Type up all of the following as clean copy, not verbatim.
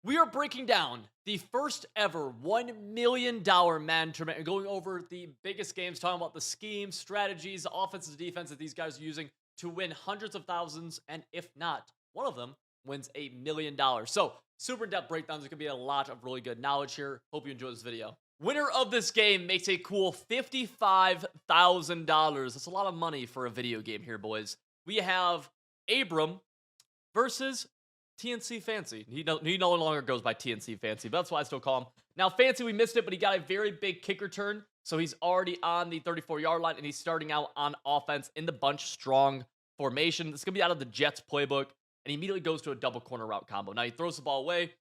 We are breaking down the first ever $1 million Madden tournament and going over the biggest games, talking about the schemes, strategies, the offenses, defense that these guys are using to win hundreds of thousands. And if not, one of them wins $1 million. So, super in depth breakdowns. There's going to be a lot of really good knowledge here. Hope you enjoy this video. Winner of this game makes a cool $55,000. That's a lot of money for a video game here, boys. We have Abram versus TNC Fancy. He no longer goes by TNC Fancy, but that's why I still call him. Now, Fancy, we missed it, but he got a very big kick return, so he's already on the 34-yard line, and he's starting out on offense in the bunch strong formation. This is going to be out of the Jets playbook, and he immediately goes to a double corner route combo. Now, he throws the ball away.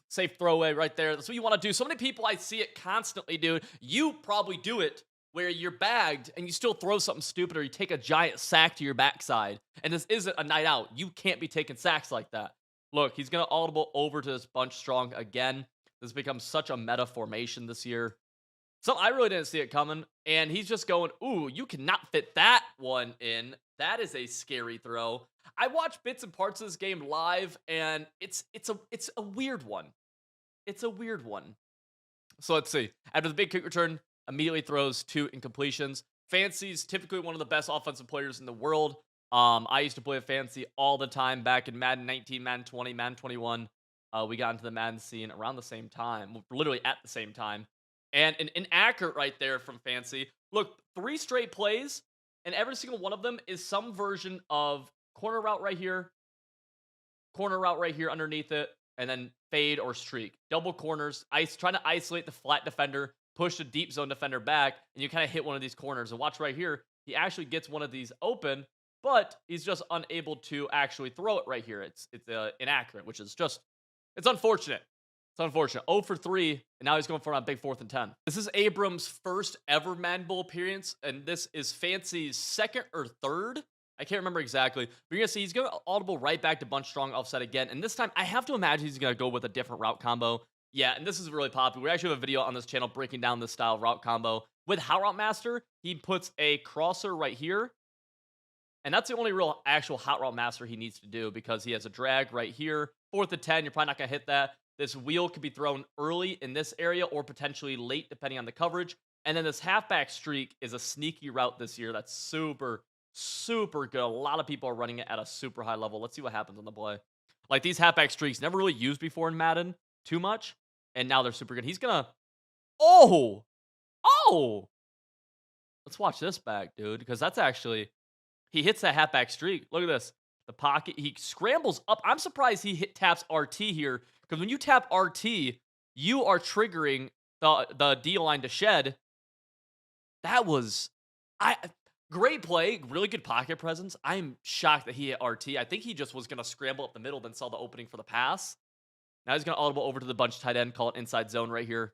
Safe throwaway right there. That's what you want to do. So many people, I see it constantly, dude. You probably do it where you're bagged and you still throw something stupid or you take a giant sack to your backside. And this isn't a night out. You can't be taking sacks like that. Look, he's going to audible over to this bunch strong again. This becomes such a meta formation this year. So I really didn't see it coming. And he's just going, ooh, you cannot fit that one in. That is a scary throw. I watched bits and parts of this game live, and it's a weird one. It's a weird one. So let's see. After the big kick return, immediately throws 2 incompletions. Fancy's typically one of the best offensive players in the world. I used to play Fancy all the time back in Madden 19, Madden 20, Madden 21. We got into the Madden scene around the same time, literally at the same time. And an inaccurate right there from Fancy. Look, 3 straight plays, and every single one of them is some version of corner route right here underneath it, and then fade or streak. Double corners, trying to isolate the flat defender, push the deep zone defender back, and you kind of hit one of these corners. And watch right here, he actually gets one of these open, but he's just unable to actually throw it right here. It's inaccurate, which is just, it's unfortunate. It's unfortunate. 0 for 3, and now he's going for a big 4th and 10. This is Abram's first ever Madden Bowl appearance, and this is Fancy's second or third. I can't remember exactly. But you're going to see he's going to audible right back to bunch strong offset again. And this time, I have to imagine he's going to go with a different route combo. Yeah, and this is really popular. We actually have a video on this channel breaking down this style of route combo. With Hot Route Master, he puts a crosser right here. And that's the only real actual Hot Route Master he needs to do because he has a drag right here. 4th and 10, you're probably not going to hit that. This wheel could be thrown early in this area or potentially late depending on the coverage. And then this halfback streak is a sneaky route this year that's super good. A lot of people are running it at a super high level. Let's see what happens on the play. Like these halfback streaks, never really used before in Madden too much. And now they're super good. He's going to, oh, let's watch this back, dude. Because that's actually, he hits that halfback streak. Look at this. The pocket, he scrambles up. I'm surprised he taps RT here. Because when you tap RT, you are triggering the D line to shed. That was, great play, really good pocket presence. I'm shocked that he hit RT. I think he just was going to scramble up the middle, then saw the opening for the pass. Now he's going to audible over to the bunch tight end, call it inside zone right here.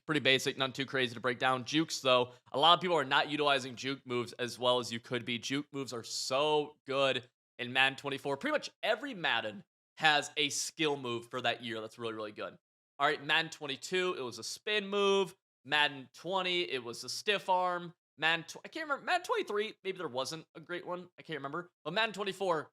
Pretty basic, nothing too crazy to break down. Jukes, though, a lot of people are not utilizing juke moves as well as you could be. Juke moves are so good in Madden 24. Pretty much every Madden has a skill move for that year that's really good. All right, Madden 22, it was a spin move. Madden 20, it was a stiff arm. I can't remember. Madden 23, maybe there wasn't a great one. I can't remember. But Madden 24,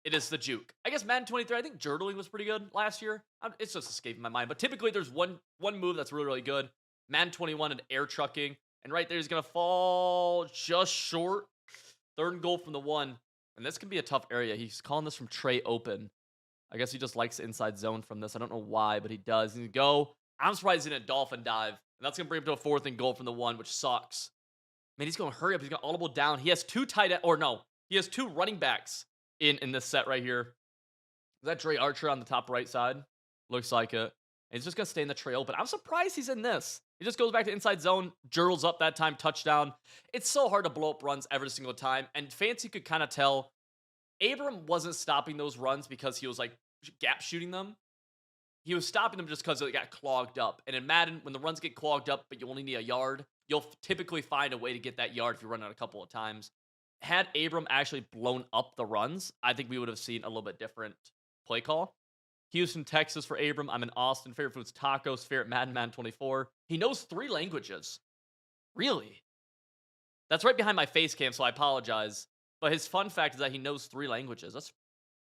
it is the juke. I guess Madden 23, I think Jurtling was pretty good last year. It's just escaping my mind. But typically, there's one move that's really good. Madden 21 and air trucking. And right there, he's going to fall just short. 3rd and goal from the 1. And this can be a tough area. He's calling this from Trey open. I guess he just likes the inside zone from this. I don't know why, but he does. He's going to go. I'm surprised he didn't dolphin dive. And that's going to bring him to a 4th and goal from the 1, which sucks. Man, he's going to hurry up. He's going to audible down. He has 2 tight end, or no, he has 2 running backs in this set right here. Is that Dre Archer on the top right side? Looks like it. And he's just going to stay in the tray open. I'm surprised he's in this. He just goes back to inside zone, jurtles up that time, touchdown. It's so hard to blow up runs every single time. And Fancy could kind of tell Abram wasn't stopping those runs because he was like gap shooting them. He was stopping them just because it got clogged up. And in Madden, when the runs get clogged up, but you only need a yard, you'll typically find a way to get that yard if you run it a couple of times. Had Abram actually blown up the runs, I think we would have seen a little bit different play call. Houston, Texas for Abram. I'm in Austin. Favorite food's tacos. Favorite Madden 24. He knows 3 languages. Really? That's right behind my face cam, so I apologize. But his fun fact is that he knows 3 languages. That's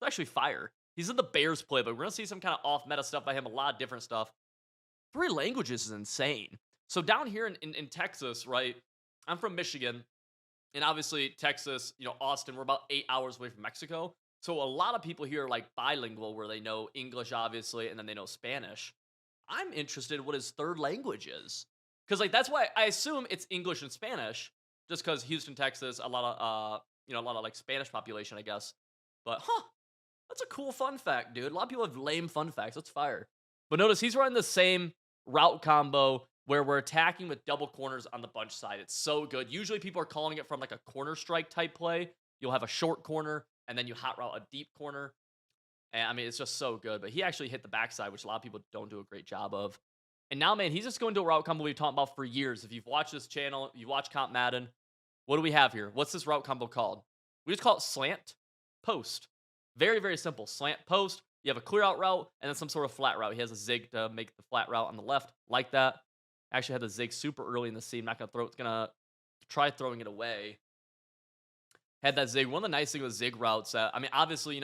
actually fire. He's in the Bears playbook. We're gonna see some kind of off meta stuff by him, a lot of different stuff. 3 languages is insane. So down here in Texas, right? I'm from Michigan, and obviously Texas, Austin, we're about 8 hours away from Mexico. So a lot of people here are like bilingual, where they know English, obviously, and then they know Spanish. I'm interested in what his third language is, because like that's why I assume it's English and Spanish, just because Houston, Texas, a lot of a lot of like Spanish population, I guess. But that's a cool fun fact, dude. A lot of people have lame fun facts. That's fire. But notice he's running the same route combo where we're attacking with double corners on the bunch side. It's so good. Usually people are calling it from like a corner strike type play. You'll have a short corner and then you hot route a deep corner. And I mean, it's just so good. But he actually hit the backside, which a lot of people don't do a great job of. And now, man, he's just going to a route combo we've talked about for years. If you've watched this channel, you watch Comp Madden, what do we have here? What's this route combo called? We just call it slant post. Very, very simple. Slant post. You have a clear out route and then some sort of flat route. He has a zig to make the flat route on the left, like that. Actually had the zig super early in the seam. Not gonna throw it. Gonna try throwing it away. Had that zig. One of the nice things with zig routes, I mean, obviously,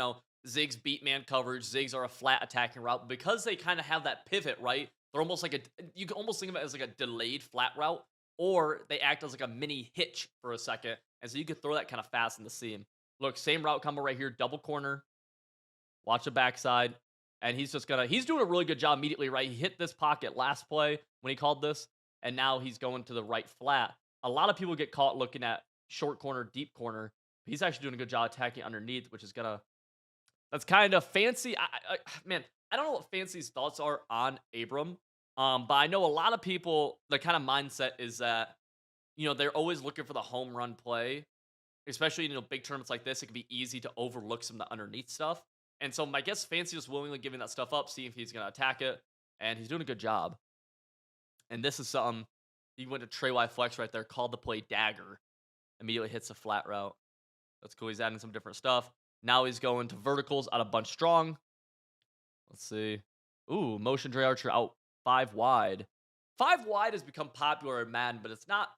zigs beat man coverage. Zigs are a flat attacking route because they kind of have that pivot, right? They're almost like you can almost think of it as like a delayed flat route, or they act as like a mini hitch for a second, and so you could throw that kind of fast in the seam. Look, same route combo right here, double corner. Watch the backside. And he's doing a really good job immediately, right? He hit this pocket last play when he called this, and now he's going to the right flat. A lot of people get caught looking at short corner, deep corner. He's actually doing a good job attacking underneath, which is that's kind of fancy. Man, I don't know what Fancy's thoughts are on Abram. But I know a lot of people, the kind of mindset is that, they're always looking for the home run play, especially in big tournaments like this. It can be easy to overlook some of the underneath stuff. And so I guess Fancy was willingly giving that stuff up, seeing if he's going to attack it. And he's doing a good job. And this is something, he went to Trey Y Flex right there, called the play dagger. Immediately hits a flat route. That's cool. He's adding some different stuff. Now he's going to verticals out of bunch strong. Let's see. Ooh, motion Dre Archer out 5 wide. 5 wide has become popular in Madden, but it's not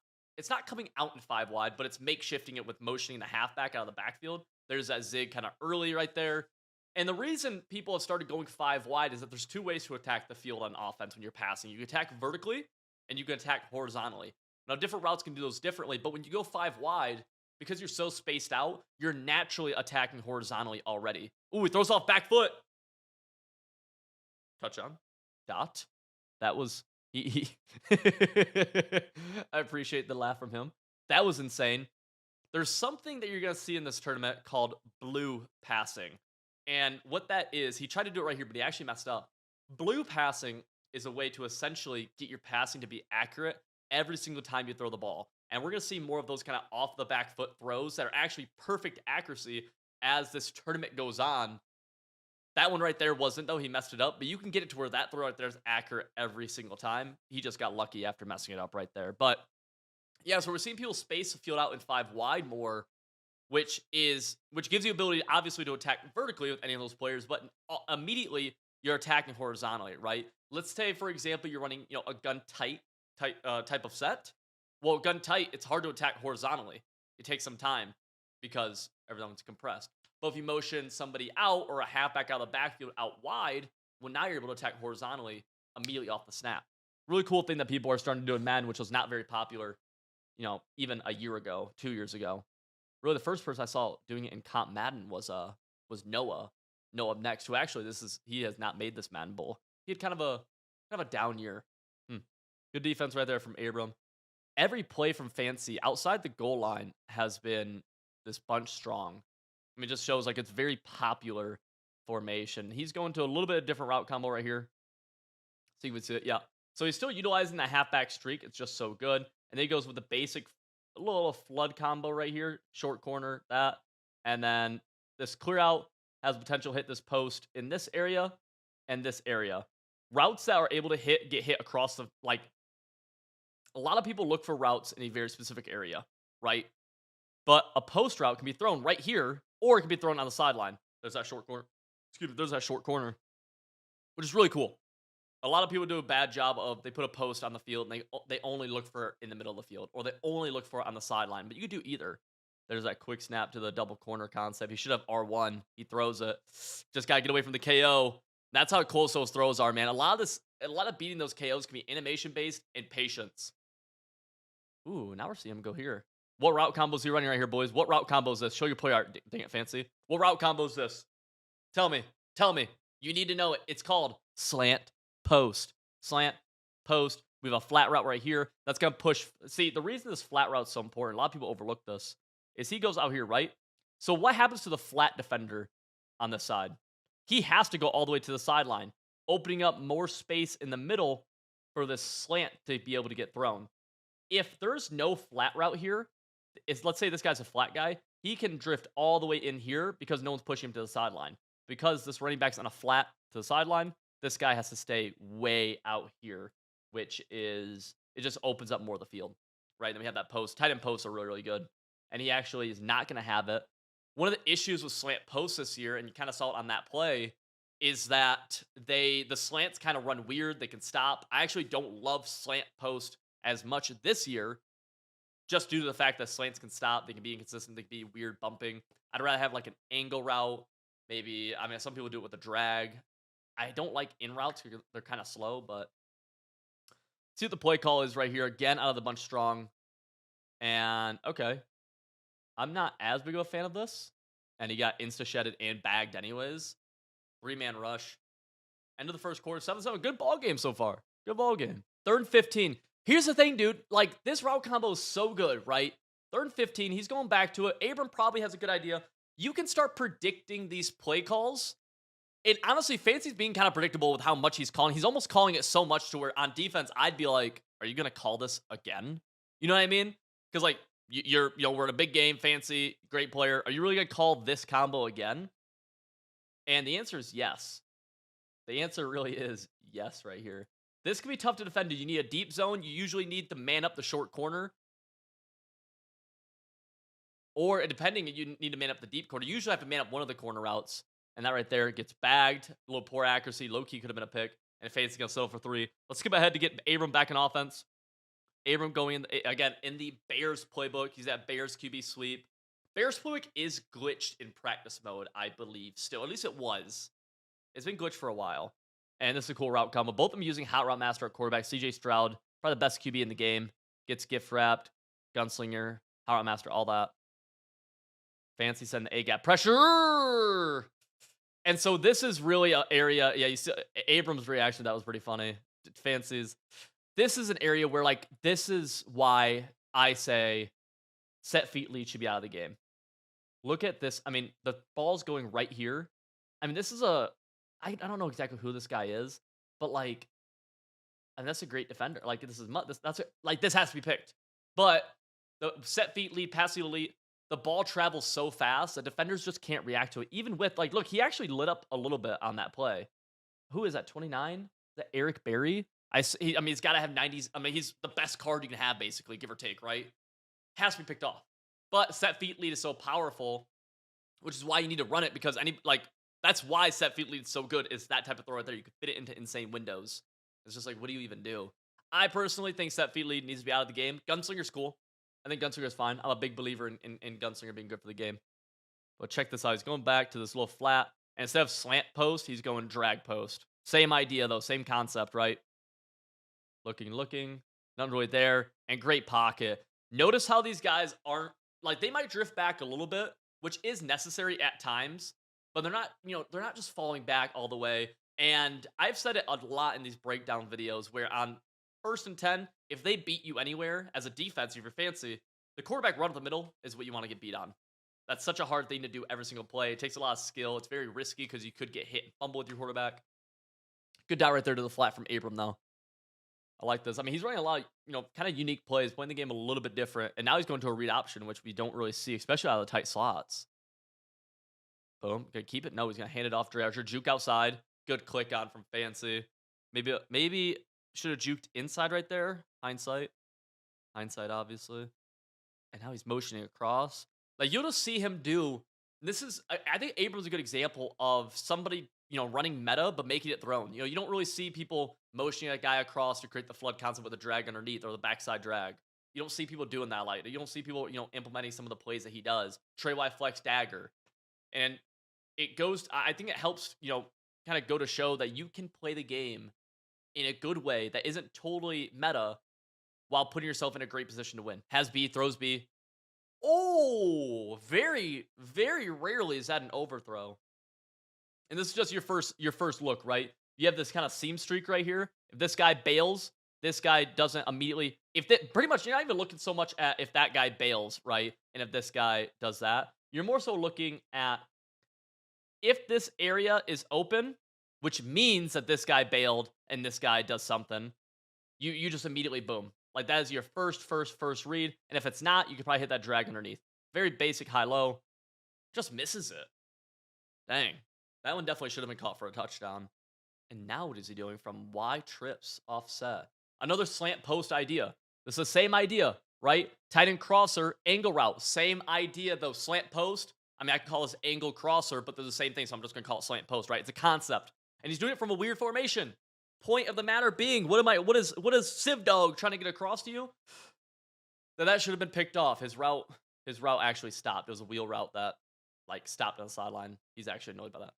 coming out in 5 wide, but it's makeshifting it with motioning the halfback out of the backfield. There's that zig kind of early right there. And the reason people have started going 5 wide is that there's 2 ways to attack the field on offense when you're passing. You can attack vertically, and you can attack horizontally. Now, different routes can do those differently, but when you go 5 wide, because you're so spaced out, you're naturally attacking horizontally already. Ooh, he throws off back foot. Touchdown. Dot. That was... I appreciate the laugh from him. That was insane. There's something that you're going to see in this tournament called blue passing. And what that is, he tried to do it right here, but he actually messed up. Blue passing is a way to essentially get your passing to be accurate every single time you throw the ball. And we're going to see more of those kind of off the back foot throws that are actually perfect accuracy as this tournament goes on. That one right there wasn't, though. He messed it up. But you can get it to where that throw right there is accurate every single time. He just got lucky after messing it up right there. But yeah, so we're seeing people space the field out in 5 wide more, which gives you the ability, obviously, to attack vertically with any of those players, but immediately you're attacking horizontally, right? Let's say, for example, you're running, a gun tight type of set. Well, gun tight, it's hard to attack horizontally. It takes some time because everyone's compressed. But if you motion somebody out or a halfback out of the backfield out wide, well, now you're able to attack horizontally immediately off the snap. Really cool thing that people are starting to do in Madden, which was not very popular, even a year ago, 2 years ago. Really, the first person I saw doing it in Comp Madden was Noah Next, who actually he has not made this Madden Bowl. He had kind of a down year. Good defense right there from Abram. Every play from Fancy outside the goal line has been this bunch strong. I mean, it just shows like it's very popular formation. He's going to a little bit of different route combo right here. So you would see it, yeah. So he's still utilizing that halfback streak. It's just so good. And then he goes with the basic little flood combo right here, short corner, that. And then this clear out has potential hit this post in this area and this area. Routes that are able to get hit across the, like, a lot of people look for routes in a very specific area, right? But a post route can be thrown right here, or it can be thrown on the sideline. There's that short corner. There's that short corner, which is really cool. A lot of people do a bad job of, they put a post on the field and they only look for it in the middle of the field, or they only look for it on the sideline. But you could do either. There's that quick snap to the double corner concept. He should have R1. He throws it. Just gotta get away from the KO. That's how close those throws are, man. A lot of beating those KOs can be animation based and patience. Ooh, now we're seeing him go here. What route combos are you running right here, boys? What route combo is this? Show your play art. Dang it, fancy. What route combo is this? Tell me. Tell me. You need to know it. It's called slant post. Slant post. We have a flat route right here. That's going to push. See, the reason this flat route is so important, a lot of people overlook this, is he goes out here, right? So what happens to the flat defender on this side? He has to go all the way to the sideline, opening up more space in the middle for this slant to be able to get thrown. If there's no flat route here, let's say this guy's a flat guy, he can drift all the way in here because no one's pushing him to the sideline. Because this running back's on a flat to the sideline, this guy has to stay way out here, which is, it just opens up more of the field, right? Then we have that post. Tight end posts are really, really good. And he actually is not going to have it. One of the issues with slant posts this year, and you kind of saw it on that play, is that the slants kind of run weird. They can stop. I actually don't love slant post as much this year, just due to the fact that slants can stop. They can be inconsistent. They can be weird bumping. I'd rather have like an angle route. Maybe, I mean, some people do it with a drag. I don't like in routes because they're kind of slow, but see what the play call is right here. Again, out of the bunch strong. And okay. I'm not as big of a fan of this. And he got insta-shedded and bagged anyways. 3-man rush. End of the first quarter. 7-7. Good ball game so far. Good ball game. 3rd and 15. Here's the thing, dude. Like, this route combo is so good, right? 3rd and 15. He's going back to it. Abram probably has a good idea. You can start predicting these play calls. And honestly, Fancy's being kind of predictable with how much he's calling. He's almost calling it so much to where on defense, I'd be like, are you going to call this again? You know what I mean? Because, like, we're in a big game, Fancy, great player. Are you really going to call this combo again? And the answer is yes. The answer really is yes right here. This can be tough to defend. You need a deep zone. You usually need to man up the short corner. Or depending, you need to man up the deep corner. You usually have to man up one of the corner routes. And that right there gets bagged. A little poor accuracy. Low-key could have been a pick. And Fancy's going to settle for 3. Let's skip ahead to get Abram back in offense. Abram going, again, in the Bears playbook. He's at Bears QB sweep. Bears playbook is glitched in practice mode, I believe, still. At least it was. It's been glitched for a while. And this is a cool route combo. Both of them using Hot Route Master at quarterback. CJ Stroud, probably the best QB in the game. Gets gift wrapped. Gunslinger, Hot Route Master, all that. Fancy sending the A-gap pressure. And so this is really an area. Yeah, you see Abram's reaction. That was pretty funny. Fancy's. This is an area where, like, this is why I say set feet lead should be out of the game. Look at this. I mean, the ball's going right here. I mean, this is I don't know exactly who this guy is, but like, and that's a great defender. Like, this has to be picked. But the set feet lead, pass feet lead, the ball travels so fast that defenders just can't react to it. Even with, like, look, he actually lit up a little bit on that play. Who is that? 29? Is that Eric Berry? I mean, he's got to have 90s. I mean, he's the best card you can have, basically, give or take, right? Has to be picked off. But set feet lead is so powerful, which is why you need to run it, because that's why set feet lead is so good, is that type of throw right there. You can fit it into insane windows. It's just like, what do you even do? I personally think set feet lead needs to be out of the game. Gunslinger's cool. I think Gunslinger's fine. I'm a big believer in Gunslinger being good for the game. But check this out. He's going back to this little flat. And instead of slant post, he's going drag post. Same idea, though. Same concept, right? Looking. Nothing really there. And great pocket. Notice how these guys aren't, like, they might drift back a little bit, which is necessary at times. But they're not just falling back all the way. And I've said it a lot in these breakdown videos where on 1st and 10, if they beat you anywhere as a defense, if you're Fancy, the quarterback run up the middle is what you want to get beat on. That's such a hard thing to do every single play. It takes a lot of skill. It's very risky because you could get hit and fumble with your quarterback. Good dot right there to the flat from Abram, though. I like this. I mean, he's running a lot of, kind of unique plays, playing the game a little bit different. And now he's going to a read option, which we don't really see, especially out of the tight slots. Boom. Gonna keep it. No, he's going to hand it off Dredger. Juke outside. Good click on from Fancy. Maybe should have juked inside right there. Hindsight, obviously. And now he's motioning across. Like, you'll just see him do. This is, I think Abram's a good example of somebody, running meta, but making it thrown. You don't really see people motioning a guy across to create the flood concept with a drag underneath or the backside drag. You don't see people doing that. Like, you don't see people, implementing some of the plays that he does. Trey Y flex dagger. And it goes, I think it helps, kind of go to show that you can play the game in a good way that isn't totally meta while putting yourself in a great position to win. Has B, throws B. Oh, very, very rarely is that an overthrow. And this is just your first look, right? You have this kind of seam streak right here. If this guy bails, this guy doesn't immediately. If that pretty much you're not even looking so much at if that guy bails, right? And if this guy does that, you're more so looking at if this area is open, which means that this guy bailed and this guy does something. You just immediately boom. Like that is your first read. And if it's not, you could probably hit that drag underneath. Very basic high low. Just misses it. Dang. That one definitely should have been caught for a touchdown. And now what is he doing from Y trips offset? Another slant post idea. This is the same idea, right? Tight end crosser, angle route. Same idea though. Slant post. I mean, I can call this angle crosser, but they're the same thing, so I'm just going to call it slant post, right? It's a concept. And he's doing it from a weird formation. Point of the matter being, what is Civ Dog trying to get across to you? That should have been picked off. His route actually stopped. It was a wheel route that like stopped on the sideline. He's actually annoyed by that.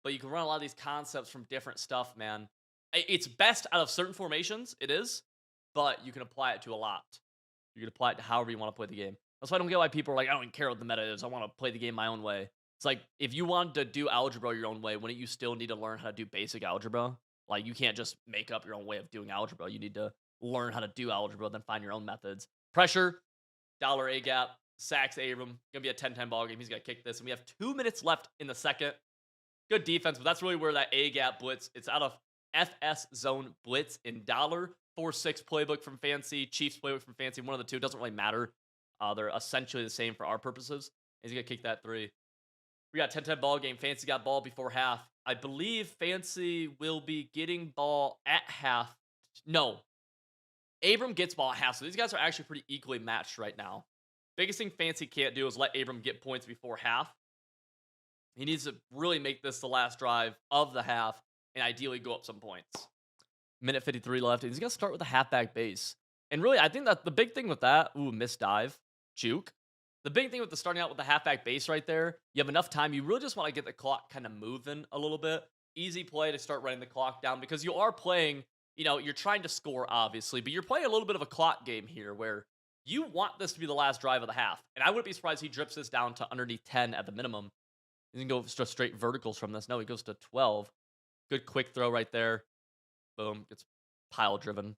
But you can run a lot of these concepts from different stuff, man. It's best out of certain formations, it is, but you can apply it to a lot. You can apply it to however you want to play the game. That's why I don't get why people are like, I don't even care what the meta is. I want to play the game my own way. It's like, if you want to do algebra your own way, wouldn't you still need to learn how to do basic algebra? Like, you can't just make up your own way of doing algebra. You need to learn how to do algebra, then find your own methods. Pressure, dollar A gap, sacks Abram. Gonna be a 10-10 ball game. He's gonna kick this. And we have 2 minutes left in the second. Good defense, but that's really where that A gap blitz. It's out of FS zone blitz in dollar. 4-6 playbook from Fancy, Chiefs playbook from Fancy. One of the two doesn't really matter. They're essentially the same for our purposes. He's gonna kick that 3. We got 10-10 ball game. Fancy got ball before half. I believe Fancy will be getting ball at half. No. Abram gets ball at half. So these guys are actually pretty equally matched right now. Biggest thing Fancy can't do is let Abram get points before half. He needs to really make this the last drive of the half and ideally go up some points. Minute 53 left. He's going to start with a halfback base. And really, I think that the big thing with that, missed dive, juke. The big thing with the starting out with the halfback base right there, you have enough time. You really just want to get the clock kind of moving a little bit. Easy play to start running the clock down because you are playing, you're trying to score, obviously, but you're playing a little bit of a clock game here where you want this to be the last drive of the half. And I wouldn't be surprised he drips this down to underneath 10 at the minimum. He can go just straight verticals from this. No, he goes to 12. Good quick throw right there. Boom. Gets pile driven.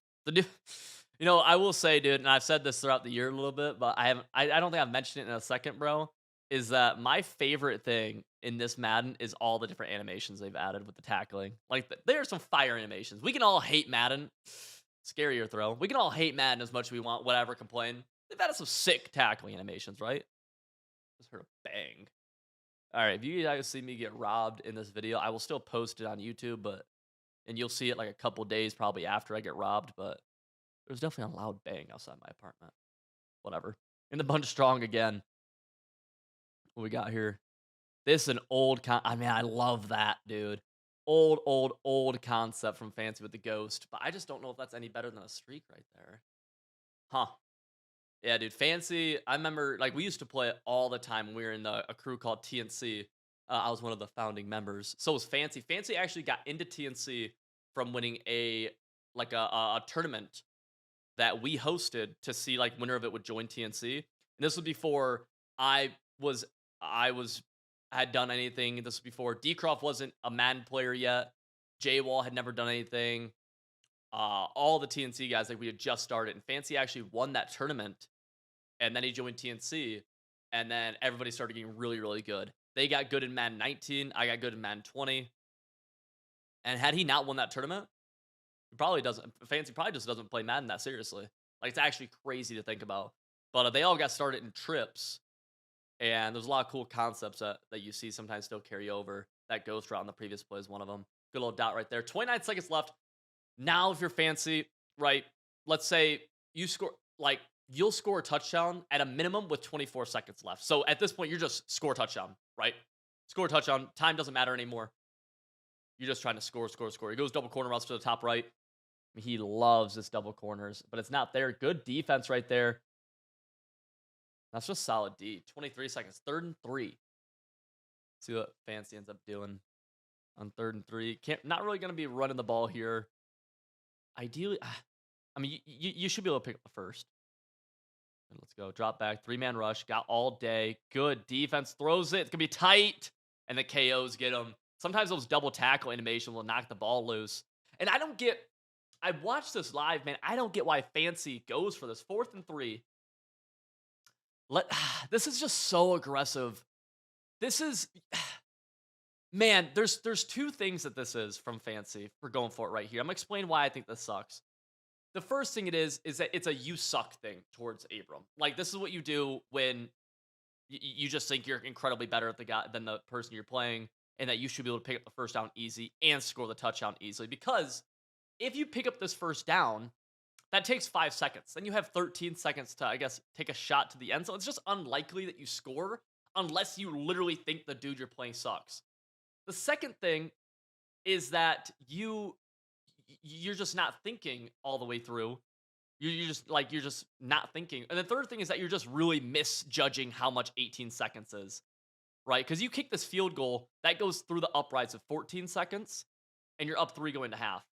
I will say, dude, and I've said this throughout the year a little bit, but I don't think I've mentioned it in a second, bro, is that my favorite thing in this Madden is all the different animations they've added with the tackling. Like, there are some fire animations. We can all hate Madden. Scarier throw. We can all hate Madden as much as we want, whatever, complain. They've added some sick tackling animations, right? Just heard a bang. All right, if you guys see me get robbed in this video, I will still post it on YouTube, and you'll see it like a couple days probably after I get robbed, but there's definitely a loud bang outside my apartment. Whatever. In the bunch strong again. What we got here? This is an old I love that, dude. Old concept from Fancy with the ghost, but I just don't know if that's any better than a streak right there. Huh. Yeah, dude, Fancy, I remember, like, we used to play it all the time when we were in a crew called TNC. I was one of the founding members. So was Fancy. Fancy actually got into TNC from winning a tournament that we hosted to see, like, winner of it would join TNC. And this was before I had done anything. This was before Decroft wasn't a Madden player yet. J-Wall had never done anything. All the TNC guys, like, we had just started, and Fancy actually won that tournament, and then he joined TNC, and then everybody started getting really, really good. They got good in Madden 19, I got good in Madden 20, and had he not won that tournament, Fancy probably just doesn't play Madden that seriously. Like, it's actually crazy to think about, but they all got started in trips, and there's a lot of cool concepts that you see sometimes still carry over. That ghost route on the previous play is one of them. Good little dot right there. 29 seconds left. Now, if you're Fancy, right, let's say you score, like, you'll score a touchdown at a minimum with 24 seconds left. So at this point, you're just score a touchdown, right? Score a touchdown. Time doesn't matter anymore. You're just trying to score. He goes double corner routes to the top right. He loves this double corners, but it's not there. Good defense right there. That's just solid D. 23 seconds. 3rd and 3. See what Fancy ends up doing on 3rd and 3. Can't not really gonna be running the ball here. Ideally, I mean, you should be able to pick up the first. And let's go. Drop back. 3-man rush. Got all day. Good defense. Throws it. It's gonna be tight. And the KOs get him. Sometimes those double tackle animation will knock the ball loose. And I don't get. I watched this live, man. I don't get why Fancy goes for this 4th and 3. This is just so aggressive. This is man, there's two things that this is from Fancy for going for it right here. I'm gonna explain why I think this sucks. The first thing it is that it's a you suck thing towards Abram. Like this is what you do when you just think you're incredibly better at the guy than the person you're playing, and that you should be able to pick up the first down easy and score the touchdown easily. Because if you pick up this first down, that takes 5 seconds. Then you have 13 seconds to, I guess, take a shot to the end zone. It's just unlikely that you score unless you literally think the dude you're playing sucks. The second thing is that you're just not thinking all the way through. You're just not thinking. And the third thing is that you're just really misjudging how much 18 seconds is, right? Because you kick this field goal that goes through the uprights of 14 seconds, and you're up 3 going to half.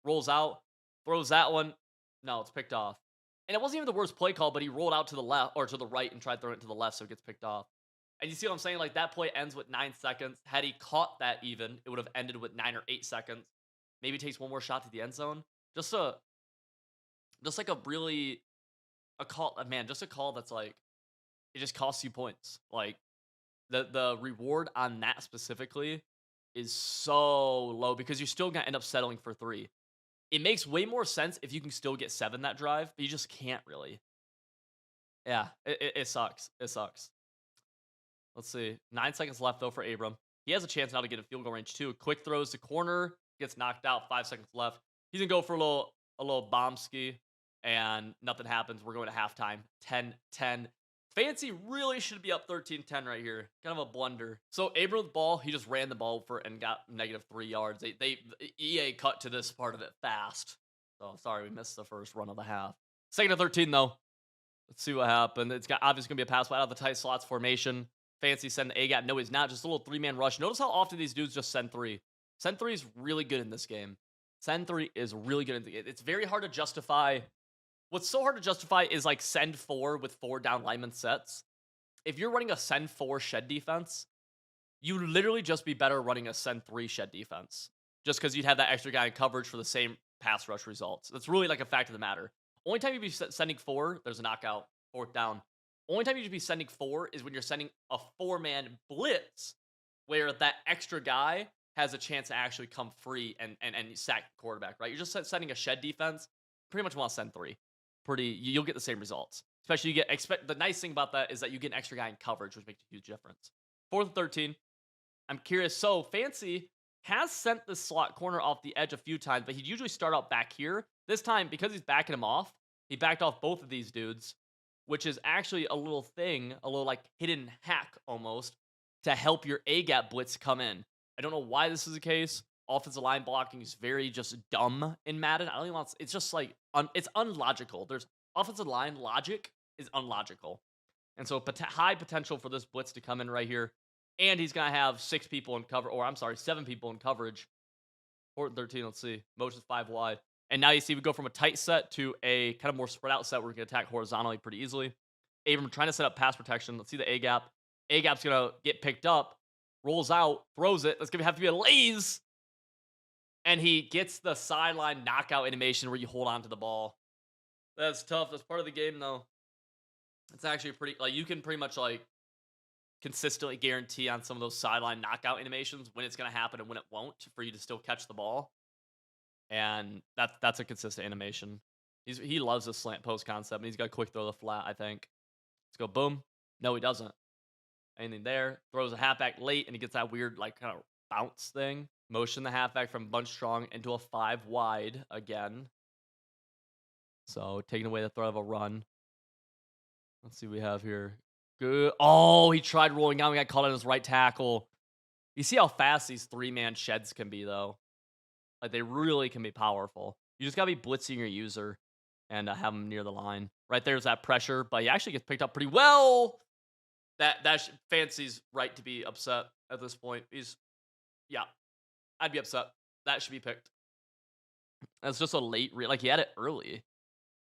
Rolls out, throws that one. No, it's picked off. And it wasn't even the worst play call, but he rolled out to the left or to the right and tried throwing it to the left, so it gets picked off. And you see what I'm saying? Like that play ends with 9 seconds. Had he caught that even, it would have ended with 9 or 8 seconds. Maybe takes one more shot to the end zone. Just like a really a call, man, just a call that's like it just costs you points. Like the reward on that specifically is so low because you're still gonna end up settling for 3. It makes way more sense if you can still get 7 that drive, but you just can't really. Yeah, it sucks. It sucks. Let's see. 9 seconds left though for Abram. He has a chance now to get a field goal range too. Quick throws to corner, gets knocked out. 5 seconds left. He's gonna go for a little bomb ski, and nothing happens. We're going to halftime. 10-10. Fancy really should be up 13-10 right here. Kind of a blunder. So Abram with the ball, he just ran the ball for and got -3 yards. EA cut to this part of it fast. So sorry we missed the first run of the half. 2nd and 13 though. Let's see what happened. It's got obviously gonna be a pass wide out of the tight slots formation. Fancy send the A gap. No, he's not. Just a little 3-man rush. Notice how often these dudes just send 3. Send 3 is really good in this game. Send 3 is really good. It's very hard to justify. What's so hard to justify is like send 4 with 4 down lineman sets. If you're running a send 4 shed defense, you literally just be better running a send 3 shed defense. Just because you'd have that extra guy in coverage for the same pass rush results. That's really like a fact of the matter. Only time you'd be sending 4, there's a knockout, 4th down. Only time you should be sending 4 is when you're sending a 4-man blitz where that extra guy has a chance to actually come free and sack the quarterback, right? You're just sending a shed defense. Pretty much want to send 3. You'll get the same results. Especially the nice thing about that is that you get an extra guy in coverage, which makes a huge difference. 4th and 13. I'm curious. So Fancy has sent the slot corner off the edge a few times, but he'd usually start out back here. This time, because he's backing him off, he backed off both of these dudes, which is actually a little thing, a little like hidden hack almost, to help your A-gap blitz come in. I don't know why this is the case. Offensive line blocking is very just dumb in Madden. I don't even want. It's just like it's unlogical. There's offensive line logic is unlogical, and so high potential for this blitz to come in right here. And he's gonna have 6 people in cover, or I'm sorry, 7 people in coverage. 4th and 13. Let's see. Motion's 5 wide. And now you see we go from a tight set to a kind of more spread out set where we can attack horizontally pretty easily. Abram trying to set up pass protection. Let's see the A-gap. A-gap's going to get picked up, rolls out, throws it. That's going to have to be a laze. And he gets the sideline knockout animation where you hold on to the ball. That's tough. That's part of the game, though. It's actually pretty, like, you can pretty much, like, consistently guarantee on some of those sideline knockout animations when it's going to happen and when it won't for you to still catch the ball. And that's a consistent animation. He loves this slant post concept, and he's got a quick throw the flat, I think. Let's go, boom. No, he doesn't. Anything there. Throws a halfback late, and he gets that weird, like, kind of bounce thing. Motion the halfback from bunch strong into a 5 wide again. So, taking away the threat of a run. Let's see what we have here. Good. Oh, he tried rolling out. We got caught on his right tackle. You see how fast these 3-man sheds can be, though. Like, they really can be powerful. You just gotta be blitzing your user and, have him near the line. Right there's that pressure, but he actually gets picked up pretty well. Fancy's right to be upset at this point. Yeah, I'd be upset. That should be picked. That's just a late read. Like, he had it early.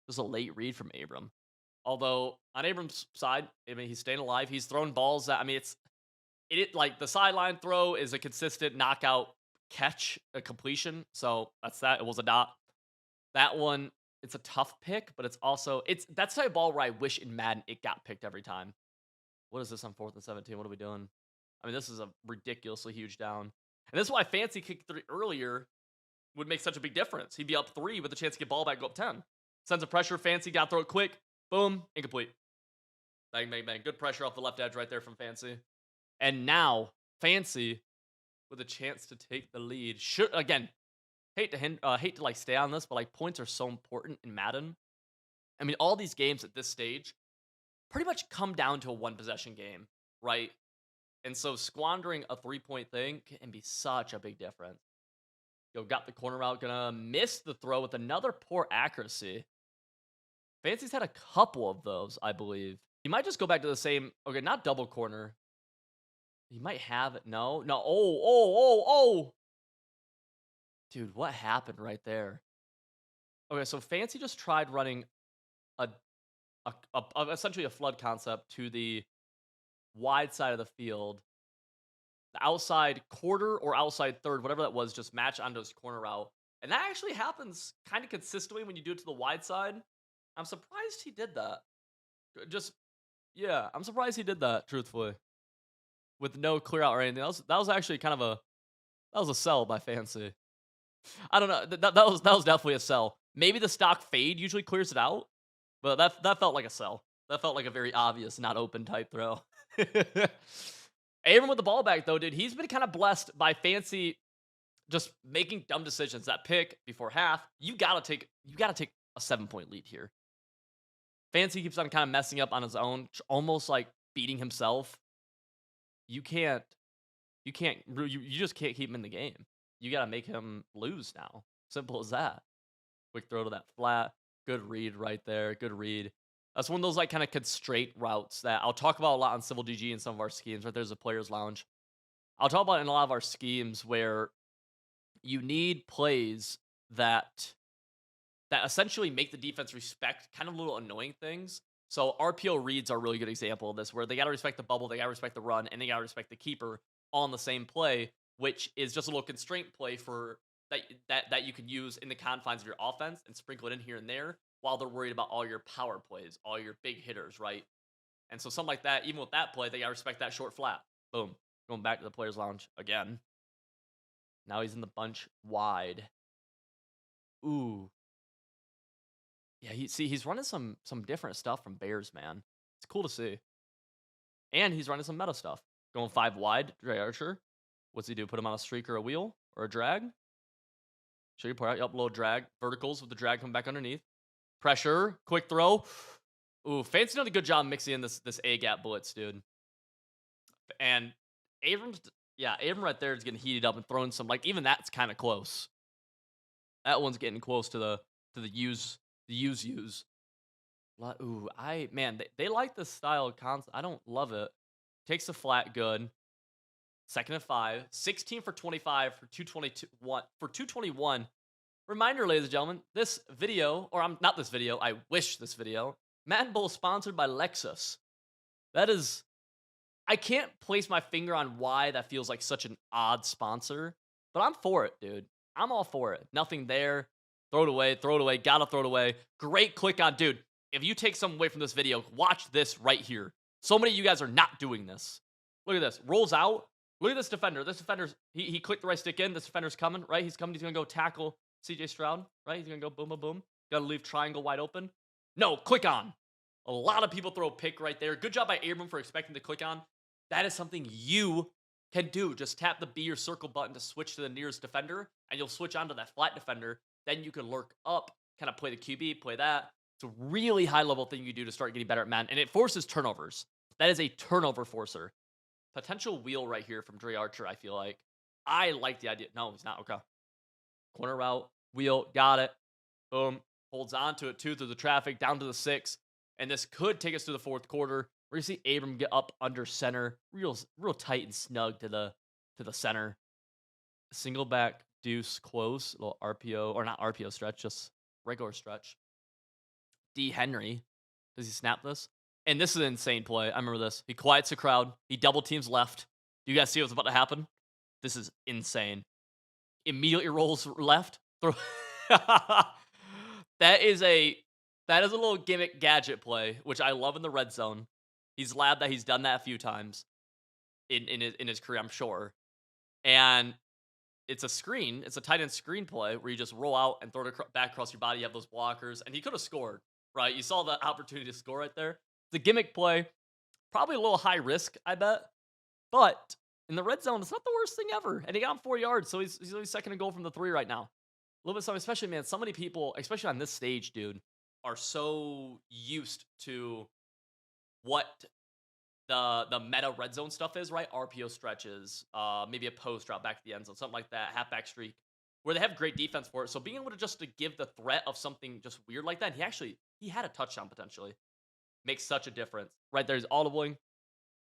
Just a late read from Abram. Although, on Abram's side, I mean, he's staying alive. He's throwing balls that, I mean, like, the sideline throw is a consistent knockout catch, a completion. So, that's that. It was a dot. That one, it's a tough pick, but that's the type of ball where I wish in Madden it got picked every time. What is this on 4th and 17? What are we doing? I mean, this is a ridiculously huge down. And this is why Fancy kick 3 earlier would make such a big difference. He'd be up 3 with a chance to get ball back, go up 10. Sense of pressure, Fancy, got to throw it quick. Boom, incomplete. Bang, bang, bang. Good pressure off the left edge right there from Fancy. And now, Fancy, with a chance to take the lead. Again, hate to like stay on this, but like points are so important in Madden. I mean, all these games at this stage pretty much come down to a one possession game, right? And so squandering a 3-point thing can be such a big difference. Yo, got the corner out, gonna miss the throw with another poor accuracy. Fancy's had a couple of those, I believe. He might just go back to the same. Okay, not double corner. He might have it. No. Oh. Dude, what happened right there? Okay, so Fancy just tried running a essentially a flood concept to the wide side of the field. The outside quarter or outside third, whatever that was, just match onto his corner route. And that actually happens kind of consistently when you do it to the wide side. I'm surprised he did that. Yeah, I'm surprised he did that, truthfully. With no clear out or anything. That was actually kind of a sell by Fancy. I don't know. That was definitely a sell. Maybe the stock fade usually clears it out, but that felt like a sell. That felt like a very obvious, not open type throw. Abram with the ball back though, dude. He's been kind of blessed by Fancy just making dumb decisions. That pick before half, you gotta take a 7-point lead here. Fancy keeps on kind of messing up on his own, almost like beating himself. You just can't keep him in the game. You gotta make him lose now. Simple as that. Quick throw to that flat. Good read right there. Good read. That's one of those like kind of constraint routes that I'll talk about a lot on Civil GG and some of our schemes. Right there's a player's lounge. I'll talk about it in a lot of our schemes where you need plays that essentially make the defense respect kind of little annoying things. So RPO reads are a really good example of this, where they got to respect the bubble, they got to respect the run, and they got to respect the keeper on the same play, which is just a little constraint play for that you can use in the confines of your offense and sprinkle it in here and there while they're worried about all your power plays, all your big hitters, right? And so something like that, even with that play, they got to respect that short flat. Boom. Going back to the player's lounge again. Now he's in the bunch wide. Ooh. Yeah, he's running some different stuff from Bears, man. It's cool to see. And he's running some meta stuff. Going 5 wide, Dre Archer. What's he do? Put him on a streak or a wheel or a drag? Show you part out. Yep, little drag. Verticals with the drag coming back underneath. Pressure. Quick throw. Ooh, Fancy done a good job mixing in this A-gap blitz, dude. And Abram right there is getting heated up and throwing some, like, even that's kind of close. That one's getting close to the use. Ooh, they like this style of concept. I don't love it. Takes the flat, good. 2nd and 5. 16 for 25 for 221. Reminder, ladies and gentlemen, this video, or I'm not this video, I wish this video, Madden Bowl is sponsored by Lexus. That is, I can't place my finger on why that feels like such an odd sponsor, but I'm for it, dude. I'm all for it. Nothing there. Throw it away, gotta throw it away. Great click on, dude. If you take something away from this video, watch this right here. So many of you guys are not doing this. Look at this. Rolls out. Look at this defender. This defender's, he clicked the right stick in. This defender's coming, right? He's coming. He's going to go tackle CJ Stroud, right? He's going to go boom, boom, boom. Got to leave triangle wide open. No, click on. A lot of people throw a pick right there. Good job by Abram for expecting to click on. That is something you can do. Just tap the B or circle button to switch to the nearest defender, and you'll switch onto that flat defender. Then you can lurk up, kind of play the QB, play that. It's a really high-level thing you do to start getting better at Madden, and it forces turnovers. That is a turnover forcer. Potential wheel right here from Dre Archer, I feel like. I like the idea. No, he's not. Okay. Corner route, wheel, got it. Boom. Holds on to it too through the traffic, down to the 6. And this could take us to the fourth quarter. We're gonna see Abram get up under center, real tight and snug to the center. Single back deuce close, little RPO or not RPO stretch, just regular stretch. D Henry, does he snap this? And this is an insane play. I remember this. He quiets the crowd. He double teams left. Do you guys see what's about to happen? This is insane. Immediately rolls left. Throw. that is a that is a little gimmick gadget play, which I love in the red zone. He's labbed that he's done that a few times in his career, I'm sure. And it's a screen. It's a tight end screen play where you just roll out and throw it back across your body. You have those blockers, and he could have scored, right? You saw the opportunity to score right there. The gimmick play, probably a little high risk, I bet. But in the red zone, it's not the worst thing ever. And he got him 4 yards, so he's only second and goal from the 3 right now. A little bit something, especially, man, so many people, especially on this stage, dude, are so used to what the meta red zone stuff is, right? RPO stretches, maybe a post route back to the end zone, something like that, halfback streak, where they have great defense for it. So being able to just to give the threat of something just weird like that, he had a touchdown potentially. Makes such a difference. Right there's audibling,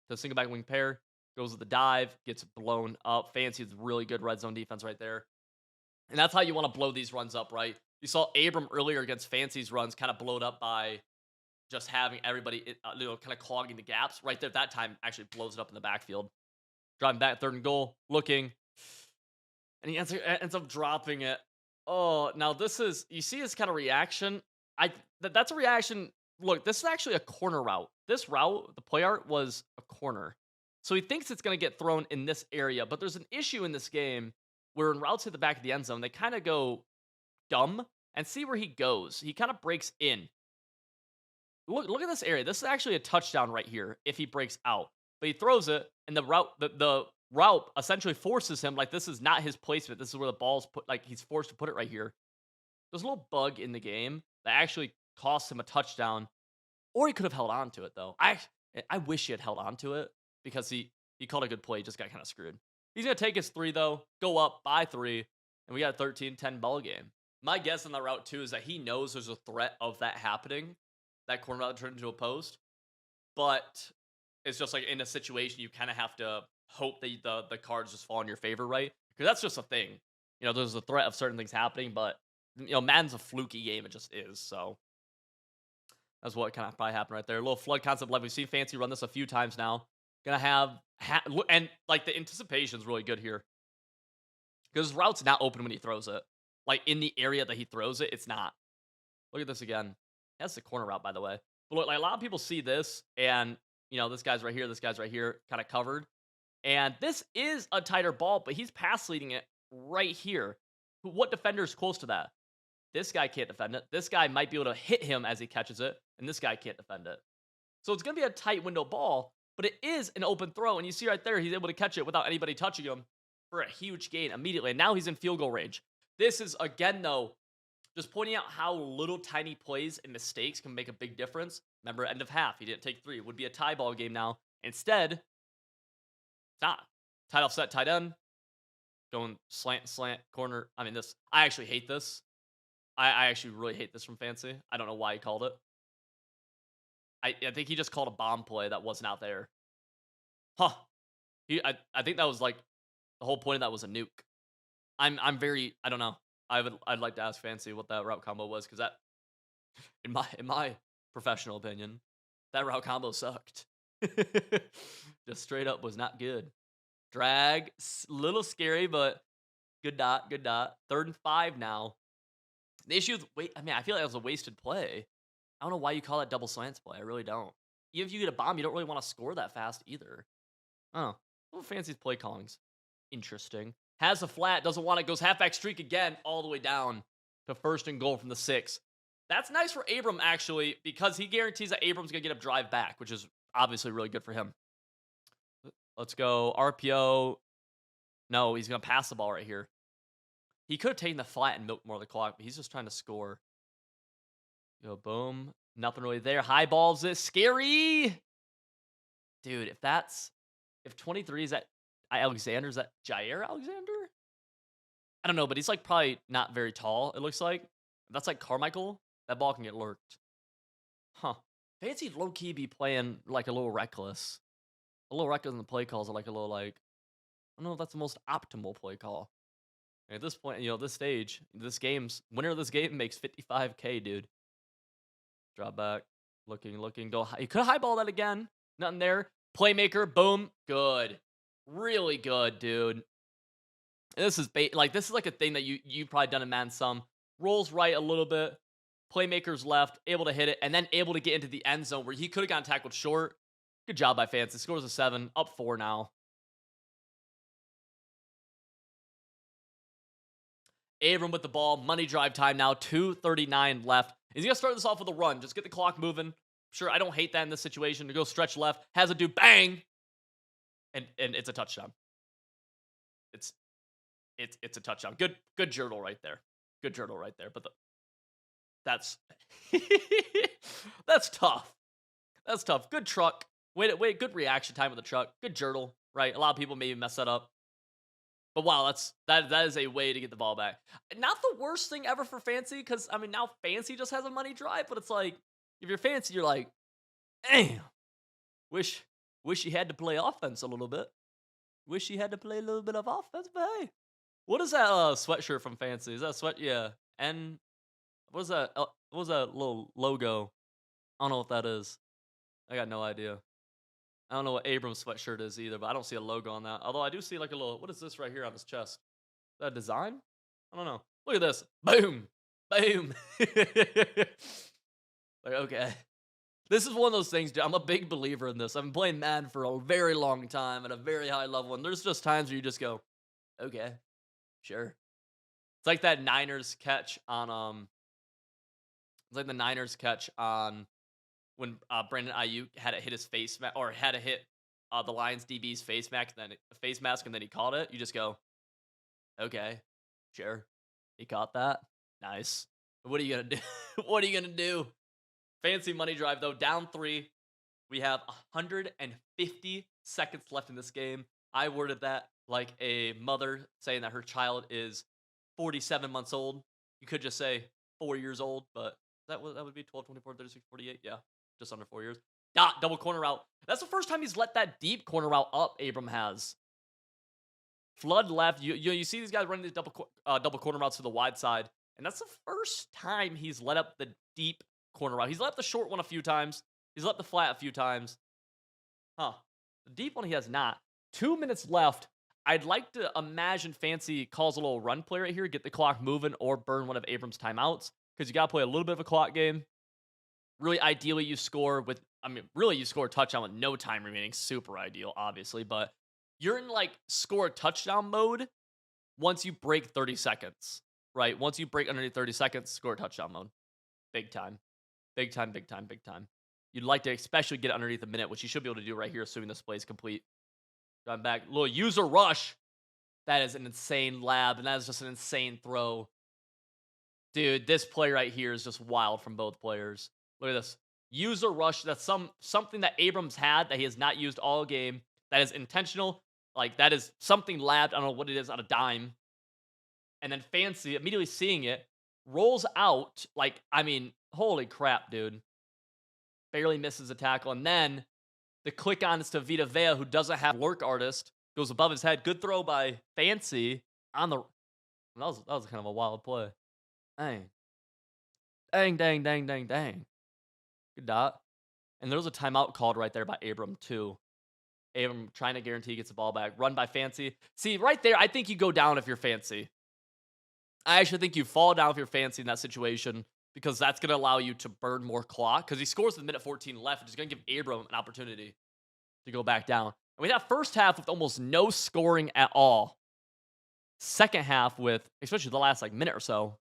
the single back wing pair, goes with the dive, gets blown up. Fancy with really good red zone defense right there. And that's how you want to blow these runs up, right? You saw Abram earlier against Fancy's runs kind of blowed up by just having everybody, kind of clogging the gaps. Right there, that time actually blows it up in the backfield. Driving back, third and goal, looking, and he ends up dropping it. Oh, now this is, you see his kind of reaction. That's a reaction. Look, this is actually a corner route. This route, the play art was a corner. So he thinks it's going to get thrown in this area, but there's an issue in this game where in routes hit the back of the end zone, they kind of go dumb and see where he goes. He kind of breaks in. Look at this area. This is actually a touchdown right here if he breaks out. But he throws it, and the route essentially forces him, like this is not his placement. This is where the ball's put, like he's forced to put it right here. There's a little bug in the game that actually cost him a touchdown, or he could have held on to it though. I wish he had held on to it because he called a good play. He just got kind of screwed. He's gonna take his 3 though, go up by 3, and we got a 13-10 ball game. My guess on that route too is that he knows there's a threat of that happening. That corner route turned into a post, but it's just like in a situation you kind of have to hope that the cards just fall in your favor, right? Because that's just a thing. There's a threat of certain things happening, but Madden's a fluky game. It just is. So that's what kind of probably happened right there. A little flood concept left. We've seen Fancy run this a few times now. Gonna have and like the anticipation is really good here because his route's not open when he throws it. Like in the area that he throws it, it's not. Look at this again. That's the corner route, by the way. But look, like a lot of people see this, and this guy's right here, kind of covered. And this is a tighter ball, but he's pass leading it right here. What defender is close to that? This guy can't defend it. This guy might be able to hit him as he catches it, and this guy can't defend it. So it's going to be a tight window ball, but it is an open throw. And you see right there, he's able to catch it without anybody touching him for a huge gain immediately. And now he's in field goal range. This is, again, though, just pointing out how little tiny plays and mistakes can make a big difference. Remember, end of half, he didn't take 3. It would be a tie ball game now. Instead, it's not. Tight offset, tight end. Going slant, corner. I actually hate this. I actually really hate this from Fancy. I don't know why he called it. I think he just called a bomb play that wasn't out there. Huh. I think that was like, the whole point of that was a nuke. I don't know. I'd like to ask Fancy what that route combo was, because that, in my professional opinion, that route combo sucked. Just straight up was not good. Drag, little scary, but good dot. 3rd and 5 now. The issue with, I feel like that was a wasted play. I don't know why you call that double slants play. I really don't. Even if you get a bomb, you don't really want to score that fast either. Oh, well, Fancy's play callings. Interesting. Has a flat, doesn't want it, goes halfback streak again, all the way down to 1st and goal from the 6. That's nice for Abram, actually, because he guarantees that Abram's going to get a drive back, which is obviously really good for him. Let's go RPO. No, he's going to pass the ball right here. He could have taken the flat and milked more of the clock, but he's just trying to score. Go, boom. Nothing really there. High balls is scary. Dude, if 23 is at Alexander, is that Jair Alexander? I don't know, but he's like probably not very tall, it looks like. That's like Carmichael. That ball can get lurked. Huh. Fancy low key be playing like a little reckless. A little reckless in the play calls are like a little like, I don't know if that's the most optimal play call. And at this point, this stage, this game's winner of this game makes 55K, dude. Drop back. Looking. Go high. You could highball that again. Nothing there. Playmaker. Boom. Good. Really good, dude. This is this is like a thing that you've probably done in Madden some. Rolls right a little bit. Playmakers left, able to hit it, and then able to get into the end zone where he could have gotten tackled short. Good job by Fancy. Scores a 7, up 4 now. Abram with the ball, money drive time now, 2:39 left. He's gonna start this off with a run. Just get the clock moving. Sure, I don't hate that in this situation. To go stretch left, has a dude bang, and it's a touchdown. It's a touchdown. Good journal right there. Good journal right there. But that's that's tough. That's tough. Good truck. Wait. Good reaction time with the truck. Good journal. Right. A lot of people maybe mess that up. But wow, that is a way to get the ball back. Not the worst thing ever for Fancy, because I mean now Fancy just has a money drive, but it's like if you're Fancy, you're like, damn, wish you had to play offense a little bit. Wish you had to play a little bit of offense, but hey, what is that sweatshirt from Fancy? Is that sweat? Yeah, and what is that? What was that little logo? I don't know what that is. I got no idea. I don't know what Abram's sweatshirt is either, but I don't see a logo on that. Although I do see like a little, what is this right here on his chest? Is that a design? I don't know. Look at this. Boom. Boom. Like, okay. This is one of those things, dude. I'm a big believer in this. I've been playing Madden for a very long time at a very high level, and there's just times where you just go, okay, sure. It's like that Niners catch on it's like the Niners catch on when Brandon Ayuk had to hit his face or had to hit the Lions DB's face mask, and then he caught it. You just go, okay, sure, he caught that. Nice. What are you gonna do? What are you gonna do? Fancy money drive though, down 3. We have 150 seconds left in this game. I worded that like a mother saying that her child is 47 months old. You could just say 4 years old, but that would be 12, 24, 36, 48. Yeah, just under 4 years. Double corner route. That's the first time he's let that deep corner route up. Abram has. Flood left. You see these guys running these double corner routes to the wide side, and that's the first time he's let up the deep corner route. He's let up the short one a few times. He's let the flat a few times. Huh. The deep one he has not. 2 minutes left. I'd like to imagine Fancy calls a little run play right here, get the clock moving, or burn one of Abram's timeouts, because you got to play a little bit of a clock game. Really, ideally, you score you score a touchdown with no time remaining. Super ideal, obviously, but you're in like score a touchdown mode once you break 30 seconds, right? Once you break underneath 30 seconds, score a touchdown mode. Big time. Big time, big time, big time. You'd like to especially get underneath a minute, which you should be able to do right here, assuming this play is complete. Going back, little user rush. That is an insane lab, and that is just an insane throw. Dude, this play right here is just wild from both players. Look at this. User rush. That's something that Abrams had that he has not used all game. That is intentional. Like, that is something labbed. I don't know what it is on a dime. And then Fancy, immediately seeing it, rolls out. Like, I mean, holy crap, dude. Barely misses a tackle. And then the click on is to Vita Vea, who doesn't have work artist. Goes above his head. Good throw by Fancy on the... That was kind of a wild play. Dang. Dang. Good dot. And there was a timeout called right there by Abram, too. Abram trying to guarantee he gets the ball back. Run by Fancy. See, right there, I think you go down if you're Fancy. I actually think you fall down if you're Fancy in that situation, because that's going to allow you to burn more clock, because he scores with a minute 14 left, which is going to give Abram an opportunity to go back down. And we have first half with almost no scoring at all. Second half with, especially the last minute or so,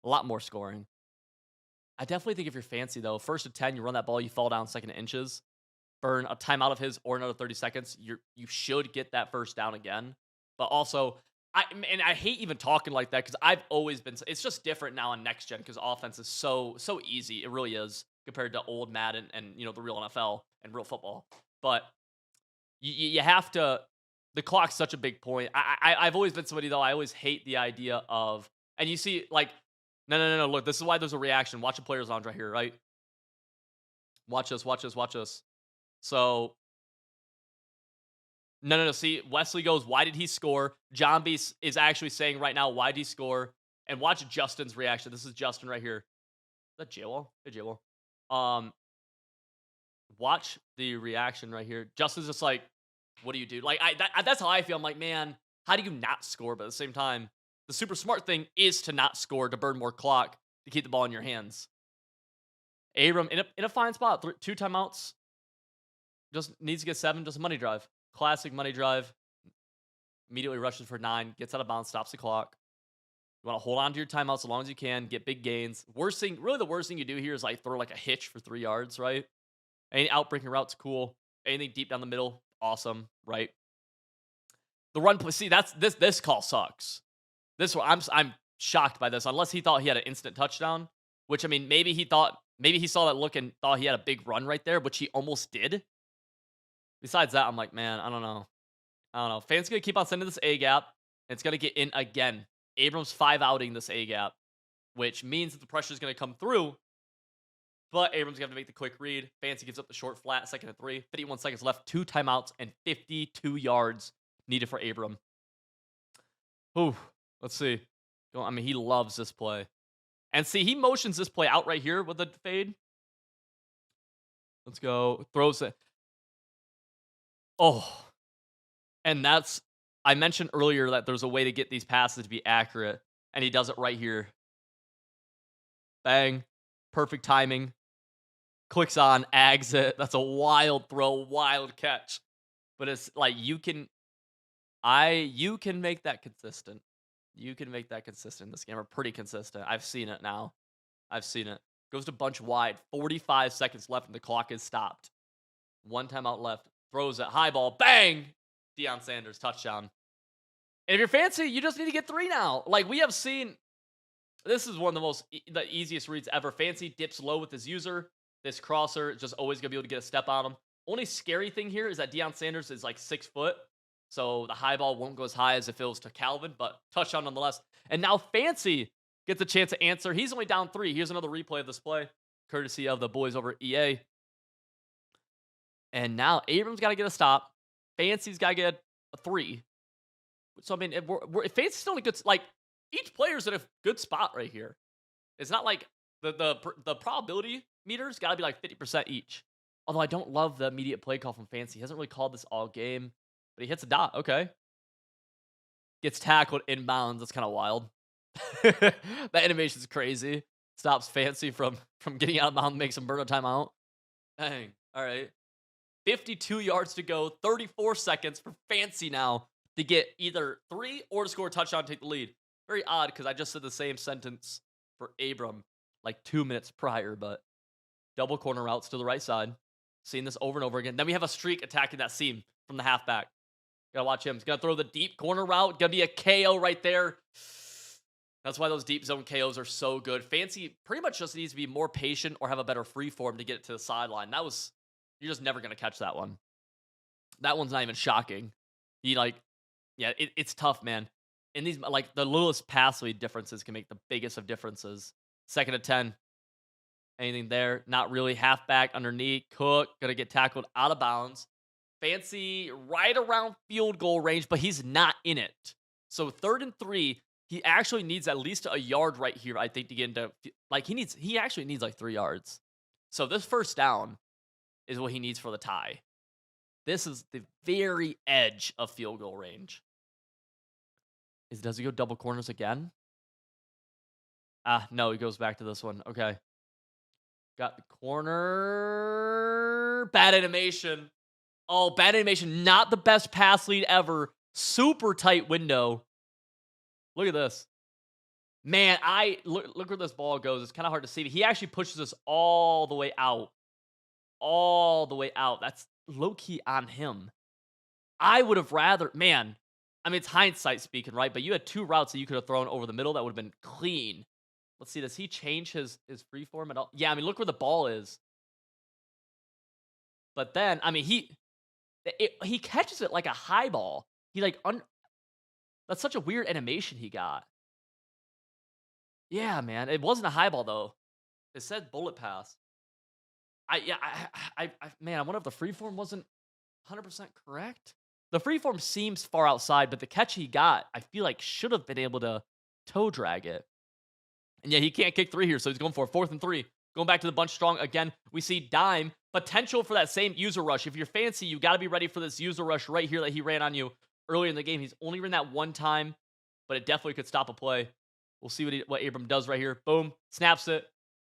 a lot more scoring. I definitely think if you're Fancy, though, first and 10, you run that ball, you fall down second inches, burn a timeout of his or another 30 seconds, you should get that first down again. But also, I hate even talking like that, because I've always been, it's just different now on next gen, because offense is so easy. It really is, compared to old Madden and the real NFL and real football. But you have to, The clock's such a big point. I've always been somebody, though, I always hate the idea of and you see, like no, no, no, no, look, this is why there's a reaction. Watch the players lounge right here, right? Watch this, watch this, watch this. So no, no, no, see, Wesley goes, "Why did he score?" John B is actually saying right now, "Why did he score?" And watch Justin's reaction. This is Justin right here. Is that Jaywall? Hey, Jaywall. Um, watch the reaction right here. Justin's just like, "What do you do?" Like, that's how I feel. I'm like, man, how do you not score? But at the same time, the super smart thing is to not score, to burn more clock, to keep the ball in your hands. Abram in a fine spot. Two timeouts. Just needs to get 7. Just a money drive. Classic money drive. Immediately rushes for 9. Gets out of bounds. Stops the clock. You want to hold on to your timeouts as long as you can. Get big gains. Worst thing, really the worst thing you do here is like throw like a hitch for 3 yards, right? Any outbreaking route's cool. Anything deep down the middle, awesome, right? The run play, see, that's this call sucks. This one, I'm shocked by this. Unless he thought he had an instant touchdown, which I mean, maybe he saw that look and thought he had a big run right there, which he almost did. Besides that, I'm like, man, I don't know. I don't know. Fans gonna keep on sending this A gap, and it's gonna get in again. Abrams 5 outing this A gap, which means that the pressure is gonna come through. But Abrams gonna have to make the quick read. Fancy gives up the short flat, 2nd and 3. 51 seconds left, 2 timeouts, and 52 yards needed for Abram. Ooh, let's see. I mean, he loves this play. And see, he motions this play out right here with the fade. Let's go. Throws it. Oh. And that's, I mentioned earlier that there's a way to get these passes to be accurate. And he does it right here. Bang. Perfect timing. Clicks on, ags it. That's a wild throw, wild catch. But it's like you can make that consistent. You can make that consistent in this game, or pretty consistent. I've seen it now. I've seen it. Goes to bunch wide. 45 seconds left and the clock is stopped. 1 timeout left. Throws it. High ball. Bang! Deion Sanders, touchdown. And if you're fancy, you just need to get 3 now. Like, we have seen, this is one of the easiest reads ever. Fancy dips low with his user. This crosser is just always going to be able to get a step on him. Only scary thing here is that Deion Sanders is like 6 foot. So the high ball won't go as high as if it was to Calvin, but touchdown nonetheless. And now Fancy gets a chance to answer. He's only down 3. Here's another replay of this play, courtesy of the boys over at EA. And now Abrams got to get a stop. Fancy's got to get a 3. So, I mean, if Fancy's still in a good, like, each player's in a good spot right here. It's not like the probability meters got to be like 50% each. Although I don't love the immediate play call from Fancy. He hasn't really called this all game, but he hits a dot. Okay. Gets tackled inbounds. That's kind of wild. That animation's crazy. Stops Fancy from getting out of bounds, makes him burn a timeout. Dang. All right. 52 yards to go. 34 seconds for Fancy now to get either 3 or to score a touchdown and take the lead. Very odd because I just said the same sentence for Abram like 2 minutes prior, but double corner routes to the right side. Seeing this over and over again. Then we have a streak attacking that seam from the halfback. Gotta watch him. He's gonna throw the deep corner route. Gonna be a KO right there. That's why those deep zone KOs are so good. Fancy pretty much just needs to be more patient or have a better free form to get it to the sideline. You're just never gonna catch that one. That one's not even shocking. It's tough, man. In these, like, the littlest pass lead differences can make the biggest of differences. 2nd and 10. Anything there? Not really. Halfback underneath. Cook gonna get tackled out of bounds. Fancy right around field goal range, but he's not in it. So 3rd and 3, he actually needs at least a yard right here, I think, to get into, like, he actually needs like 3 yards. So this first down is what he needs for the tie. This is the very edge of field goal range. Does he go double corners again? No, he goes back to this one. Okay. Got the corner. Bad animation. Oh, bad animation. Not the best pass lead ever. Super tight window. Look at this. Man, look where this ball goes. It's kind of hard to see. He actually pushes us all the way out. All the way out. That's low-key on him. I would have rather, man, I mean, it's hindsight speaking, right? But you had 2 routes that you could have thrown over the middle that would have been clean. Let's see, does he change his free form at all? Yeah, I mean, look where the ball is. But then, I mean, he catches it like a high ball. he like that's such a weird animation he got. Yeah, man. It wasn't a high ball though. It said bullet pass. Yeah, man, I wonder if the freeform wasn't 100% correct. The freeform seems far outside, but the catch he got, I feel like should have been able to toe drag it. And yeah, he can't kick three here, so he's going for a 4th and 3. Going back to the bunch strong again. We see dime potential for that same user rush. If you're fancy, you got to be ready for this user rush right here that he ran on you earlier in the game. He's only ran that one time, but it definitely could stop a play. We'll see what Abram does right here. Boom, snaps it.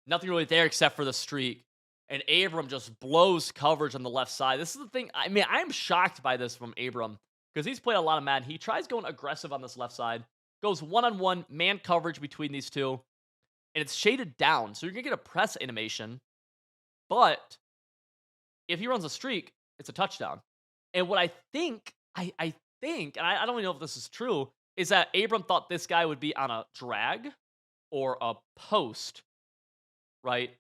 Nothing really there except for the streak. And Abram just blows coverage on the left side. This is the thing. I mean, I'm shocked by this from Abram because he's played a lot of Madden. He tries going aggressive on this left side, goes one-on-one man coverage between these two, and it's shaded down. So you're going to get a press animation. But if he runs a streak, it's a touchdown. And what I think, I think, and I don't even know if this is true, is that Abram thought this guy would be on a drag or a post, right?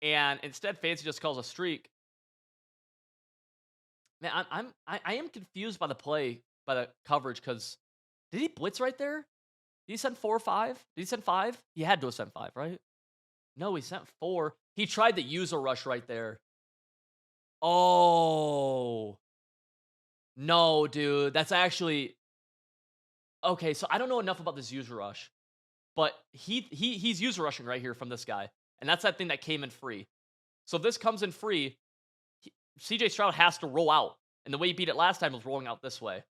And instead, Fancy just calls a streak. Man, I am confused by the play, by the coverage, because did he blitz right there? Did he send 4 or 5? Did he send 5? He had to have sent 5, right? No, he sent 4. He tried the user rush right there. Oh. No, dude. That's actually... Okay, so I don't know enough about this user rush. But he's user rushing right here from this guy. And that's that thing that came in free. So if this comes in free, CJ Stroud has to roll out. And the way he beat it last time was rolling out this way.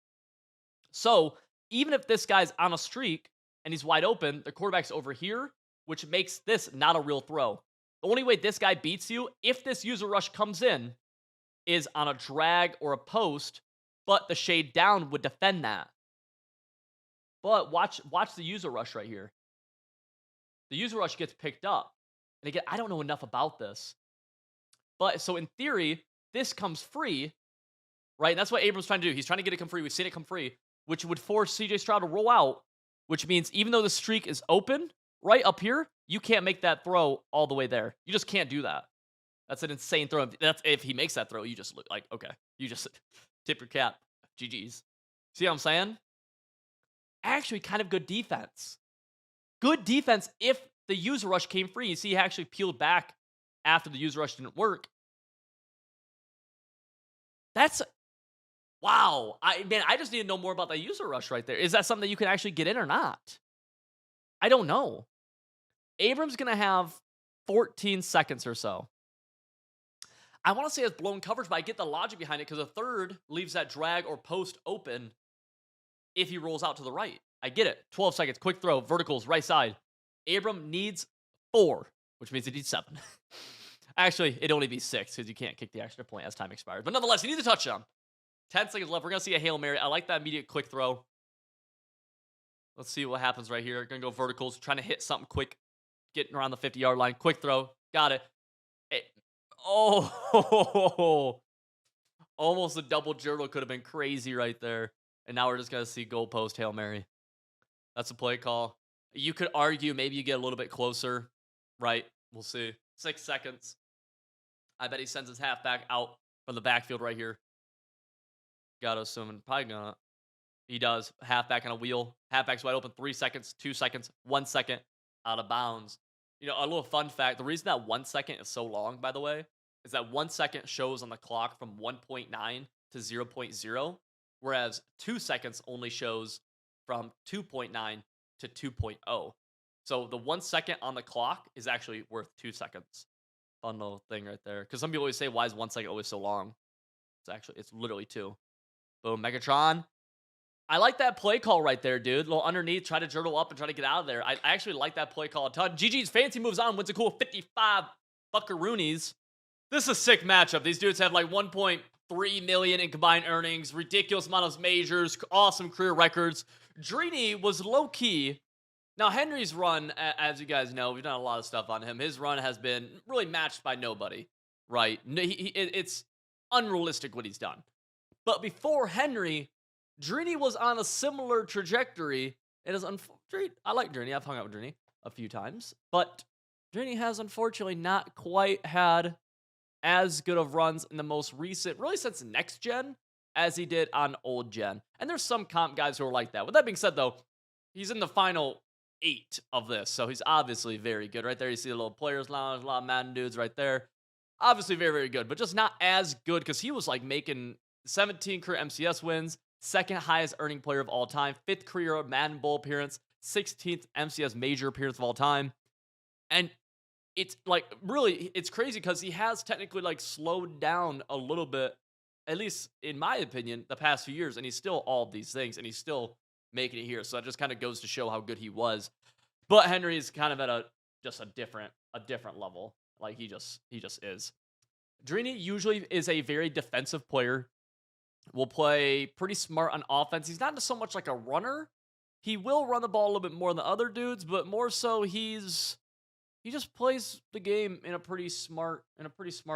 So even if this guy's on a streak and he's wide open, the quarterback's over here, which makes this not a real throw. The only way this guy beats you, if this user rush comes in, is on a drag or a post, but the shade down would defend that. But watch the user rush right here. The user rush gets picked up. And again, I don't know enough about this. But so in theory, this comes free, right? And that's what Abram's trying to do. He's trying to get it come free. We've seen it come free, which would force CJ Stroud to roll out, which means even though the streak is open right up here, you can't make that throw all the way there. You just can't do that. That's an insane throw. That's if he makes that throw, you just look like, okay, you just tip your cap. GG's. See what I'm saying? Actually, kind of good defense. Good defense if the user rush came free. You see, he actually peeled back after the user rush didn't work. That's wow. I just need to know more about that user rush right there. Is that something that you can actually get in or not? I don't know. Abram's gonna have 14 seconds or so. I want to say it's blown coverage, but I get the logic behind it because a third leaves that drag or post open if he rolls out to the right. I get it. 12 seconds, quick throw, verticals, right side. Abram needs 4, which means he needs 7. Actually, it'd only be 6 because you can't kick the extra point as time expires. But nonetheless, he needs a touchdown. 10 seconds left. We're going to see a Hail Mary. I like that immediate quick throw. Let's see what happens right here. Going to go verticals, trying to hit something quick, getting around the 50-yard line. Quick throw. Got it. Oh, almost a double journal could have been crazy right there. And now we're just going to see goalpost Hail Mary. That's a play call. You could argue maybe you get a little bit closer, right? We'll see. 6 seconds. I bet he sends his halfback out from the backfield right here. Gotta assume, and probably gonna. He does. Halfback on a wheel. Halfback's wide open. 3 seconds, 2 seconds, 1 second out of bounds. You know, a little fun fact. The reason that 1 second is so long, by the way, is that 1 second shows on the clock from 1.9 to 0.0, whereas 2 seconds only shows from 2.9 to 2.0. So the 1 second on the clock is actually worth 2 seconds. Fun little thing right there. Because some people always say, why is 1 second always so long? It's literally 2. Boom, Megatron. I like that play call right there, dude. A little underneath, try to journal up and try to get out of there. I actually like that play call a ton. GG's Fancy moves on, wins a cool 55 buckaroonies. This is a sick matchup. These dudes have like 1.3 million in combined earnings, ridiculous amount of majors, awesome career records. Drini was low-key. Now, Henry's run, as you guys know, we've done a lot of stuff on him. His run has been really matched by nobody, right? It's unrealistic what he's done. But before Henry, Drini was on a similar trajectory. It is unfortunate. I like Drini. I've hung out with Drini a few times. But Drini has unfortunately not quite had as good of runs in the most recent, really since next gen, as he did on old gen. And there's some comp guys who are like that. With that being said, though, he's in the final 8 of this, so he's obviously very good. Right there, you see the little players lounge, a lot of Madden dudes right there. Obviously very, very good, but just not as good because he was like making 17 career MCS wins, second highest earning player of all time, fifth career Madden Bowl appearance, 16th MCS major appearance of all time. And it's like really, it's crazy because he has technically like slowed down a little bit, at least in my opinion, the past few years, and he's still all of these things, and he's still making it here. So that just kind of goes to show how good he was. But Henry is kind of at a different level. Like he just is. Drini usually is a very defensive player. Will play pretty smart on offense. He's not so much like a runner. He will run the ball a little bit more than other dudes, but more so he just plays the game in a pretty smart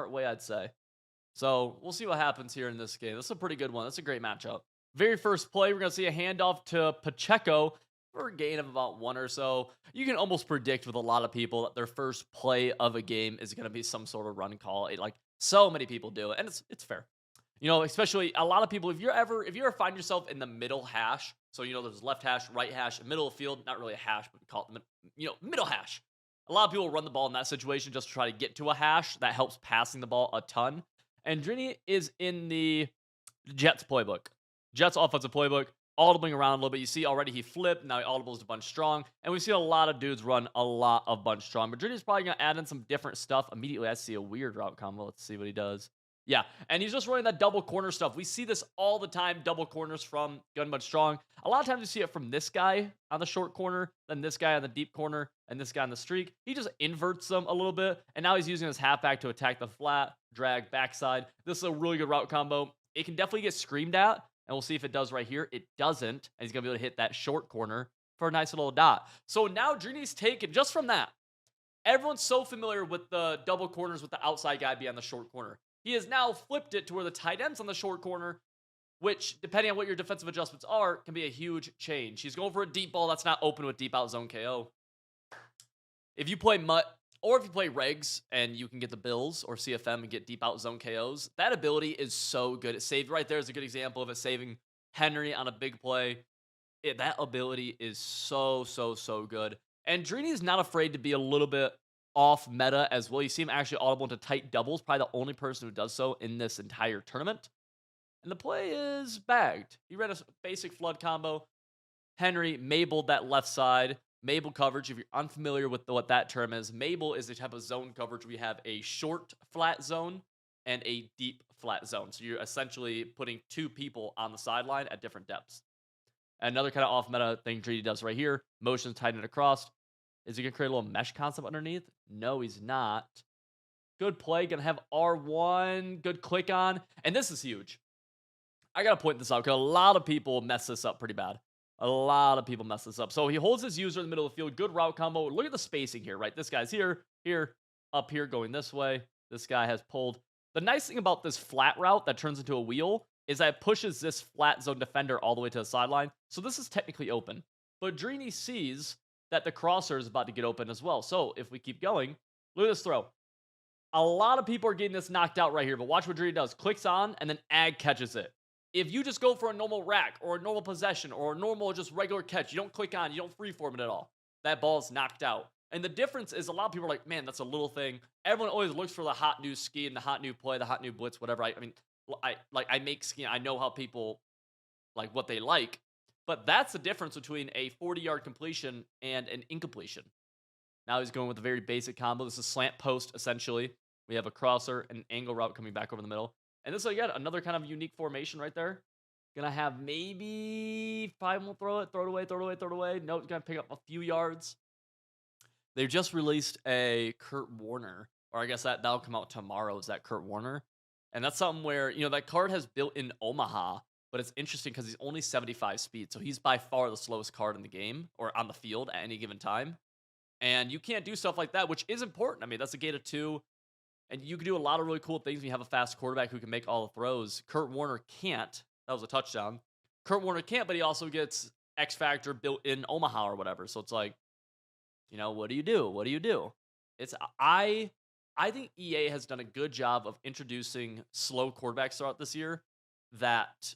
way, I'd say. So we'll see what happens here in this game. This is a pretty good one. That's a great matchup. Very first play, we're gonna see a handoff to Pacheco for a gain of about 1 or so. You can almost predict with a lot of people that their first play of a game is gonna be some sort of run call. Like so many people do it, and it's fair. Especially a lot of people, if you ever find yourself in the middle hash, so there's left hash, right hash, middle of field, not really a hash, but we call it middle hash. A lot of people run the ball in that situation just to try to get to a hash. That helps passing the ball a ton. And Drini is in the Jets playbook. Jets offensive playbook, audibling around a little bit. You see already he flipped. Now he audibles to bunch strong. And we've seen a lot of dudes run a lot of bunch strong. But Drini's probably going to add in some different stuff. Immediately, I see a weird route combo. Let's see what he does. Yeah, and he's just running that double corner stuff. We see this all the time, double corners from Gun Bunch Strong. A lot of times you see it from this guy on the short corner, then this guy on the deep corner, and this guy on the streak. He just inverts them a little bit, and now he's using his halfback to attack the flat, drag, backside. This is a really good route combo. It can definitely get screamed at, and we'll see if it does right here. It doesn't, and he's going to be able to hit that short corner for a nice little dot. So now Drini's taken, just from that, everyone's so familiar with the double corners with the outside guy being on the short corner. He has now flipped it to where the tight end's on the short corner, which, depending on what your defensive adjustments are, can be a huge change. He's going for a deep ball that's not open with deep out zone KO. If you play Mutt, or if you play Regs and you can get the Bills or CFM and get deep out zone KOs, that ability is so good. It saved right there is a good example of it saving Henry on a big play. That ability is so good. And Drini is not afraid to be a little bit off meta as well. You see him actually audible into tight doubles. Probably the only person who does so in this entire tournament. And the play is bagged. He ran a basic flood combo. Henry Mabled that left side. Mabel coverage, if you're unfamiliar with what that term is, Mabel is the type of zone coverage where we have a short flat zone and a deep flat zone. So you're essentially putting two people on the sideline at different depths. Another kind of off meta thing Drini does right here. Motions tighten it across. Is he going to create a little mesh concept underneath? No, he's not. Good play. Going to have R1. Good click on. And this is huge. I got to point this out because a lot of people mess this up pretty bad. A lot of people mess this up. So he holds his user in the middle of the field. Good route combo. Look at the spacing here, right? This guy's here, up here, going this way. This guy has pulled. The nice thing about this flat route that turns into a wheel is that it pushes this flat zone defender all the way to the sideline. So this is technically open. But Drini sees that the crosser is about to get open as well. So if we keep going, look at this throw. A lot of people are getting this knocked out right here, but watch what Drini does. Clicks on, and then Ag catches it. If you just go for a normal rack or a normal possession or a normal just regular catch, you don't click on, you don't freeform it at all. That ball's knocked out. And the difference is a lot of people are like, man, that's a little thing. Everyone always looks for the hot new scheme, the hot new play, the hot new blitz, whatever. I make scheme. I know how people like what they like. But that's the difference between a 40-yard completion and an incompletion. Now he's going with a very basic combo. This is slant post, essentially. We have a crosser and an angle route coming back over the middle. And this is, again, another kind of unique formation right there. Gonna have maybe 5 will throw it away. No, it's gonna pick up a few yards. They just released a Kurt Warner, or I guess that'll come out tomorrow, is that Kurt Warner. And that's something where, that card has built in Omaha, but it's interesting because he's only 75 speed. So he's by far the slowest card in the game or on the field at any given time. And you can't do stuff like that, which is important. I mean, that's a gate of 2. And you can do a lot of really cool things when you have a fast quarterback who can make all the throws. Kurt Warner can't. That was a touchdown. Kurt Warner can't, but he also gets X Factor built in Omaha or whatever. So it's like, what do you do? What do you do? I think EA has done a good job of introducing slow quarterbacks throughout this year that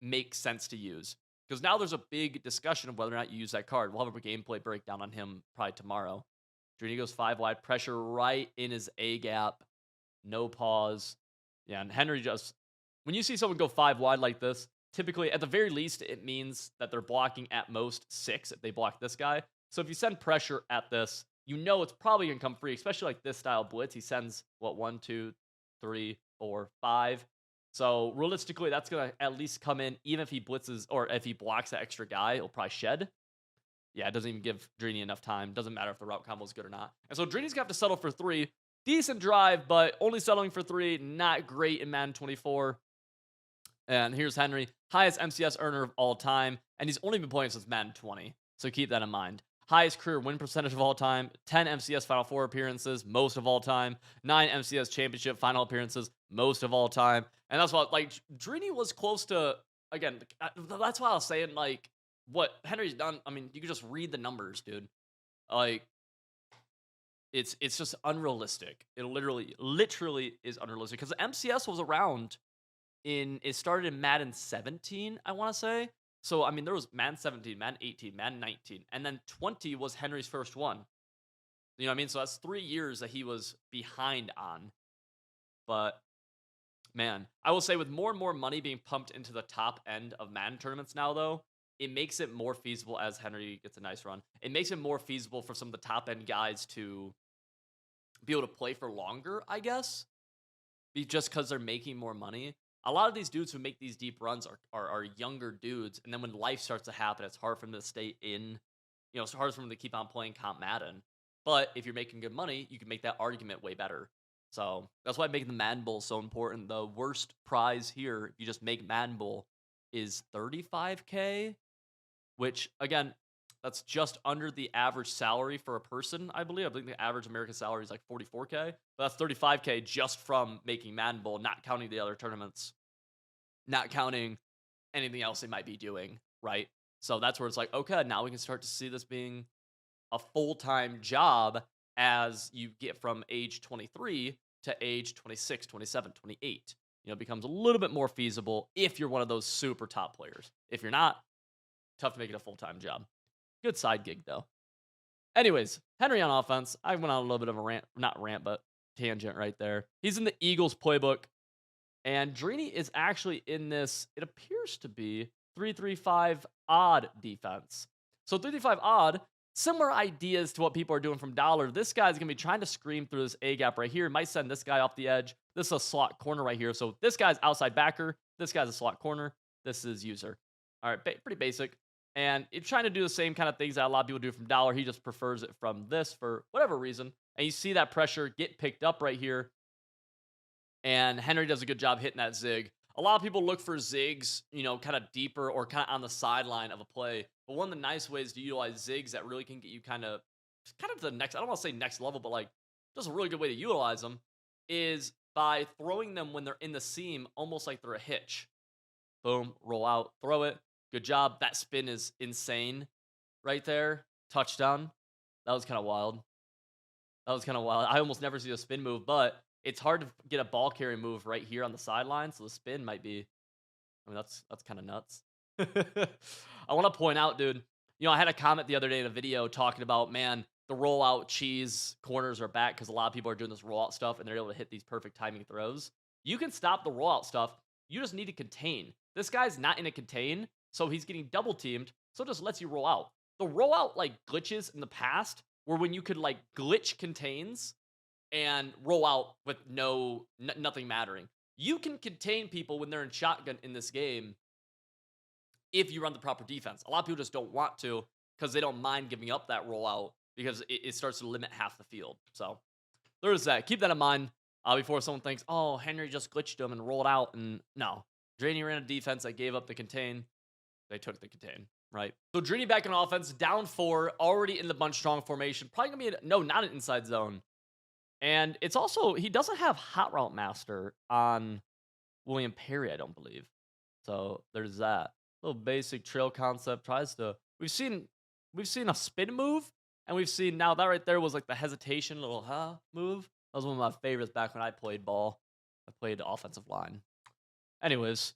make sense to use. Because now there's a big discussion of whether or not you use that card. We'll have a gameplay breakdown on him probably tomorrow. Drini goes 5 wide, pressure right in his A gap, no pause. Yeah, and Henry just, when you see someone go 5 wide like this, typically, at the very least, it means that they're blocking at most 6 if they block this guy. So if you send pressure at this, you know it's probably going to come free, especially like this style blitz. He sends, what, 1, 2, 3, 4, 5. So realistically, that's going to at least come in, even if he blitzes or if he blocks that extra guy, it'll probably shed. Yeah, it doesn't even give Drini enough time. Doesn't matter if the route combo is good or not. And so Drini's going to have to settle for 3. Decent drive, but only settling for 3. Not great in Madden 24. And here's Henry, highest MCS earner of all time, and he's only been playing since Madden 20, so keep that in mind. Highest career win percentage of all time, 10 MCS Final Four appearances, most of all time, 9 MCS championship final appearances, most of all time. And that's what, like, Drini was close to, again, that's why I was saying, like, what Henry's done, I mean, you can just read the numbers, dude. Like, it's just unrealistic. It literally is unrealistic, because the MCS was around it started in Madden 17, I want to say. So, I mean, there was Madden 17, Madden 18, Madden 19, and then 20 was Henry's first one. You know what I mean? So that's 3 years that he was behind on. But, man, I will say with more and more money being pumped into the top end of Madden tournaments now, though, it makes it more feasible as Henry gets a nice run. It makes it more feasible for some of the top end guys to be able to play for longer, I guess, just because they're making more money. A lot of these dudes who make these deep runs are younger dudes, and then when life starts to happen, it's hard for them to stay in. You know, it's hard for them to keep on playing comp Madden. But if you're making good money, you can make that argument way better. So that's why making the Madden Bowl so important. The worst prize here, if you just make Madden Bowl, is 35K, which, again, that's just under the average salary for a person, I believe. I believe the average American salary is like 44K. But that's 35K just from making Madden Bowl, not counting the other tournaments, not counting anything else they might be doing, right? So that's where it's like, okay, now we can start to see this being a full-time job as you get from age 23 to age 26, 27, 28. You know, it becomes a little bit more feasible if you're one of those super top players. If you're not, tough to make it a full-time job. Good side gig, though. Anyways, Henry on offense. I went on a little bit of a rant, not rant, but tangent right there. He's in the Eagles playbook, and Drini is actually in this, it appears to be 3-3-5 odd defense. So 3-3-5 odd, similar ideas to what people are doing from Dollar. This guy's going to be trying to scream through this A gap right here. Might send this guy off the edge. This is a slot corner right here. So this guy's outside backer. This guy's a slot corner. This is user. All right, pretty basic. And it's trying to do the same kind of things that a lot of people do from Dollar. He just prefers it from this for whatever reason. And you see that pressure get picked up right here. And Henry does a good job hitting that zig. A lot of people look for zigs, you know, kind of deeper or kind of on the sideline of a play. But one of the nice ways to utilize zigs that really can get you kind of to the next, I don't want to say next level, but like just a really good way to utilize them is by throwing them when they're in the seam, almost like they're a hitch. Boom, roll out, throw it. Good job. That spin is insane right there. Touchdown. That was kind of wild. I almost never see a spin move, but it's hard to get a ball carry move right here on the sideline, so the spin might be, I mean, that's kind of nuts. I want to point out, dude, you know, I had a comment the other day in a video talking about, man, the rollout cheese corners are back because a lot of people are doing this rollout stuff and they're able to hit these perfect timing throws. You can stop the rollout stuff. You just need to contain. This guy's not in a contain, so he's getting double teamed, so it just lets you roll out. The rollout, like, glitches in the past were when you could, like, glitch contains and roll out with nothing mattering. You can contain people when they're in shotgun in this game if you run the proper defense. A lot of people just don't want to because they don't mind giving up that rollout because it starts to limit half the field. So there's that. Keep that in mind before someone thinks, oh, Henry just glitched him and rolled out. And no, Drini ran a defense that gave up the contain. They took the contain, right? So Drini back in offense, down 4, already in the bunch strong formation. Probably going to be, no, not an inside zone. And it's also, he doesn't have Hot Route Master on William Perry, I don't believe. So there's that. Little basic trail concept. We've seen a spin move, and we've seen, now that right there was like the hesitation little move. That was one of my favorites back when I played ball. I played offensive line. Anyways,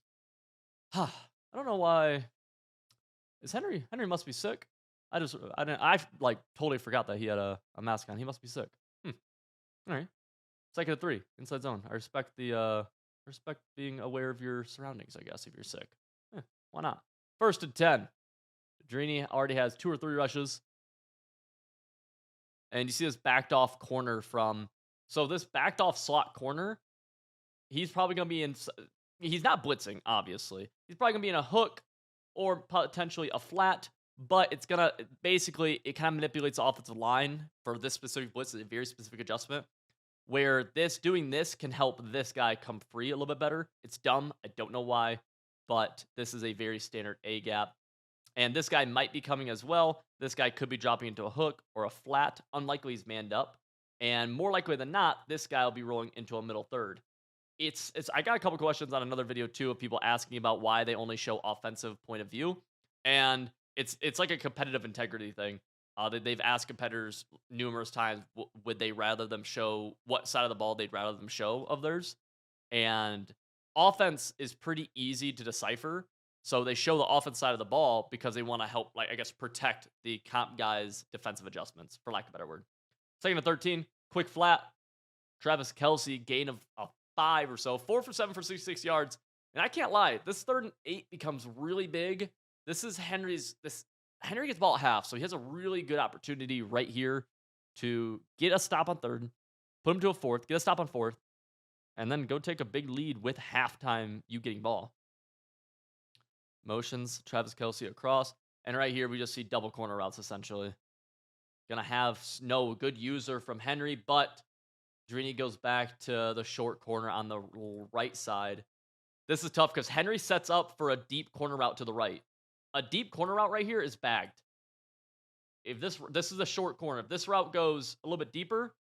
I don't know why. Is Henry must be sick? I didn't I like totally forgot that he had a mask on. He must be sick. Hmm. All right. Second of three, inside zone. I respect being aware of your surroundings, I guess, if you're sick. Why not? First and 10. Drini already has 2 or 3 rushes. And you see this backed off corner from. So this backed off slot corner, he's probably going to be in. He's not blitzing, obviously. He's probably going to be in a hook or potentially a flat, but it's going to basically, it kind of manipulates the offensive line for this specific blitz. It's a very specific adjustment where doing this can help this guy come free a little bit better. It's dumb. I don't know why, but this is a very standard A gap. And this guy might be coming as well. This guy could be dropping into a hook or a flat. Unlikely he's manned up. And more likely than not, this guy will be rolling into a middle third. It's I got a couple questions on another video too of people asking about why they only show offensive point of view. And it's like a competitive integrity thing. They've asked competitors numerous times, would they rather them show what side of the ball they'd rather them show of theirs? And offense is pretty easy to decipher. So they show the offense side of the ball because they want to help, like, I guess, protect the comp guys' defensive adjustments, for lack of a better word. Second and 13, quick flat. Travis Kelsey, gain of a 5 or so, 4 for 7 for 66 yards. And I can't lie, this 3rd and 8 becomes really big. This is Henry gets ball at half, so he has a really good opportunity right here to get a stop on 3rd, put him to a 4th, get a stop on 4th, and then go take a big lead with halftime you getting ball. Motions, Travis Kelsey across. And right here, we just see double corner routes, essentially. Gonna have no good user from Henry, but Drini goes back to the short corner on the right side. This is tough because Henry sets up for a deep corner route to the right. A deep corner route right here is bagged. If this is a short corner, if this route goes a little bit deeper,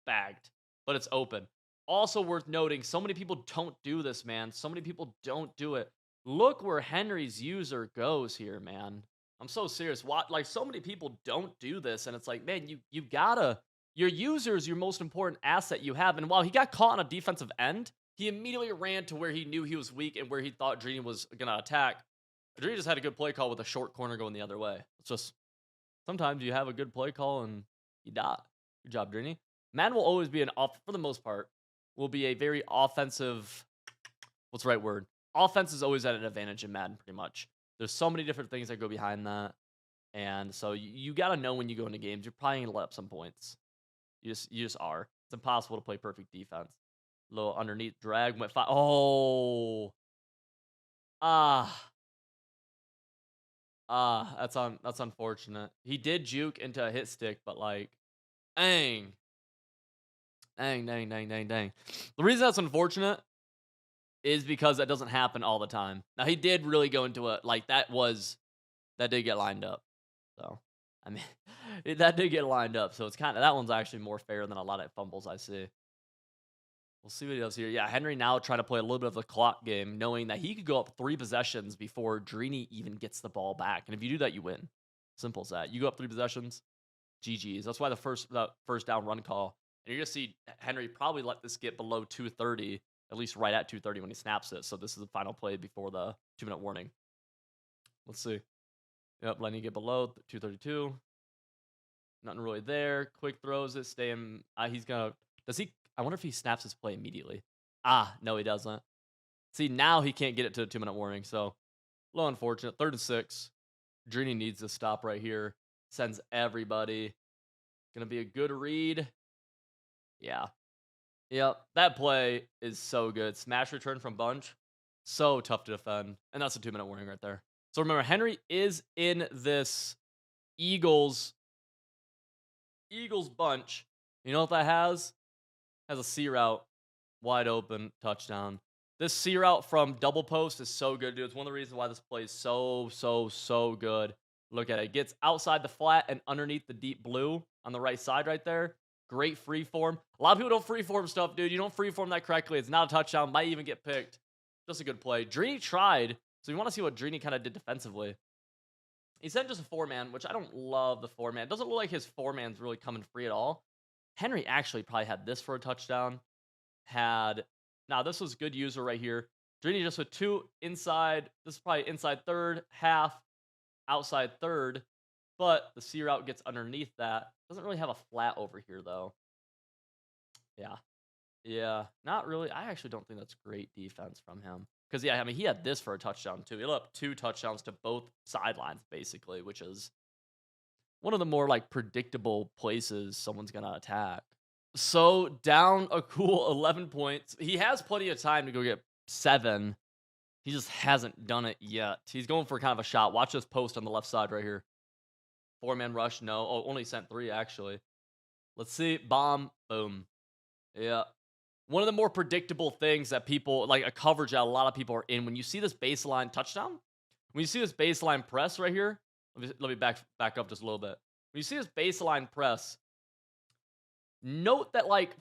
bagged, but it's open. Also worth noting, so many people don't do this, man. So many people don't do it. Look where Henry's user goes here, man. I'm so serious. Like, so many people don't do this, and it's like, man, you gotta. Your user is your most important asset you have. And while he got caught on a defensive end, he immediately ran to where he knew he was weak and where he thought Drini was gonna attack. Drini just had a good play call with a short corner going the other way. It's just sometimes you have a good play call and you dot. Good job, Drini. Madden will always be for the most part, will be a very offensive. What's the right word? Offense is always at an advantage in Madden, pretty much. There's so many different things that go behind that. And so you got to know when you go into games, you're probably going to let up some points. You just are. It's impossible to play perfect defense. Little underneath drag went 5. Oh. That's unfortunate. He did juke into a hit stick, but like, dang. Dang. The reason that's unfortunate is because that doesn't happen all the time. Now, he did really go into it. Like, that did get lined up. So, I mean, that did get lined up. So, it's kind of, that one's actually more fair than a lot of fumbles I see. We'll see what he does here. Yeah, Henry now trying to play a little bit of the clock game, knowing that he could go up 3 possessions before Drini even gets the ball back. And if you do that, you win. Simple as that. You go up 3 possessions, GG's. That's why the first down run call. And you're going to see Henry probably let this get below 230, at least right at 230 when he snaps it. So this is the final play before the 2-minute warning. Let's see. Yep, letting it get below 232. Nothing really there. Quick throws it. Staying. He's going to. Does he? I wonder if he snaps his play immediately. No, he doesn't. See, now he can't get it to the 2-minute warning. So, a little unfortunate. 3rd and 6. Drini needs to stop right here. Sends everybody. Going to be a good read. Yeah. Yep. That play is so good. Smash return from bunch. So tough to defend. And that's a 2-minute warning right there. So remember, Henry is in this Eagles bunch. You know what that has? Has a C route. Wide open. Touchdown. This C route from double post is so good, dude. It's one of the reasons why this play is so good. Look at it. It gets outside the flat and underneath the deep blue on the right side right there. Great free form. A lot of people don't free form stuff, dude. You don't free form that correctly. It's not a touchdown. Might even get picked. Just a good play. Drini tried. So you want to see what Drini kind of did defensively. He sent just a 4-man, which I don't love the 4-man. It doesn't look like his 4-man's really coming free at all. Henry actually probably had this for a touchdown. Now, this was good user right here. Drini just with 2 inside. This is probably inside third, half, outside third, but the C route gets underneath that. Doesn't really have a flat over here, though. Yeah. Yeah, not really. I actually don't think that's great defense from him. Because, yeah, I mean, he had this for a touchdown, too. He let up 2 touchdowns to both sidelines, basically, which is one of the more, like, predictable places someone's gonna attack. So, down a cool 11 points. He has plenty of time to go get 7. He just hasn't done it yet. He's going for kind of a shot. Watch this post on the left side right here. 4-man rush, no. Oh, only sent 3, actually. Let's see. Bomb. Boom. Yeah. One of the more predictable things that people like a coverage that a lot of people are in when you see this baseline touchdown, when you see this baseline press right here, let me back up just a little bit. When you see this baseline press, note that like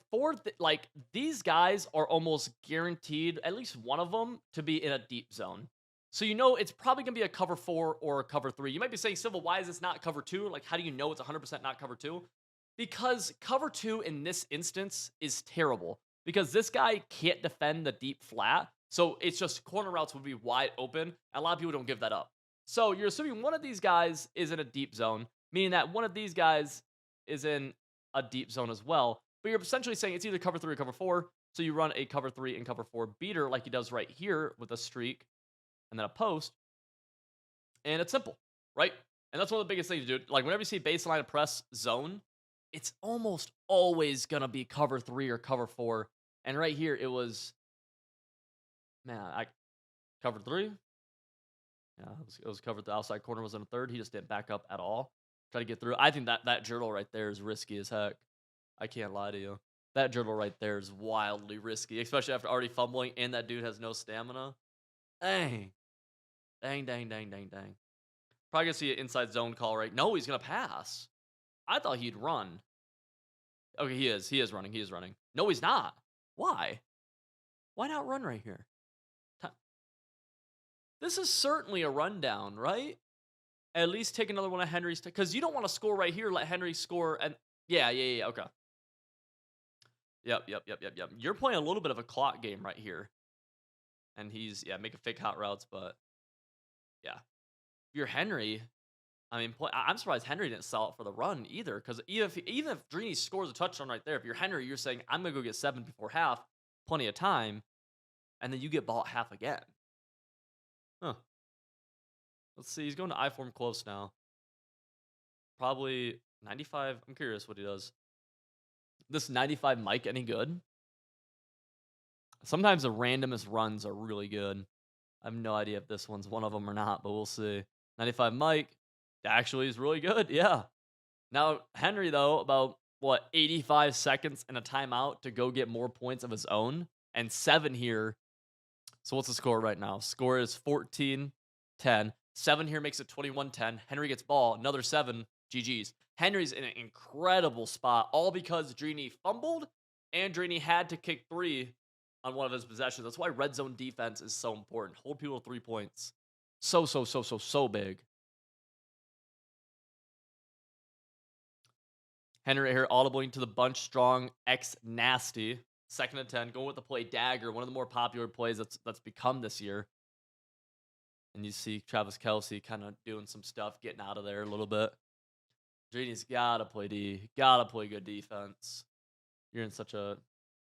like these guys are almost guaranteed at least one of them to be in a deep zone. So you know it's probably gonna be a cover 4 or a cover 3. You might be saying, Civil, why is this not cover 2? Like, how do you know it's 100% not cover 2? Because cover 2 in this instance is terrible because this guy can't defend the deep flat. So it's just corner routes would be wide open. And a lot of people don't give that up. So you're assuming one of these guys is in a deep zone, meaning that one of these guys is in a deep zone as well. But you're essentially saying it's either cover 3 or cover 4. So you run a cover 3 and cover 4 beater like he does right here with a streak and then a post. And it's simple, right? And that's one of the biggest things, dude. Like whenever you see baseline press zone, it's almost always gonna be cover 3 or cover 4. And right here, it was, man, I covered 3. Yeah, it was covered. The outside corner was in a third. He just didn't back up at all. Try to get through. I think that journal right there is risky as heck. I can't lie to you. That journal right there is wildly risky, especially after already fumbling and that dude has no stamina. Dang. Dang, dang, dang, dang, dang. Probably gonna see an inside zone call, right? No, he's gonna pass. I thought he'd run. Okay, he is. He is running. He is running. No, he's not. Why? Why not run right here? Ti This is certainly a rundown, right? At least take another one of Henry's because you don't want to score right here. Let Henry score and yeah. Okay. Yep. You're playing a little bit of a clock game right here, and he's making fake hot routes, but yeah, if you're Henry, I mean, I'm surprised Henry didn't sell it for the run either. Because even if Drini scores a touchdown right there, if you're Henry, you're saying I'm gonna go get 7 before half, plenty of time, and then you get ball at half again. Huh. Let's see. He's going to I form close now. Probably 95. I'm curious what he does. This 95 mic any good? Sometimes the randomest runs are really good. I have no idea if this one's one of them or not, but we'll see. 95 mic actually is really good. Yeah. Now, Henry, though, about what, 85 seconds and a timeout to go get more points of his own, and 7 here. So, what's the score right now? Score is 14-10. 7 here makes it 21-10. Henry gets ball, another 7. GG's. Henry's in an incredible spot, all because Drini fumbled and Drini had to kick 3 on one of his possessions. That's why red zone defense is so important. Hold people to 3 points. So big. Henry right here audibling to the bunch strong X nasty. 2nd and 10. Going with the play dagger, one of the more popular plays that's become this year. And you see Travis Kelce kind of doing some stuff, getting out of there a little bit. Drini's gotta play D. Gotta play good defense. You're in such a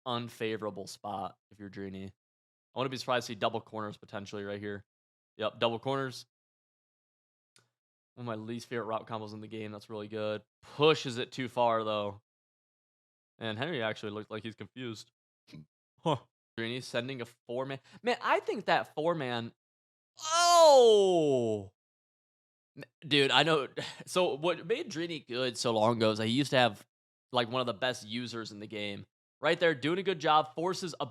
unfavorable spot if you're Drini. I wouldn't be surprised to see double corners potentially right here. Yep, double corners. One of my least favorite route combos in the game. That's really good. Pushes it too far, though. And Henry actually looked like he's confused. Huh. Drini sending a 4-man. Man, I think that 4-man. Oh! Dude, I know. So, what made Drini good so long ago is that he used to have, like, one of the best users in the game. Right there, doing a good job. Forces a.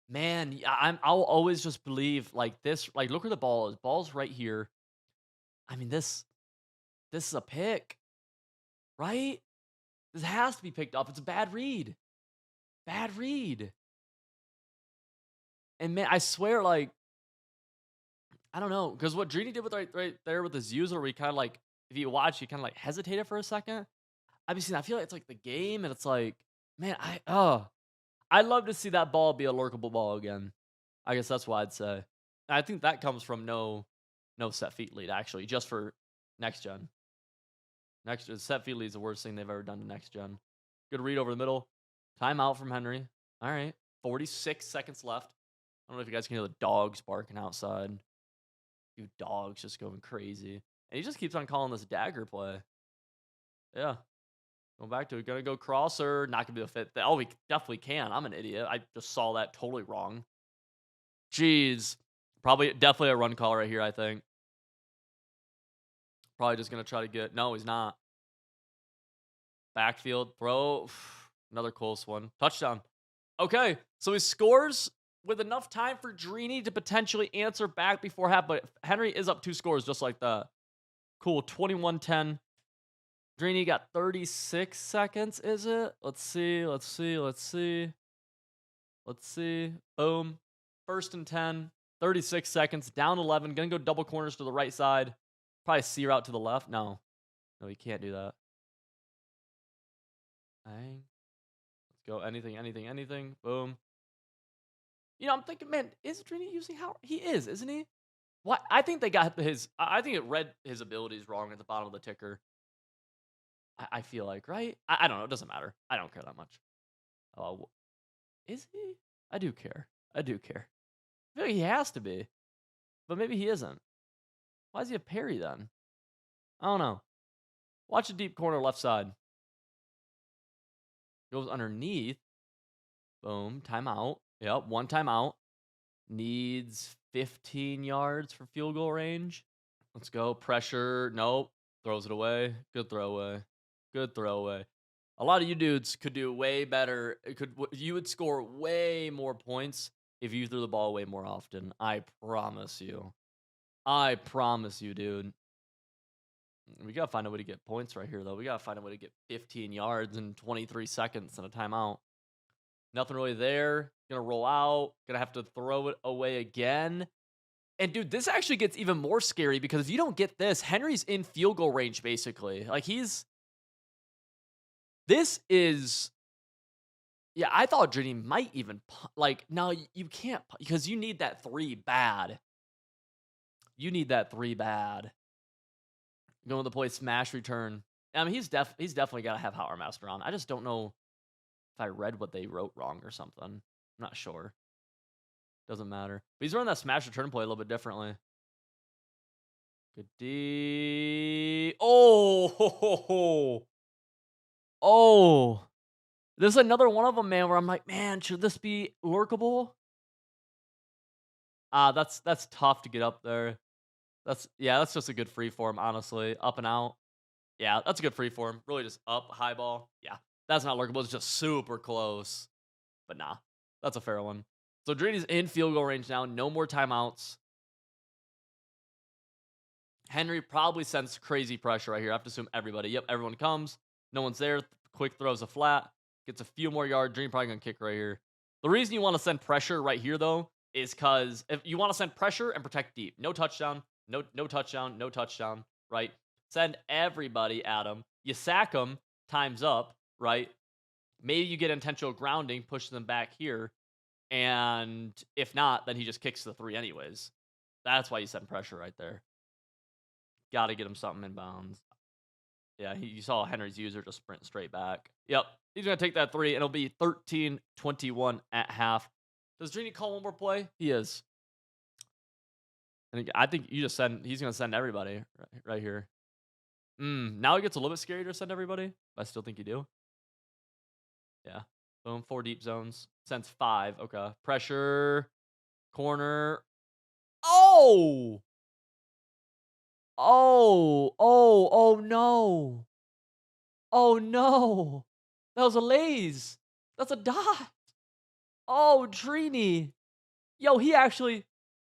Man, I'll always just believe, like, this. Like, look where the ball is. Ball's right here. I mean, this is a pick, right? This has to be picked up. It's a bad read. Bad read. And man, I swear, like, I don't know, because what Drini did with right there with his user, we kind of like, if you watch, you kind of like hesitated for a second. I feel like it's like the game, and it's like, man, I'd love to see that ball be a lurkable ball again. I guess that's what I'd say. I think that comes from no set feet lead, actually, just for next gen. Set feet lead is the worst thing they've ever done to next gen. Good read over the middle. Timeout from Henry. All right. 46 seconds left. I don't know if you guys can hear the dogs barking outside. Dude, dogs just going crazy. And he just keeps on calling this dagger play. Yeah. Going back to it. Gonna go crosser. Not gonna be a fit. Oh, we definitely can. I'm an idiot. I just saw that totally wrong. Jeez. Definitely a run call right here, I think. Probably just gonna try to get. No, he's not. Backfield throw. Another close one. Touchdown. Okay, so he scores with enough time for Drini to potentially answer back before half, but Henry is up 2 scores just like that. Cool, 21-10. Drini got 36 seconds, is it? Let's see. Boom. 1st and 10. 36 seconds. Down 11. Gonna go double corners to the right side. Probably C route to the left. No. No, you can't do that. Dang. Let's go. Anything. Boom. I'm thinking, man, is Drini using Howard? He is, isn't he? What? I think they got I think it read his abilities wrong at the bottom of the ticker. I feel like, right? I don't know. It doesn't matter. I don't care that much. Oh, is he? I do care. I feel like he has to be, but maybe he isn't. Why is he a parry then? I don't know. Watch a deep corner left side. Goes underneath. Boom. Timeout. Yep. 1 timeout. Needs 15 yards for field goal range. Let's go. Pressure. Nope. Throws it away. Good throwaway. A lot of you dudes could do way better. You would score way more points if you threw the ball away more often. I promise you. Dude. We gotta find a way to get points right here, though. We gotta find a way to get 15 yards in 23 seconds and a timeout. Nothing really there. Gonna roll out. Gonna have to throw it away again. And dude, this actually gets even more scary because if you don't get this, Henry's in field goal range basically. Like this is. Yeah, I thought Drini might even no, you can't because you need that 3 bad. Going to the play smash return. I mean, he's definitely got to have Howard Master on. I just don't know if I read what they wrote wrong or something. I'm not sure. Doesn't matter. But he's running that smash return play a little bit differently. Good D. Oh, oh. This is another one of them, man, where I'm like, man, should this be lurkable? That's tough to get up there. That's just a good free form, honestly. Up and out. Yeah, that's a good free form. Really just up, high ball. Yeah, that's not lurkable. It's just super close. But nah, that's a fair one. So Drini's in field goal range now. No more timeouts. Henry probably sends crazy pressure right here. I have to assume everybody. Yep, everyone comes. No one's there. Quick throws a flat. Gets a few more yards. Drini probably going to kick right here. The reason you want to send pressure right here, though, is because if you want to send pressure and protect deep. No touchdown. No touchdown. Right? Send everybody at him. You sack them. Time's up. Right? Maybe you get intentional grounding. Push them back here. And if not, then he just kicks the 3 anyways. That's why you send pressure right there. Got to get him something in bounds. Yeah, you saw Henry's user just sprint straight back. Yep. He's going to take that 3, and it'll be 13-21 at half. Does Drini call one more play? He is. And I think you just he's going to send everybody right here. Now it gets a little bit scary to send everybody, but I still think you do. Yeah. Boom, 4 deep zones. Sends 5. Okay. Pressure. Corner. Oh! Oh, no. Oh, no. That was a laze. That's a dot. Oh, Drini. Yo, he actually.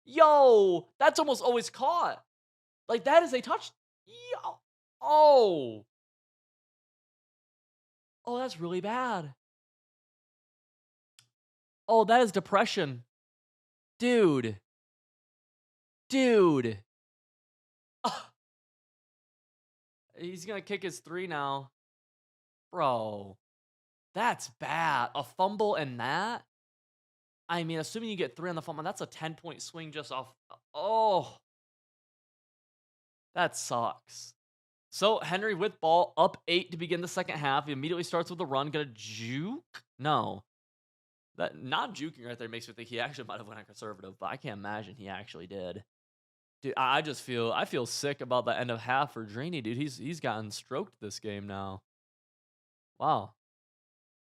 Yo, that's almost always caught. Like, that is a touch. Yo. Oh. Oh, that's really bad. Oh, that is depression. Dude. Ah, he's going to kick his 3 now. Bro. That's bad. A fumble and that? I mean, assuming you get 3 on the front line, that's a 10-point swing just off. Oh, that sucks. So Henry with ball, up 8 to begin the second half. He immediately starts with a run. Gonna juke? No. That not juking right there makes me think he actually might have went on conservative, but I can't imagine he actually did. Dude, I just feel sick about the end of half for Draney, dude. He's gotten stroked this game now. Wow.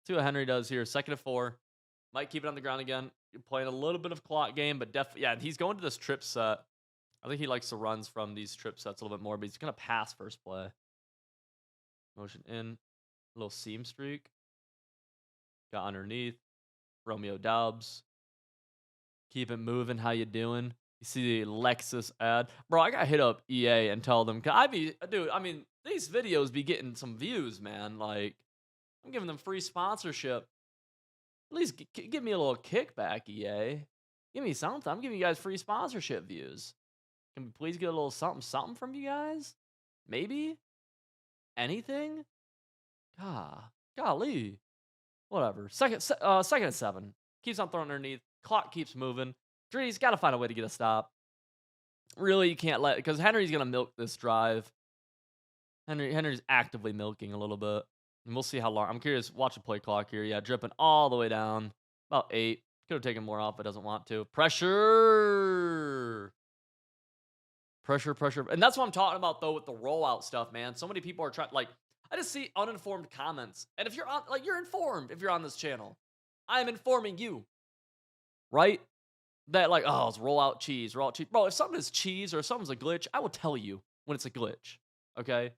See what Henry does here. Second and 4. Might keep it on the ground again. You're playing a little bit of clock game, but yeah, he's going to this trip set. I think he likes the runs from these trip sets a little bit more, but he's gonna pass first play. Motion in. A little seam streak. Got underneath. Romeo Dobbs. Keep it moving. How you doing? You see the Lexus ad, bro. I gotta hit up EA and tell them. Dude. I mean, these videos be getting some views, man. Like, I'm giving them free sponsorship. At least give me a little kickback, EA. Give me something. I'm giving you guys free sponsorship views. Can we please get a little something from you guys? Maybe anything. Golly. Whatever. Second and 7. Keeps on throwing underneath. Clock keeps moving. Dre's got to find a way to get a stop. Really, you can't let, because Henry's gonna milk this drive. Henry's actively milking a little bit, and we'll see how long. I'm curious. Watch the play clock here. Yeah, dripping all the way down. About 8. Could have taken more off, but doesn't want to. Pressure. And that's what I'm talking about, though, with the rollout stuff, man. So many people are trying, like, I just see uninformed comments. And if you're on, like, you're informed if you're on this channel. I'm informing you. Right? That, like, oh, it's rollout cheese. Bro, if something is cheese or if something's a glitch, I will tell you when it's a glitch. Okay?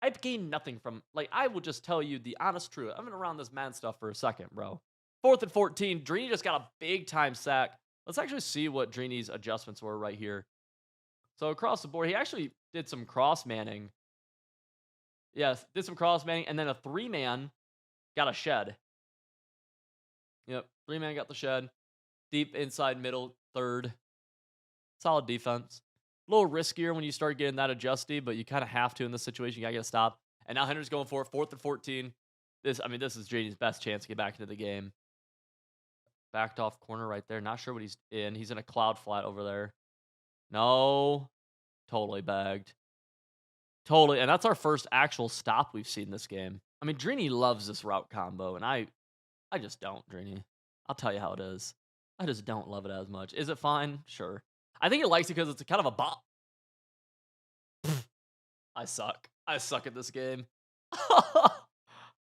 I've gained nothing from, like, I will just tell you the honest truth. I've been around this man stuff for a second, bro. 4th and 14. Drini just got a big time sack. Let's actually see what Drini's adjustments were right here. So across the board, he actually did some cross manning. Yes, did some cross manning, and then a 3-man got a shed. Yep, 3-man got the shed. Deep inside middle, 3rd. Solid defense. A little riskier when you start getting that adjusty, but you kind of have to in this situation. You gotta get a stop. And now Henry's going for it. 4th and 14. This is Drini's best chance to get back into the game. Backed off corner right there. Not sure what he's in. He's in a cloud flat over there. No. Totally bagged. Totally. And that's our first actual stop we've seen this game. I mean, Drini loves this route combo, and I just don't, Drini. I'll tell you how it is. I just don't love it as much. Is it fine? Sure. I think it likes it because it's kind of a bop. I suck. I suck at this game.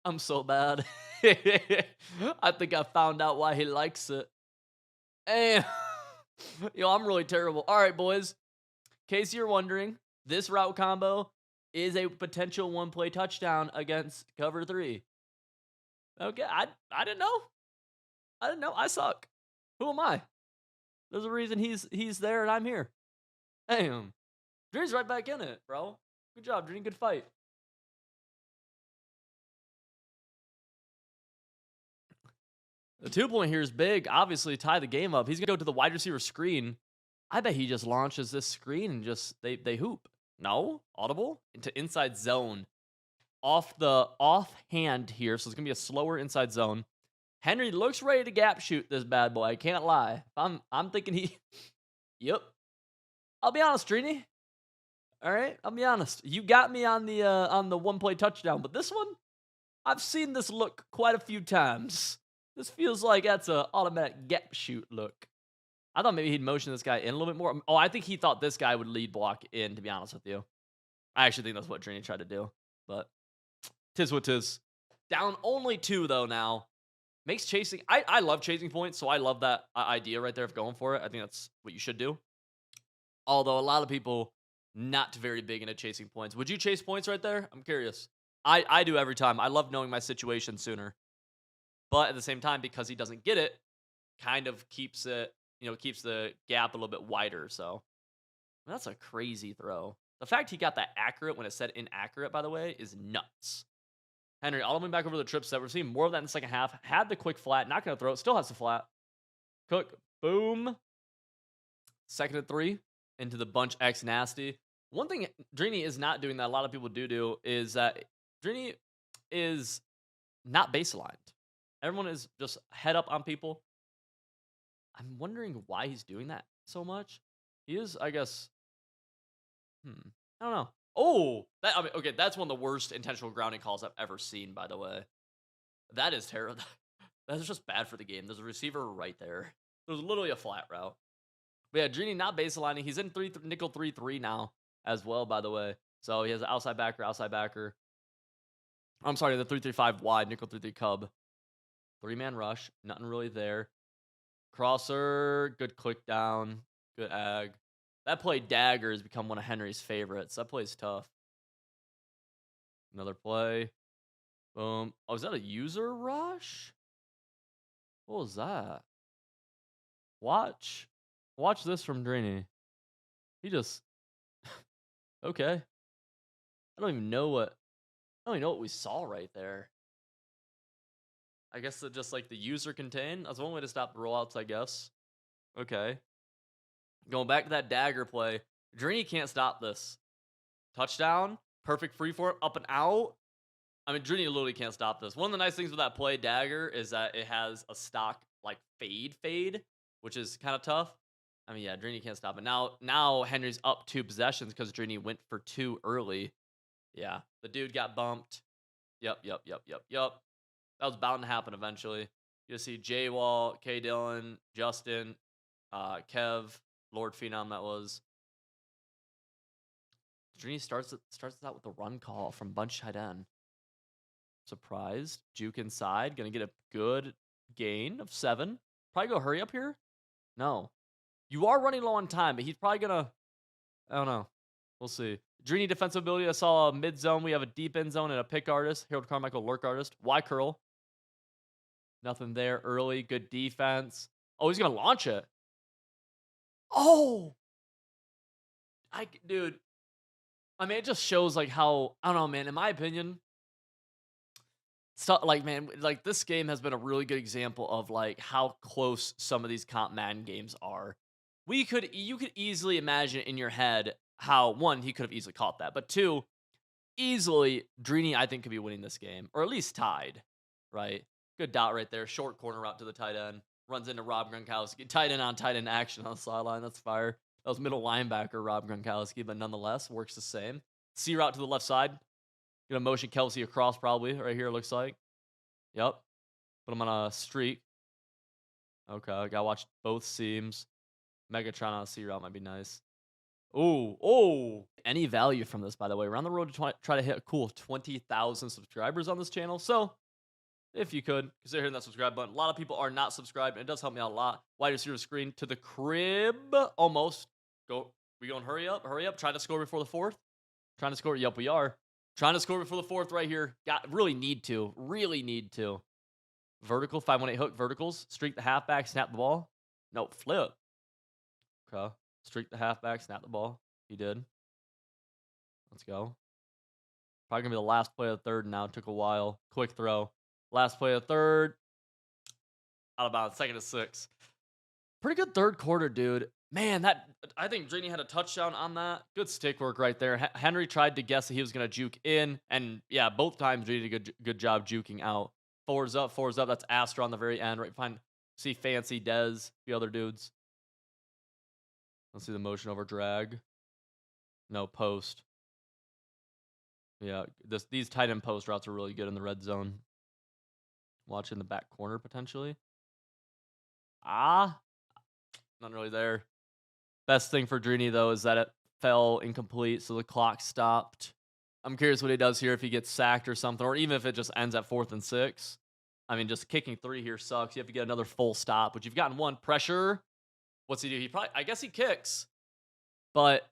I'm so bad. I think I found out why he likes it. And yo, I'm really terrible. All right, boys. In case you're wondering, this route combo is a potential 1-play touchdown against cover 3. Okay, I didn't know. I didn't know. I suck. Who am I? There's a reason he's there and I'm here. Damn. Drew's right back in it, bro. Good job, Drew. Good fight. The 2-point here is big. Obviously, tie the game up. He's going to go to the wide receiver screen. I bet he just launches this screen and just they hoop. No? Audible? Into inside zone. Offhand here, so it's going to be a slower inside zone. Henry looks ready to gap shoot this bad boy. I can't lie. I'm thinking he... Yep. I'll be honest, Trini. All right? I'll be honest. You got me on the 1-play touchdown, but this one, I've seen this look quite a few times. This feels like that's an automatic gap shoot look. I thought maybe he'd motion this guy in a little bit more. Oh, I think he thought this guy would lead block in, to be honest with you. I actually think that's what Trini tried to do, but tis what tis. Down only 2, though, now. Makes chasing... I love chasing points, so I love that idea right there of going for it. I think that's what you should do. Although a lot of people not very big into chasing points. Would you chase points right there? I'm curious. I do every time. I love knowing my situation sooner. But at the same time, because he doesn't get it, kind of keeps it, keeps the gap a little bit wider. So that's a crazy throw. The fact he got that accurate when it said inaccurate, by the way, is nuts. Henry, all the way back over the trip set. We're seeing more of that in the second half. Had the quick flat. Not going to throw it. Still has the flat. Cook. Boom. 2nd and 3. Into the bunch X nasty. One thing Drini is not doing that a lot of people do is that Drini is not baselined. Everyone is just head up on people. I'm wondering why he's doing that so much. He is, I guess. I don't know. Oh, that I mean, okay, that's one of the worst intentional grounding calls I've ever seen. By the way, that is terrible. That's just bad for the game. There's a receiver right there. There's literally a flat route. But yeah, Drini not baselining. He's in nickel 3-3 now as well. By the way, so he has an outside backer, outside backer. I'm sorry, the 3-3-5 wide nickel 3-3 cub. 3-man rush. Nothing really there. Crosser, good click down, good ag. That play dagger has become one of Henry's favorites. That play's tough. Another play. Boom. Oh, is that a user rush? What was that? Watch. Watch this from Drini. He just okay. I don't even know what I don't even know what we saw right there. I guess that just like the user contain. That's one way to stop the rollouts, I guess. Okay. Going back to that dagger play. Drini can't stop this. Touchdown. Perfect free for up and out. I mean, Drini literally can't stop this. One of the nice things with that play dagger is that it has a stock like fade, which is kind of tough. I mean, yeah, Drini can't stop it. Now Henry's up 2 possessions because Drini went for 2 early. Yeah, the dude got bumped. Yep. That was bound to happen eventually. You see J Wall, K Dillon, Justin, Kev, Lord Phenom. That was. Drini starts out with a run call from bunch tight end. Surprised. Juke inside. Gonna get a good gain of 7. Probably go hurry up here? No. You are running low on time, but he's probably gonna. I don't know. We'll see. Drini defensive ability. I saw a mid zone. We have a deep end zone and a pick artist. Harold Carmichael lurk artist. Y curl. Nothing there early. Good defense. Oh, he's gonna launch it. Oh, dude. I mean, it just shows like how I don't know, man. In my opinion, stuff like man, like this game has been a really good example of like how close some of these comp Madden games are. You could easily imagine in your head how one he could have easily caught that, but two, easily Drini I think could be winning this game or at least tied. Right, good dot right there, short corner route to the tight end, runs into Rob Gronkowski, tight end on tight end action on the sideline. That's fire. That was middle linebacker Rob Gronkowski, but nonetheless works the same. C route to the left side. Gonna motion Kelsey across probably right here. Looks like. Yep. Put him on a streak. Okay, I gotta watch both seams. Megatron on a C route might be nice. Oh. Any value from this, by the way. We're on the road to try to hit a cool 20,000 subscribers on this channel. So, if you could, consider hitting that subscribe button. A lot of people are not subscribed, and it does help me out a lot. Wide receiver screen to the crib. Almost. We going hurry up. Try to score before the 4th. Trying to score. Yep, we are. Trying to score before the 4th right here. Really need to. Vertical, 518 hook, verticals. Streak the halfback, snap the ball. No, flip. Okay. Streak the halfback, snap the ball. He did. Let's go. Probably going to be the last play of the 3rd now. Took a while. Quick throw. Last play of the 3rd. Out of bounds. 2nd to 6. Pretty good 3rd quarter, dude. Man, I think Drini had a touchdown on that. Good stick work right there. Henry tried to guess that he was going to juke in. And yeah, both times Drini did a good job juking out. 4's up. That's Astra on the very end. Right behind. See Fancy, Dez, the other dudes. Let's see the motion over drag. No, post. Yeah, these tight end post routes are really good in the red zone. Watch in the back corner potentially. Not really there. Best thing for Drini, though, is that it fell incomplete, so the clock stopped. I'm curious what he does here if he gets sacked or something, or even if it just ends at 4th and 6. I mean, just kicking 3 here sucks. You have to get another full stop, but you've gotten 1. Pressure. What's he do? I guess he kicks, but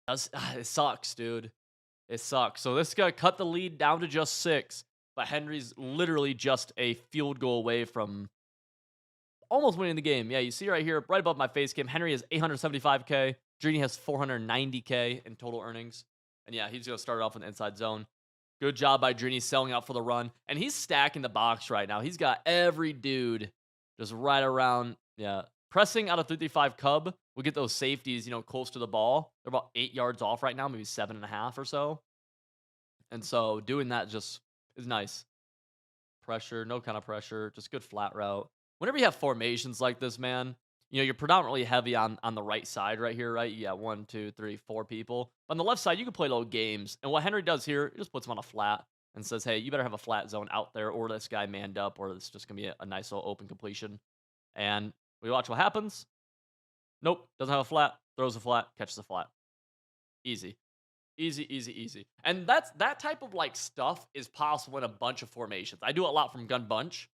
it sucks, dude. It sucks. So this guy cut the lead down to just 6, but Henry's literally just a field goal away from almost winning the game. Yeah, you see right here, right above my face cam, Henry has 875K. Drini has 490K in total earnings. And yeah, he's going to start off in the inside zone. Good job by Drini selling out for the run. And he's stacking the box right now. He's got every dude just right around, yeah. Pressing out of 335 Cub will get those safeties, close to the ball. They're about 8 yards off right now, maybe 7.5 or so. And so doing that just is nice. Pressure, no kind of pressure, just good flat route. Whenever you have formations like this, man, you're predominantly heavy on the right side right here, right? You got one, two, three, four people. On the left side, you can play little games. And what Henry does here, he just puts him on a flat and says, hey, you better have a flat zone out there, or this guy manned up, or it's just gonna be a nice little open completion. And we watch what happens. Nope, doesn't have a flat, throws a flat, catches a flat. Easy. Easy, easy, easy. And that type of like stuff is possible in a bunch of formations. I do it a lot from gun bunch.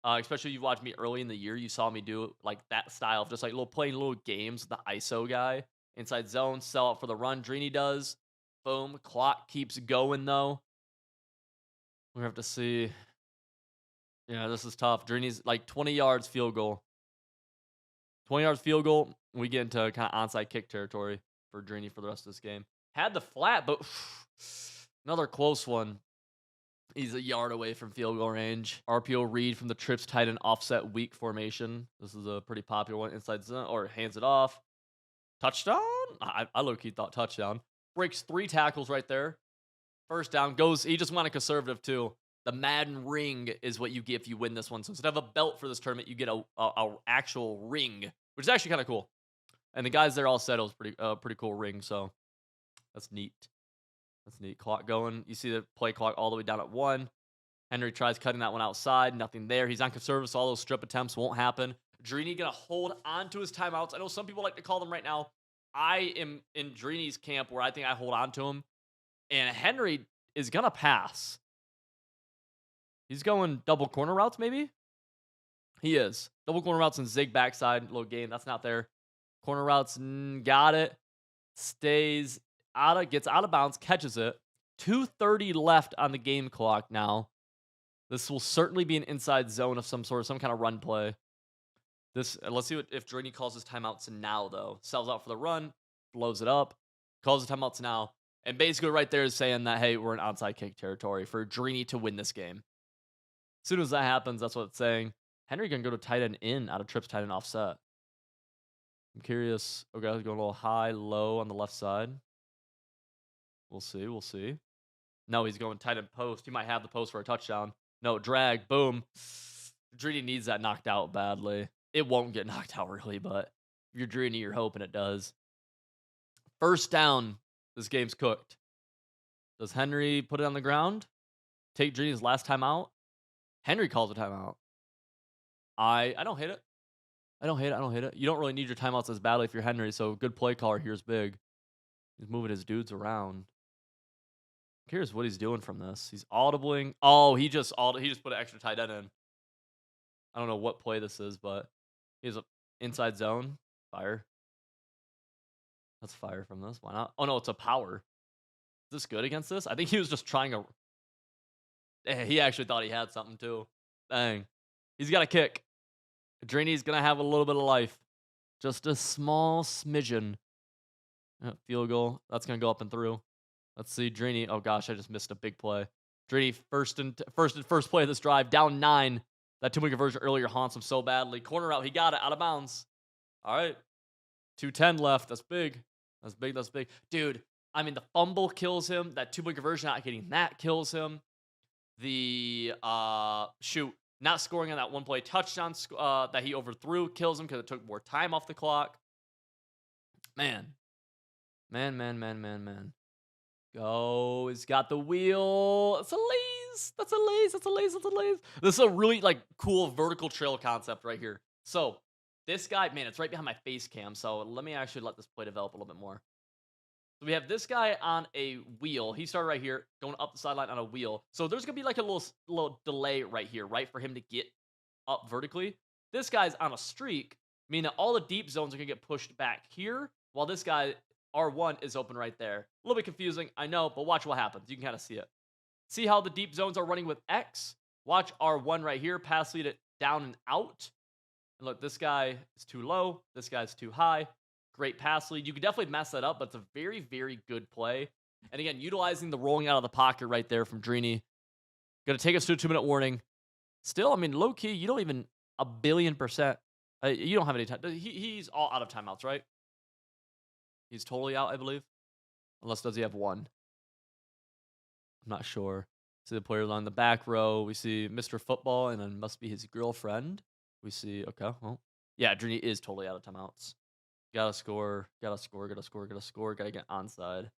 Especially you watched me early in the year, you saw me do like that style of just like little playing little games. The ISO guy inside zone, sell out for the run. Drini does. Boom. Clock keeps going though. We have to see. Yeah, this is tough. Drini's like 20 yards field goal. 20 yards field goal. We get into kind of onside kick territory for Drini for the rest of this game. Had the flat, but another close one. He's a yard away from field goal range. RPO read from the trips tight end offset weak formation. This is a pretty popular one. Inside zone, or hands it off. Touchdown? I low-key thought touchdown. Breaks 3 tackles right there. First down. Goes, he just went a conservative too. The Madden ring is what you get if you win this one. So instead of a belt for this tournament, you get a actual ring, which is actually kind of cool. And the guys there all said it was pretty cool ring, so that's neat. That's neat. Clock going. You see the play clock all the way down at 1. Henry tries cutting that one outside. Nothing there. He's on conservative, so all those strip attempts won't happen. Drini going to hold on to his timeouts. I know some people like to call them right now. I am in Drini's camp where I think I hold on to him. And Henry is going to pass. He's going double corner routes, maybe? He is. Double corner routes and zig backside. Little game. That's not there. Corner routes. Got it. Stays gets out of bounds, catches it. 2:30 left on the game clock now. This will certainly be an inside zone of some sort, some kind of run play. Let's see if Drini calls his timeouts now, though. Sells out for the run, blows it up, calls his timeouts now, and basically right there is saying that, hey, we're in onside kick territory for Drini to win this game. As soon as that happens, that's what it's saying. Henry can go to tight end in out of trips tight end offset. I'm curious. Okay, going a little high, low on the left side. We'll see. We'll see. No, he's going tight end post. He might have the post for a touchdown. No, drag. Boom. Drini needs that knocked out badly. It won't get knocked out really, but if you're Drini, you're hoping it does. First down. This game's cooked. Does Henry put it on the ground? Take Drini's last time out? Henry calls a timeout. I don't hate it. I don't hate it. I don't hate it. You don't really need your timeouts as badly if you're Henry, so good play caller here is big. He's moving his dudes around. Curious what he's doing from this. He's audibling. Oh, he just put an extra tight end in. I don't know what play this is, but he's an inside zone. Fire. That's fire from this. Why not? Oh no, it's a power. Is this good against this? I think he was just trying to. He actually thought he had something too. Dang. He's got a kick. Drini's gonna have a little bit of life. Just a small smidgen. Field goal. That's gonna go up and through. Let's see, Drini. Oh gosh, I just missed a big play. Drini first play of this drive, down 9. That 2-point conversion earlier haunts him so badly. Corner out, he got it out of bounds. All right, 2:10 left. That's big. That's big. That's big, dude. I mean, the fumble kills him. That 2-point conversion not getting that kills him. The not scoring on that one play touchdown that he overthrew kills him because it took more time off the clock. Man. Go. He's got the wheel. It's a laze. That's a laze. That's a laze. That's a laze. This is a really like cool vertical trail concept right here. So this guy, man, it's right behind my face cam. So let me actually let this play develop a little bit more. So we have this guy on a wheel. He started right here, going up the sideline on a wheel. So there's gonna be like a little delay right here, right, for him to get up vertically. This guy's on a streak, meaning that all the deep zones are gonna get pushed back here, while this guy R1 is open right there. A little bit confusing, I know, but watch what happens. You can kind of see it. See how the deep zones are running with X? Watch R1 right here, pass lead it down and out. And look, this guy is too low. This guy's too high. Great pass lead. You can definitely mess that up, but it's a very, very good play. And again, utilizing the rolling out of the pocket right there from Drini. Going to take us to a 2-minute warning. Still, I mean, low-key, you don't even a billion %. You don't have any time. He's all out of timeouts, right? He's totally out, I believe. Unless, does he have one? I'm not sure. See the players on the back row. We see Mr. Football, and then must be his girlfriend. We see, okay, well, Yeah, Drini is totally out of timeouts. Gotta score, gotta score, gotta score, gotta score, gotta get onside.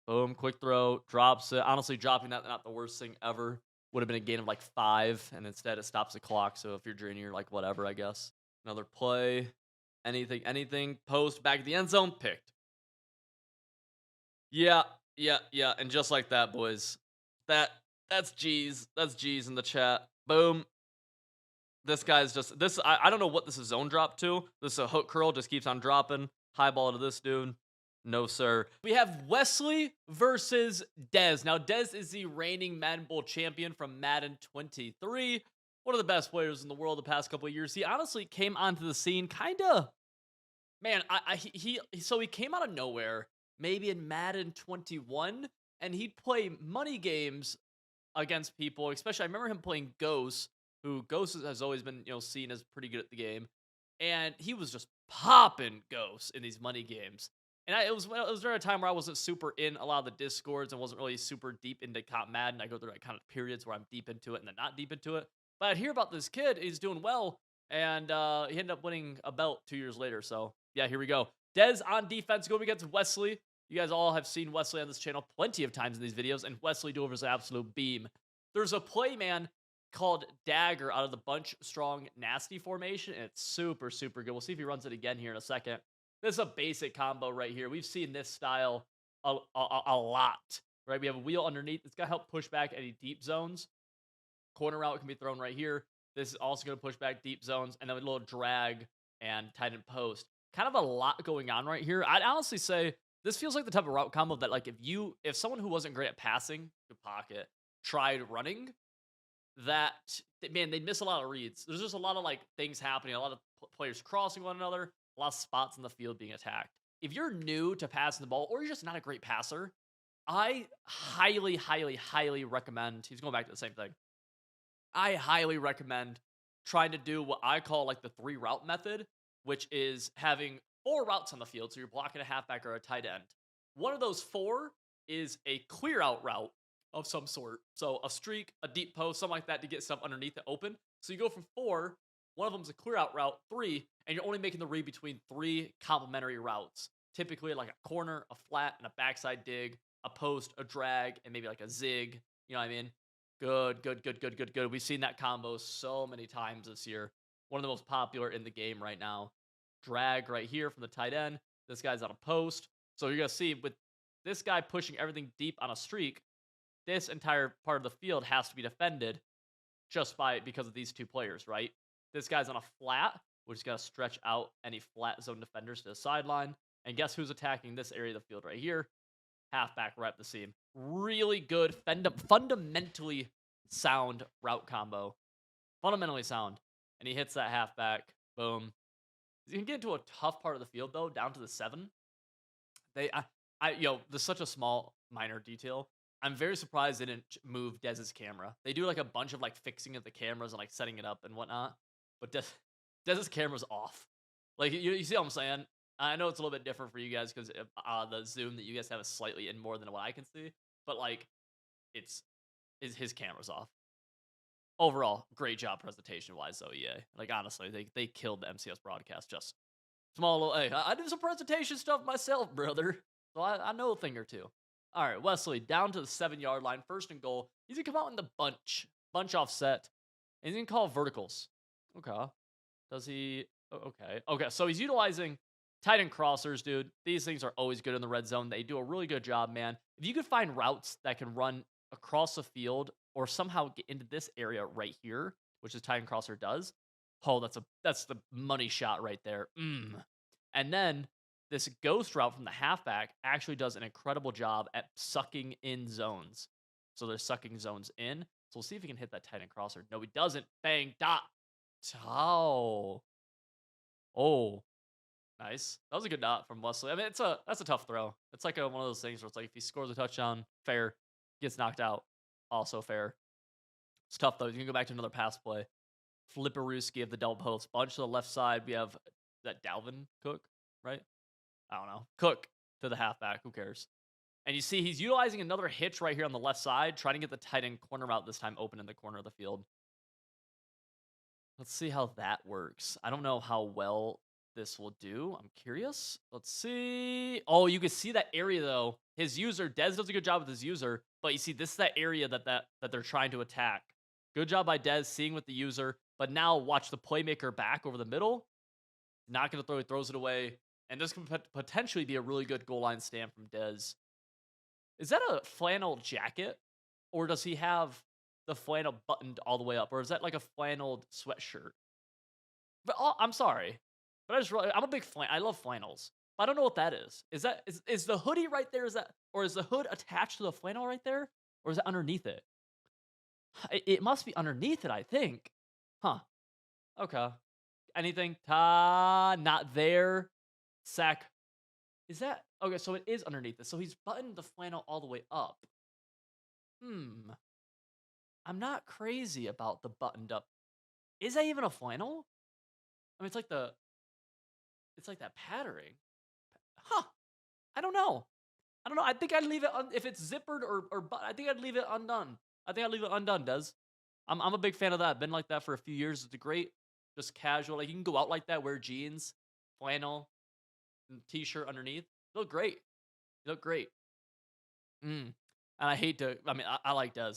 Boom, quick throw, drops it. Honestly, dropping that not the worst thing ever. Would have been a gain of like 5, and instead it stops the clock. So if you're Drini, you're like whatever, I guess. Another play, anything. Post back at the end zone, picked. Yeah, yeah, and just like that, boys. That that's G's. That's G's in the chat. Boom. This guy's just this. I don't know what this is zone drop to. This is a hook curl, just keeps on dropping. High ball to this dude. No, sir. We have Wesley versus Dez. Now, Dez is the reigning Madden Bowl champion from Madden 23. One of the best players in the world the past couple of years. He honestly came onto the scene kind of, man, so he came out of nowhere, maybe in Madden 21, and he'd play money games against people, especially I remember him playing Ghost, who Ghost has always been, seen as pretty good at the game. And he was just popping Ghosts in these money games. And it was during a time where I wasn't super in a lot of the discords and wasn't really super deep into Comp Madden. I go through like kind of periods where I'm deep into it and then not deep into it. But I'd hear about this kid, he's doing well, and he ended up winning a belt 2 years later. So yeah, here we go. Dez on defense going against Wesley. You guys all have seen Wesley on this channel plenty of times in these videos, and Wesley delivers an absolute beam. There's a play, man, called Dagger out of the bunch strong nasty formation, and it's super, super good. We'll see if he runs it again here in a second. This is a basic combo right here. We've seen this style a lot, right? We have a wheel underneath. It's going to help push back any deep zones. Corner route can be thrown right here. This is also going to push back deep zones, and then a little drag and tight end post. Kind of a lot going on right here. I'd honestly say this feels like the type of route combo that, like, if someone who wasn't great at passing, good pocket, tried running, that man, they'd miss a lot of reads. There's just a lot of like things happening, a lot of players crossing one another, a lot of spots in the field being attacked. If you're new to passing the ball or you're just not a great passer, I highly, highly, highly recommend. He's going back to the same thing. I highly recommend trying to do what I call like the 3 route method, which is having 4 routes on the field. So you're blocking a halfback or a tight end. One of those 4 is a clear out route of some sort. So a streak, a deep post, something like that to get stuff underneath it open. So you go from 4, one of them is a clear out route, 3, and you're only making the read between 3 complementary routes. Typically like a corner, a flat, and a backside dig, a post, a drag, and maybe like a zig. You know what I mean? Good. We've seen that combo so many times this year. One of the most popular in the game right now. Drag right here from the tight end. This guy's on a post. So you're going to see with this guy pushing everything deep on a streak, this entire part of the field has to be defended just because of these 2 players, right? This guy's on a flat, which is going to stretch out any flat zone defenders to the sideline. And guess who's attacking this area of the field right here? Halfback right up the seam. Really good, fundamentally sound route combo. Fundamentally sound. And he hits that halfback. Boom. He's going to get into a tough part of the field, though, down to the 7. There's such a small, minor detail. I'm very surprised they didn't move Dez's camera. They do like a bunch of like fixing of the cameras and like setting it up and whatnot. But Dez's camera's off. Like, you see what I'm saying? I know it's a little bit different for you guys because the zoom that you guys have is slightly in more than what I can see. But like, his camera's off. Overall, great job presentation wise though, EA. Like honestly, they killed the MCS broadcast. Just small little. Hey, I do some presentation stuff myself, brother. So I know a thing or two. All right, Wesley down to the 7-yard line, 1st and goal. He's gonna come out in the bunch offset, and he's gonna call verticals. Okay. Does he? Okay. So he's utilizing tight end crossers, dude. These things are always good in the red zone. They do a really good job, man. If you could find routes that can run across the field or somehow get into this area right here, which is tight end crosser does, oh, that's the money shot right there. And then this ghost route from the halfback actually does an incredible job at sucking in zones. So they're sucking zones in. So we'll see if he can hit that tight end crosser. No, he doesn't. Bang, dot. Oh. Oh. Nice. That was a good dot from Wesley. I mean, that's a tough throw. It's like one of those things where it's like if he scores a touchdown, fair. Gets knocked out, also fair. It's tough though. You can go back to another pass play. Flipperooski of the double post. Bunch to the left side. We have that Dalvin Cook, right? I don't know. Cook to the halfback. Who cares? And you see he's utilizing another hitch right here on the left side, trying to get the tight end corner route this time open in the corner of the field. Let's see how that works. I don't know how well this will do. I'm curious. Let's see. Oh, you can see that area though. His user, Dez does a good job with his user, but you see this is that area that they're trying to attack. Good job by Dez seeing with the user, but now watch the playmaker back over the middle. Not going to throw, he throws it away. And this can potentially be a really good goal line stand from Dez. Is that a flannel jacket? Or does he have the flannel buttoned all the way up? Or is that like a flannel sweatshirt? But I'm sorry, but I'm a big I love flannels. I don't know what that is. Is the hoodie right there? Is that, or is the hood attached to the flannel right there, or is it underneath it? It must be underneath it, I think. Huh? Okay. Anything? Ta, not there. Sack. Is that okay? So it is underneath it. So he's buttoned the flannel all the way up. Hmm. I'm not crazy about the buttoned up. Is that even a flannel? I mean, it's like that patterning. Huh. I don't know. I don't know. I think I'd leave it if it's zippered or I think I'd leave it undone. I think I'd leave it undone, Des. I'm a big fan of that. Been like that for a few years. It's a great, just casual. Like you can go out like that, wear jeans, flannel, and t-shirt underneath. You look great. You look great. Mm. And I hate to. I mean, I like Des.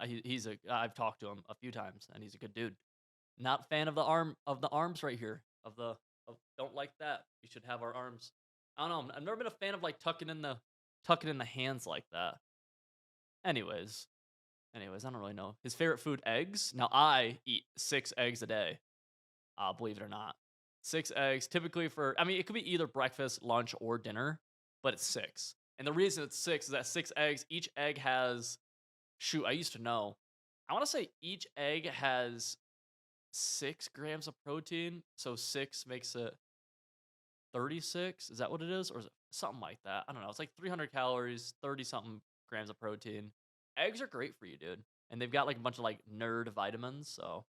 He's a. I've talked to him a few times, and he's a good dude. Not fan of the arms right here. Don't like that. We should have our arms. I don't know. I've never been a fan of like tucking in the hands like that. Anyways, I don't really know. His favorite food, eggs. Now I eat 6 eggs a day. Believe it or not, 6 eggs typically for. I mean, it could be either breakfast, lunch, or dinner, but it's six. And the reason it's six is that 6 eggs. Each egg has. Shoot, I used to know. I want to say each egg has 6 grams of protein. So six makes it 36. Is that what it is? Or is it something like that? I don't know. It's like 300 calories, 30 something grams of protein. Eggs are great for you, dude. And they've got like a bunch of like nerd vitamins. So,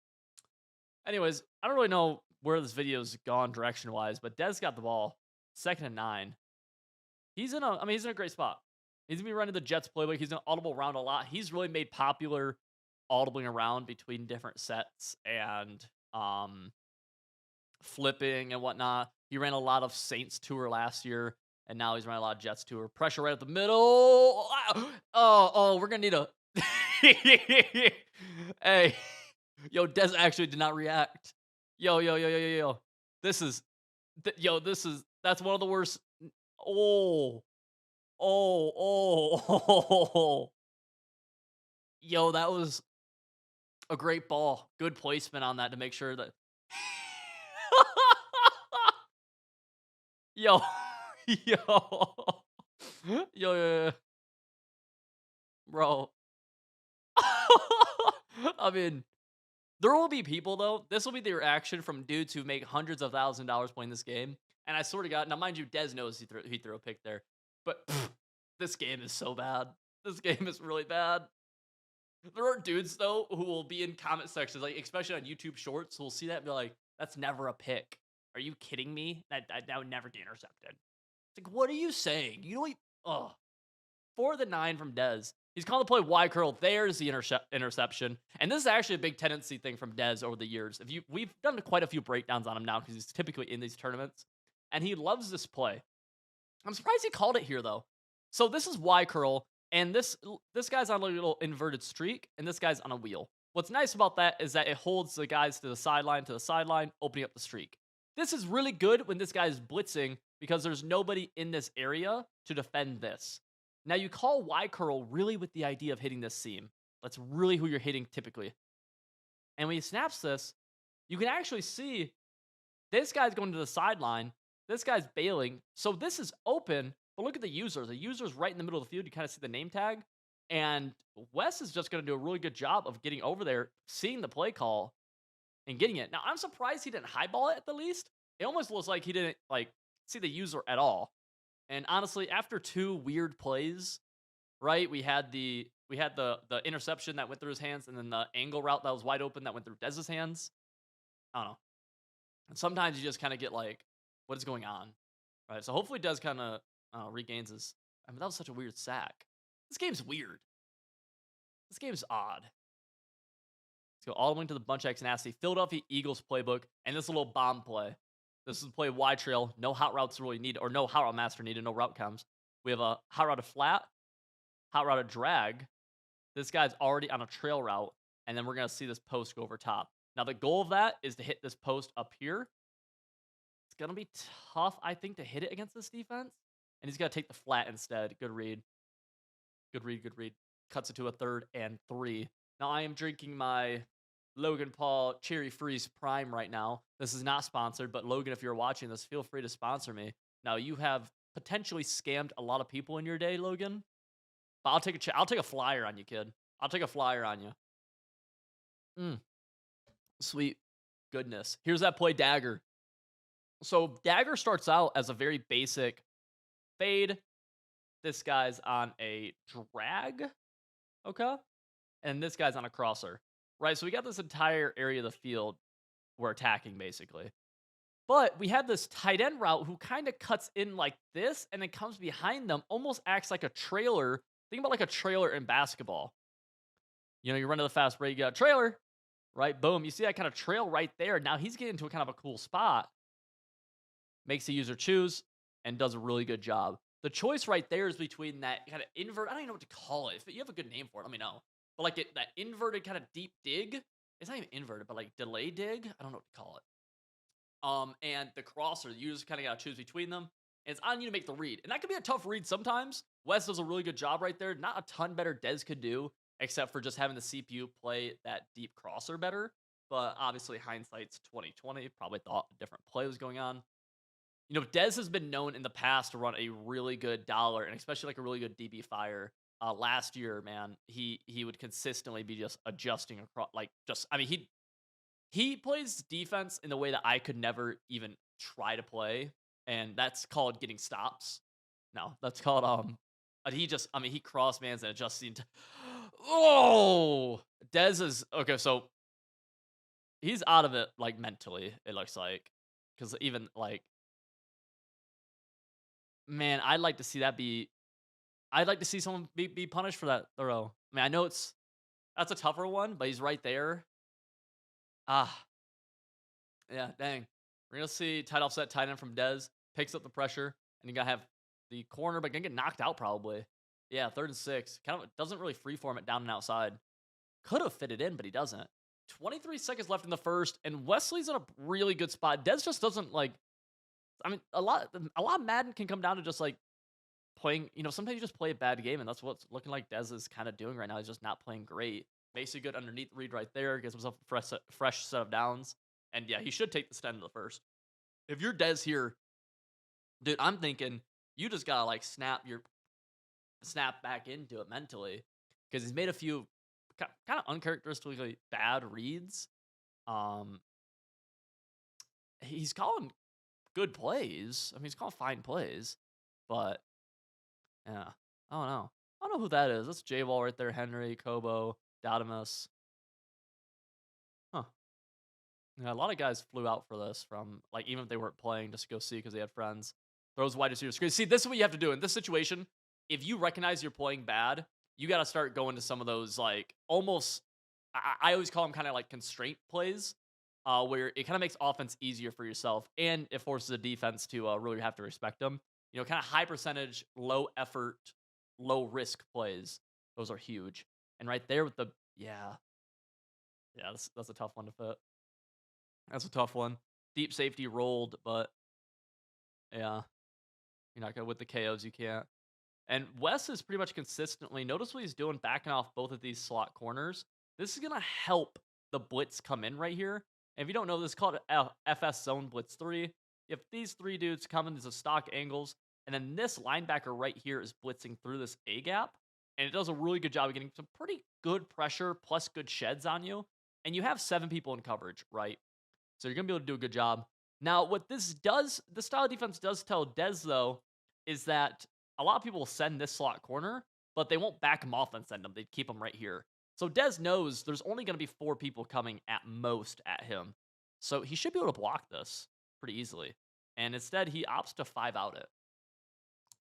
anyways, I don't really know where this video's gone direction wise, but Dez got the ball. 2nd and 9. He's in a great spot. He's gonna be running the Jets playbook. He's gonna audible around a lot. He's really made popular audibling around between different sets and flipping and whatnot. He ran a lot of Saints tour last year, and now he's running a lot of Jets tour. Pressure right at the middle. Oh, we're gonna need a. Hey, yo, Des actually did not react. Yo. This is, that's one of the worst. Oh, oh. Yo, that was a great ball. Good placement on that to make sure that. Yo, yo, yo, bro. I mean, there will be people though. This will be the reaction from dudes who make hundreds of $1,000s playing this game. And I swear to God, now mind you, Dez knows he threw a pick there, but this game is so bad. This game is really bad. There are dudes though who will be in comment sections, like especially on YouTube Shorts, who will see that and be like, "That's never a pick. Are you kidding me? That would never get intercepted." It's like, what are you saying? You know, oh, 4th and 9 from Dez. He's calling the play Y curl. There's the interception. And this is actually a big tendency thing from Dez over the years. We've done quite a few breakdowns on him now because he's typically in these tournaments, and he loves this play. I'm surprised he called it here though. So this is Y curl, and this guy's on a little inverted streak, and this guy's on a wheel. What's nice about that is that it holds the guys to the sideline, opening up the streak. This is really good when this guy is blitzing because there's nobody in this area to defend this. Now you call Y curl really with the idea of hitting this seam. That's really who you're hitting typically. And when he snaps this, you can actually see this guy's going to the sideline. This guy's bailing. So this is open, but look at the user. The user's right in the middle of the field. You kind of see the name tag. And Wes is just going to do a really good job of getting over there, seeing the play call, and getting it. Now, I'm surprised he didn't highball it at the least. It almost looks like he didn't like see the user at all. And honestly, after 2 weird plays, right? We had the interception that went through his hands, and then the angle route that was wide open that went through Dez's hands. I don't know. And sometimes you just kind of get like, what is going on, right? So hopefully Dez kind of regains his. I mean, that was such a weird sack. This game's weird. This game's odd. Let's go all the way to the bunch X nasty Philadelphia Eagles playbook, and this little bomb play. This is play wide trail, no hot routes really needed, or no hot route master needed, no route comes. We have a hot route to flat, hot route to drag. This guy's already on a trail route, and then we're gonna see this post go over top. Now the goal of that is to hit this post up here. It's gonna be tough, I think, to hit it against this defense, and he's gonna take the flat instead. Good read. Good read, good read. Cuts it to a 3rd and 3. Now I am drinking my Logan Paul Cherry Freeze Prime right now. This is not sponsored, but Logan, if you're watching this, feel free to sponsor me. Now you have potentially scammed a lot of people in your day, Logan. But I'll take a flyer on you, kid. I'll take a flyer on you. Mm, sweet goodness. Here's that play dagger. So dagger starts out as a very basic fade. This guy's on a drag. Okay. And this guy's on a crosser. Right? So we got this entire area of the field we're attacking, basically. But we have this tight end route who kind of cuts in like this and then comes behind them, almost acts like a trailer. Think about like a trailer in basketball. You know, you run to the fast break, you got a trailer, right? Boom. You see that kind of trail right there. Now he's getting into a kind of a cool spot. Makes the user choose and does a really good job. The choice right there is between that kind of invert. I don't even know what to call it. If you have a good name for it, let me know. But like that inverted kind of deep dig. It's not even inverted, but like delay dig. I don't know what to call it. And the crosser, you just kind of got to choose between them. And it's on you to make the read. And that could be a tough read sometimes. Wes does a really good job right there. Not a ton better Dez could do, except for just having the CPU play that deep crosser better. But obviously, hindsight's 2020. Probably thought a different play was going on. You know, Dez has been known in the past to run a really good dollar, and especially like a really good DB fire. Last year, man, he would consistently be just adjusting across, like just. I mean, he plays defense in the way that I could never even try to play, and that's called getting stops. No, that's called he just. I mean, he cross mans and adjusts the. Oh, Dez is okay. So he's out of it, like mentally. It looks like because even like man, I'd like to see that be. I'd like to see someone be punished for that throw. I mean, I know that's a tougher one, but he's right there. Ah, yeah, dang. We're gonna see tight offset tight end from Dez picks up the pressure, and you gotta have the corner, but gonna get knocked out probably. Yeah, 3rd and 6. Kind of doesn't really freeform it down and outside. Could have fit it in, but he doesn't. 23 seconds left in the first, and Wesley's in a really good spot. Dez just doesn't like. I mean, a lot of Madden can come down to just like playing, sometimes you just play a bad game, and that's what's looking like Dez is kind of doing right now. He's just not playing great. Makes a good underneath read right there. Gives himself a fresh set of downs. And yeah, he should take the stand in the first. If you're Dez here, dude, I'm thinking you just gotta like snap back into it mentally because he's made a few kind of uncharacteristically bad reads. Um, he's calling good plays. I mean, he's calling fine plays, but yeah. I don't know. I don't know who that is. That's J-Wall right there. Henry, Kobo, Dadamus. Huh. Yeah, a lot of guys flew out for this from, like, even if they weren't playing, just to go see because they had friends. Throws wide receiver screen. See, this is what you have to do. In this situation, if you recognize you're playing bad, you got to start going to some of those, like, almost, I always call them kind of like constraint plays, where it kind of makes offense easier for yourself, and it forces the defense to really have to respect them. Kind of high percentage, low effort, low risk plays. Those are huge. And right there with the yeah, that's a tough one to fit. That's a tough one. Deep safety rolled, but yeah, you're not gonna with the KOs. You can't. And Wes is pretty much consistently. Notice what he's doing, backing off both of these slot corners. This is gonna help the blitz come in right here. And if you don't know, this is called FS Zone Blitz 3. If these 3 dudes come in, these are stock angles. And then this linebacker right here is blitzing through this A gap. And it does a really good job of getting some pretty good pressure plus good sheds on you. And you have 7 people in coverage, right? So you're going to be able to do a good job. Now, what this does, the style of defense does tell Dez, though, is that a lot of people will send this slot corner, but they won't back him off and send him. They keep him right here. So Dez knows there's only going to be 4 people coming at most at him. So he should be able to block this pretty easily. And instead, he opts to 5 out it.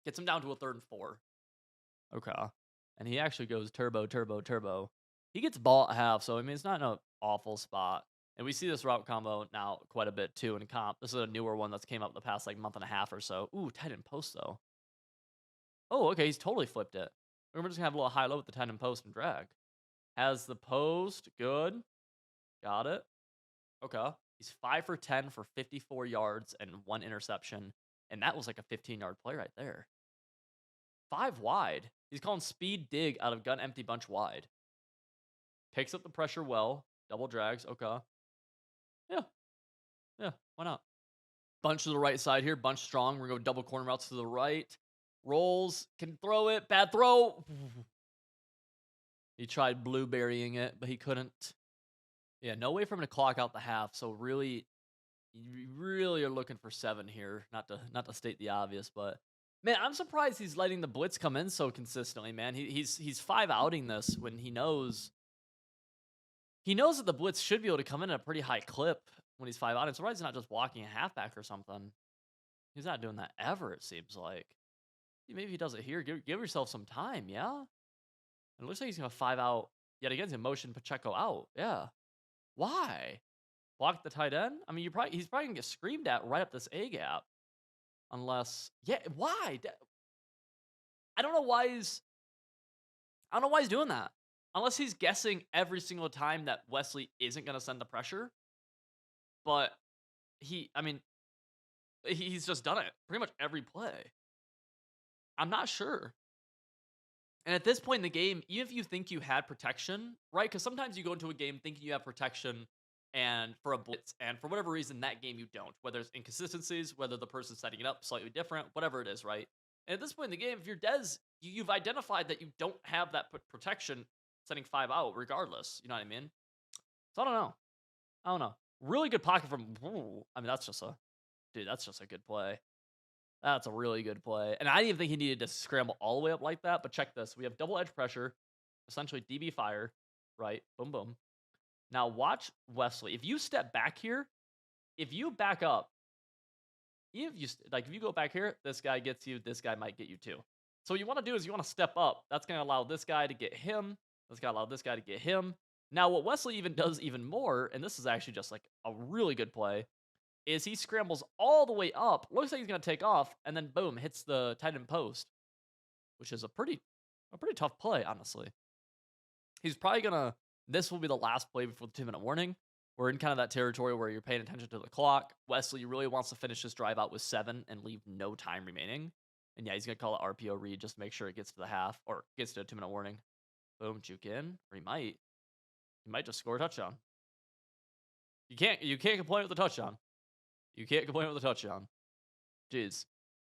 Gets him down to a 3rd and 4. Okay. And he actually goes turbo, turbo, turbo. He gets ball at half, so I mean, it's not no Awful spot. And we see this route combo now quite a bit too in comp. This is a newer one that's came up the past like month and a half or so. Ooh, tight end post though. Oh, okay, he's totally flipped it. We're just gonna have a little high low with the tight end post and drag. Has the post, good. Got it. Okay. He's 5 for 10 for 54 yards and 1 interception. And that was like a 15-yard play right there. 5 wide. He's calling speed dig out of gun empty bunch wide. Picks up the pressure well. Double drags. Okay. Yeah. Yeah. Why not? Bunch to the right side here. Bunch strong. We're going to go double corner routes to the right. Rolls. Can throw it. Bad throw. He tried blueberrying it, but he couldn't. Yeah, no way for him to clock out the half. So really, you really are looking for 7 here. Not to state the obvious, but man, I'm surprised he's letting the blitz come in so consistently, man. He's 5 outing this when he knows that the blitz should be able to come in at a pretty high clip when he's 5 out. I'm surprised he's not just walking a halfback or something. He's not doing that ever, it seems like. Maybe he does it here. Give yourself some time, yeah? And it looks like he's going to 5 out yet again. He's going to motion Pacheco out. Yeah. Why? Block the tight end? I mean, he's probably going to get screamed at right up this A gap. Unless, yeah, why? I don't know why he's doing that. Unless he's guessing every single time that Wesley isn't going to send the pressure. But I mean, he's just done it pretty much every play. I'm not sure. And at this point in the game, even if you think you had protection, right? Because sometimes you go into a game thinking you have protection and for a blitz, and for whatever reason, that game you don't. Whether it's inconsistencies, whether the person's setting it up slightly different, whatever it is, right? And at this point in the game, if you're Dez, you've identified that you don't have that protection setting 5 out regardless. You know what I mean? So I don't know. I don't know. Really good pocket from. I mean, that's just a good play. That's a really good play. And I didn't even think he needed to scramble all the way up like that. But check this. We have double edge pressure, essentially DB fire, right? Boom, boom. Now watch Wesley. If you step back here, if you back up, if you go back here, this guy gets you, this guy might get you too. So what you want to do is you want to step up. That's going to allow this guy to get him. That's going to allow this guy to get him. Now what Wesley even does even more, and this is actually just like a really good play, is he scrambles all the way up. Looks like he's going to take off, and then boom, hits the tight end post, which is a pretty tough play, honestly. He's probably going to, this will be the last play before the 2-minute warning. We're in kind of that territory where you're paying attention to the clock. Wesley really wants to finish this drive out with 7 and leave no time remaining. And yeah, he's going to call it RPO read just to make sure it gets to the half, or gets to a 2-minute warning. Boom, juke in, or he might just score a touchdown. You can't complain with the touchdown. You can't complain with the touchdown. Jeez.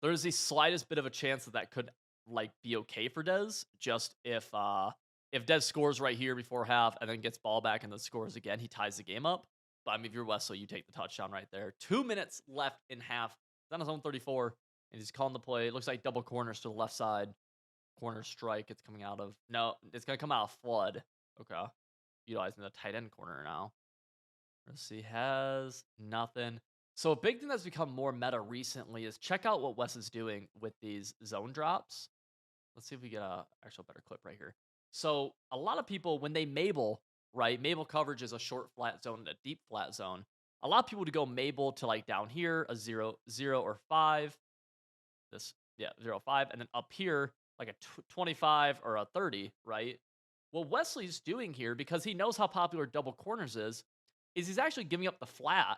There's the slightest bit of a chance that could like be okay for Dez, just if Dez scores right here before half and then gets ball back and then scores again, he ties the game up. But I mean, if you're Wesley, you take the touchdown right there. 2 minutes left in half. He's on his own 34, and he's calling the play. It looks like double corners to the left side. Corner strike. It's coming out of, no, it's going to come out of flood. Okay. Utilizing the tight end corner now. Let's see. Has nothing. So a big thing that's become more meta recently is check out what Wes is doing with these zone drops. Let's see if we get a actual better clip right here. So a lot of people, when they Mabel, right? Mabel coverage is a short flat zone and a deep flat zone. A lot of people to go Mabel to like down here, a 0, 0 or 5. This, yeah, 0, 5. And then up here, like a 25 or a 30, right? What Wesley's doing here, because he knows how popular double corners is he's actually giving up the flat.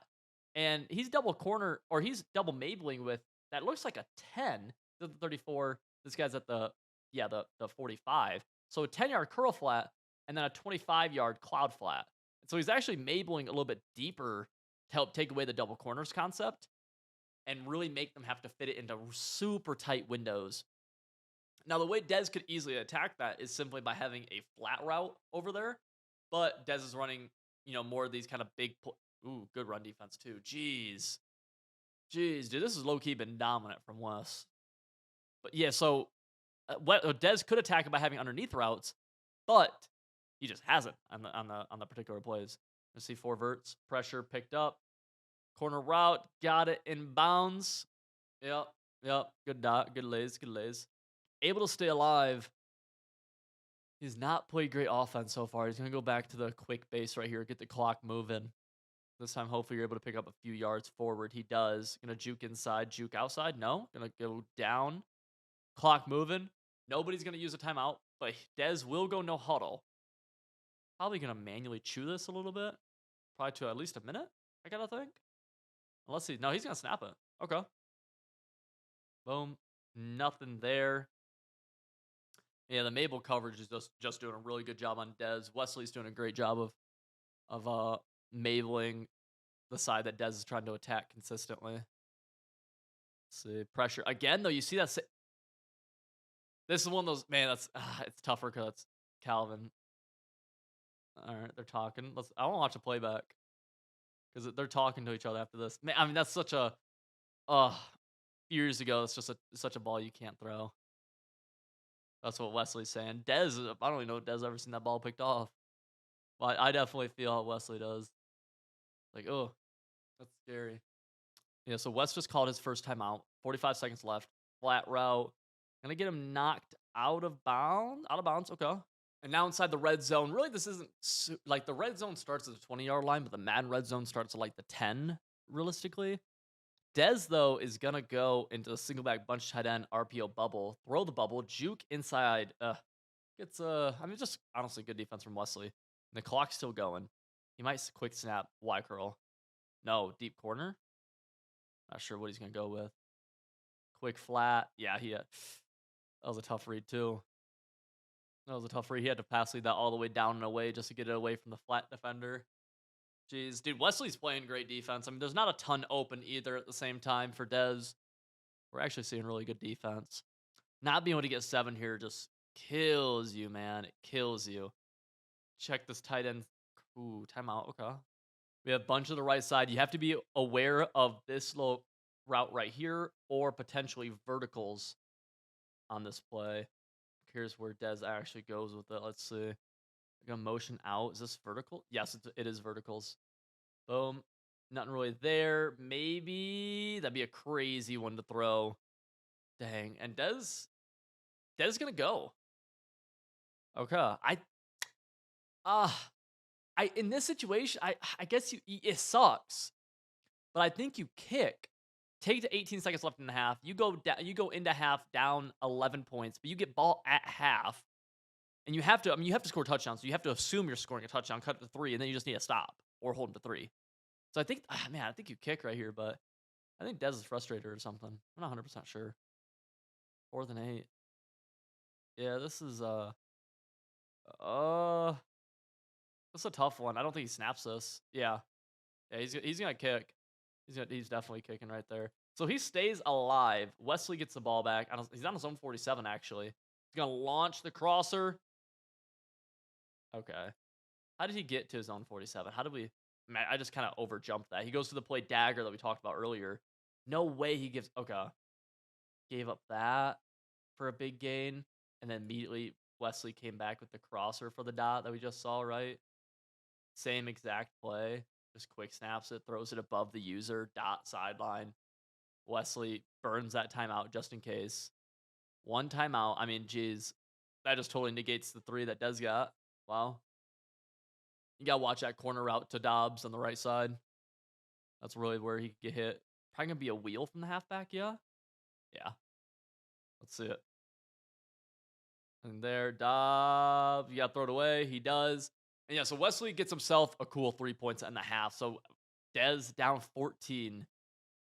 And he's double Mabeling with, that looks like a 10, the 34. This guy's at the 45. So a 10-yard curl flat, and then a 25-yard cloud flat. So he's actually Mabeling a little bit deeper to help take away the double corners concept and really make them have to fit it into super tight windows. Now, the way Dez could easily attack that is simply by having a flat route over there. But Dez is running, more of these kind of big... Ooh, good run defense, too. Jeez, dude, this is low-key been dominant from Wes. But yeah, so Dez could attack it by having underneath routes, but he just hasn't on the particular plays. Let's see, 4 verts, pressure picked up, corner route, got it in bounds. Yep, good dot, good lays. Able to stay alive. He's not played great offense so far. He's gonna go back to the quick base right here, get the clock moving. This time, hopefully, you're able to pick up a few yards forward. He does. Gonna juke inside, juke outside. No, gonna go down. Clock moving. Nobody's gonna use a timeout, but Dez will go no huddle. Probably gonna manually chew this a little bit. Probably to at least a minute, I gotta think. Unless he, no, he's gonna snap it. Okay. Boom. Nothing there. Yeah, the Mabel coverage is just doing a really good job on Dez. Wesley's doing a great job of mabling the side that Dez is trying to attack consistently. Let's see, pressure again though. You see that? This is one of those, man. That's it's tougher because it's Calvin. All right, they're talking. I want to watch a playback because they're talking to each other after this. Man, I mean that's such a few years ago. It's just such a ball you can't throw. That's what Wesley's saying. Dez, I don't even know if Dez ever seen that ball picked off. But I definitely feel how Wesley does. Like, oh, that's scary. Yeah, so West just called his first timeout. 45 seconds left. Flat route. Gonna get him knocked out of bounds. Out of bounds. Okay. And now inside the red zone. Really, this isn't like the red zone starts at the 20-yard line, but the Madden red zone starts at like the 10, realistically. Dez, though, is gonna go into the single back bunch tight end RPO bubble, throw the bubble, juke inside. It's I mean, just honestly good defense from Wesley. And the clock's still going. He might quick snap Y curl. No, deep corner. Not sure what he's gonna go with. Quick flat. Yeah, that was a tough read too. That was a tough read. He had to pass lead that all the way down and away just to get it away from the flat defender. Jeez, dude, Wesley's playing great defense. I mean, there's not a ton open either at the same time for Dez. We're actually seeing really good defense. Not being able to get 7 here just kills you, man. It kills you. Check this tight end. Ooh, timeout. Okay. We have a bunch of the right side. You have to be aware of this little route right here or potentially verticals on this play. Here's where Dez actually goes with it. Let's see. Gonna motion out. Is this vertical? Yes, it is verticals. Boom. Nothing really there. Maybe that'd be a crazy one to throw. Dang. And Dez gonna go. Okay. I in this situation, I guess it sucks, but I think you kick. Take to 18 seconds left in the half. You go into half down 11 points, but you get ball at half. And you have to, I mean, you have to score touchdowns. So you have to assume you're scoring a touchdown, cut it to 3, and then you just need to stop or hold them to 3. So I think, man, I think you kick right here, but I think Dez is frustrated or something. I'm not 100% sure. 4th and 8. Yeah, this is this is a tough one. I don't think he snaps this. Yeah, he's gonna kick. He's definitely kicking right there. So he stays alive. Wesley gets the ball back. He's on his own 47 actually. He's gonna launch the crosser. Okay. How did he get to his own 47? How did we? Man, I just kind of overjumped that. He goes to the play dagger that we talked about earlier. No way he gives. Okay. Gave up that for a big gain. And then immediately Wesley came back with the crosser for the dot that we just saw, right? Same exact play. Just quick snaps it, throws it above the user, dot sideline. Wesley burns that timeout just in case. One timeout. I mean, geez. That just totally negates the 3 that Dez got. Wow. You gotta watch that corner route to Dobbs on the right side. That's really where he could get hit. Probably gonna be a wheel from the halfback, yeah? Yeah. Let's see it. And there, Dobbs. You gotta throw it away. He does. And yeah, so Wesley gets himself a cool 3 points and a half. So Dez down 14.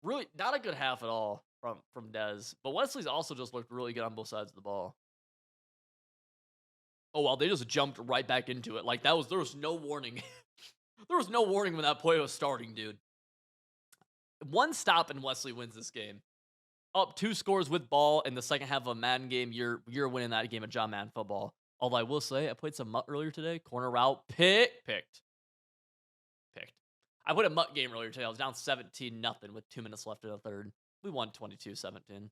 Really not a good half at all from Dez. But Wesley's also just looked really good on both sides of the ball. Oh well, they just jumped right back into it. Like there was no warning. There was no warning when that play was starting, dude. One stop and Wesley wins this game. Up 2 scores with ball in the second half of a Madden game. You're winning that game of John Madden football. Although I will say, I played some Mutt earlier today. Corner route, picked. I played a Mutt game earlier today. I was down 17-0 with 2 minutes left in the third. We won 22-17.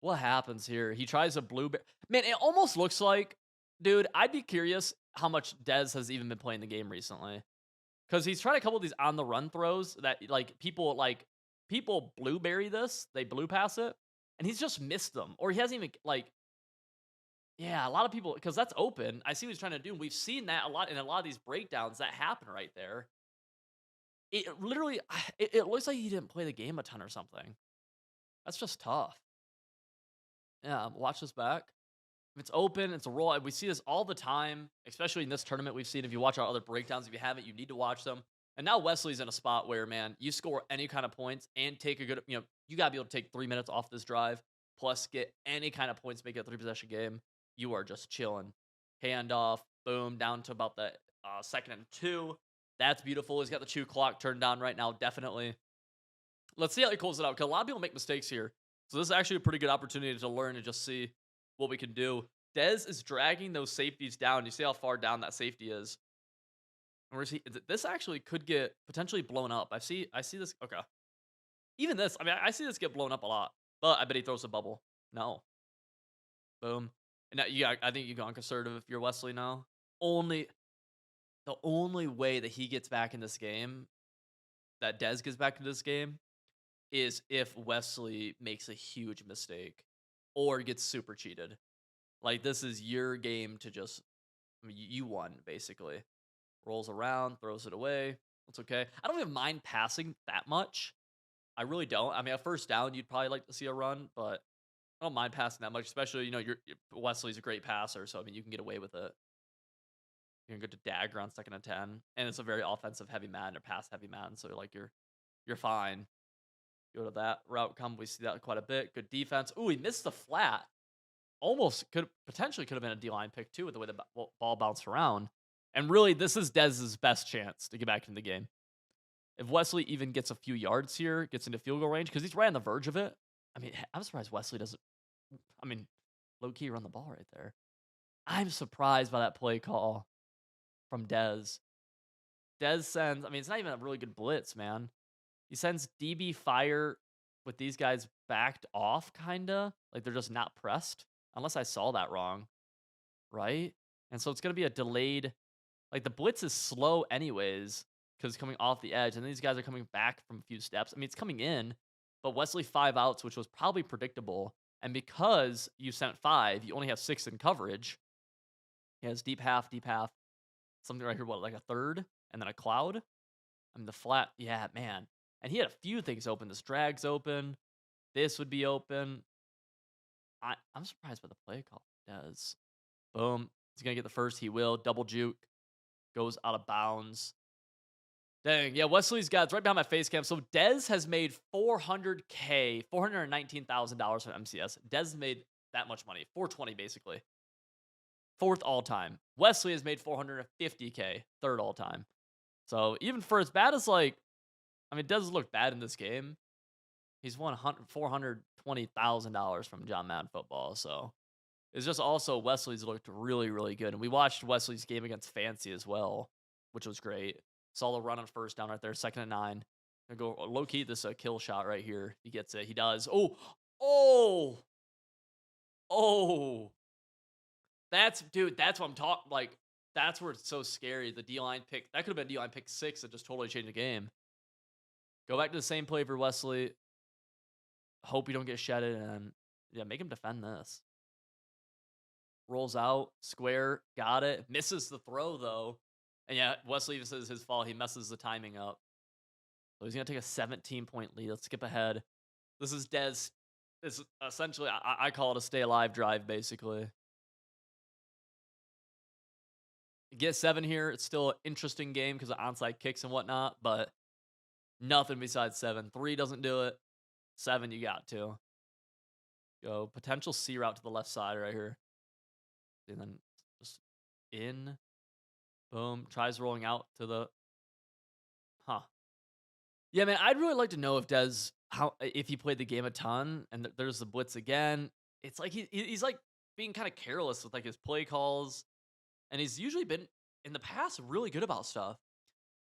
What happens here? He tries a blueberry. Man, it almost looks like, dude, I'd be curious how much Dez has even been playing the game recently. Because he's tried a couple of these on the run throws that people blueberry this, they blue pass it, and he's just missed them. Or he hasn't even Yeah, a lot of people because that's open. I see what he's trying to do. And we've seen that a lot in a lot of these breakdowns that happen right there. It literally, it looks like he didn't play the game a ton or something. That's just tough. Yeah, watch this back. It's open, it's a roll. We see this all the time, especially in this tournament. We've seen if you watch our other breakdowns, if you haven't, you need to watch them. And now Wesley's in a spot where, man, you score any kind of points and take a good, you got to be able to take 3 minutes off this drive, plus get any kind of points, make it a three possession game. You are just chilling. Handoff, boom, down to about the second and two. That's beautiful. He's got the 2 clock turned down right now, definitely. Let's see how he closes it out because a lot of people make mistakes here. So this is actually a pretty good opportunity to learn and just see what we can do. Dez is dragging those safeties down. You see how far down that safety is. And where's he? This actually could get potentially blown up. I see this. Okay. Even this. I mean, I see this get blown up a lot. But I bet he throws a bubble. No. Boom. And now, yeah, I think you go on conservative if you're Wesley now. Only the only way that he gets back in this game, that Dez gets back into this game, is if Wesley makes a huge mistake or gets super cheated. Like, this is your game to just, I mean, you won, basically. Rolls around, throws it away. That's okay. I don't even mind passing that much. I really don't. I mean, at first down, you'd probably like to see a run, but I don't mind passing that much, especially, Wesley's a great passer, so, I mean, you can get away with it. You can go to dagger on second and 10, and it's a very offensive heavy man or pass heavy man, so, like, you're fine. Go to that route come. We see that quite a bit. Good defense. Ooh, he missed the flat. Almost potentially could have been a D-line pick too with the way the ball bounced around. And really, this is Dez's best chance to get back into the game. If Wesley even gets a few yards here, gets into field goal range, because he's right on the verge of it. I mean, I'm surprised Wesley doesn't. I mean, low key run the ball right there. I'm surprised by that play call from Dez. Dez sends. I mean, it's not even a really good blitz, man. He sends DB fire with these guys backed off, kinda like they're just not pressed. Unless I saw that wrong. Right? And so it's gonna be a delayed, like, the blitz is slow anyways, because coming off the edge, and these guys are coming back from a few steps. I mean, it's coming in, but Wesley 5 outs, which was probably predictable, and because you sent 5, you only have 6 in coverage. He has deep half, something right here, what, like a third, and then a cloud? I mean, the flat, yeah, man. And he had a few things open. This drag's open. This would be open. I'm surprised by the play call does. Boom. He's gonna get the first. He will. Double juke. Goes out of bounds. Dang. Yeah, Wesley's got it's right behind my face cam. So Dez has made $400K, $419,000 from MCS. Dez made that much money. 420 basically. Fourth all time. Wesley has made 450K, third all time. So even for as bad as, like, I mean, it does look bad in this game. He's won $420,000 from John Madden football. So it's just also Wesley's looked really, really good. And we watched Wesley's game against Fancy as well, which was great. Saw the run on first down right there, second and 9. Gonna go low key this kill shot right here. He gets it. He does. Oh, oh. That's what I'm talking. Like, that's where it's so scary. The D line pick that could have been D line pick 6 that just totally changed the game. Go back to the same play for Wesley. Hope you don't get shedded, and yeah, make him defend this. Rolls out, square, got it. Misses the throw though. And yeah, Wesley even says his fault. He messes the timing up. So he's gonna take a 17-point lead. Let's skip ahead. This is Dez. It's essentially I call it a stay alive drive, basically. Get 7 here. It's still an interesting game because of onside kicks and whatnot, but nothing besides 7. 3 doesn't do it. 7, you got to. Go potential C route to the left side right here. And then just in. Boom. Tries rolling out to the. Huh. Yeah, man, I'd really like to know if he played the game a ton and there's the blitz again. It's like he's like being kind of careless with, like, his play calls, and he's usually been in the past really good about stuff.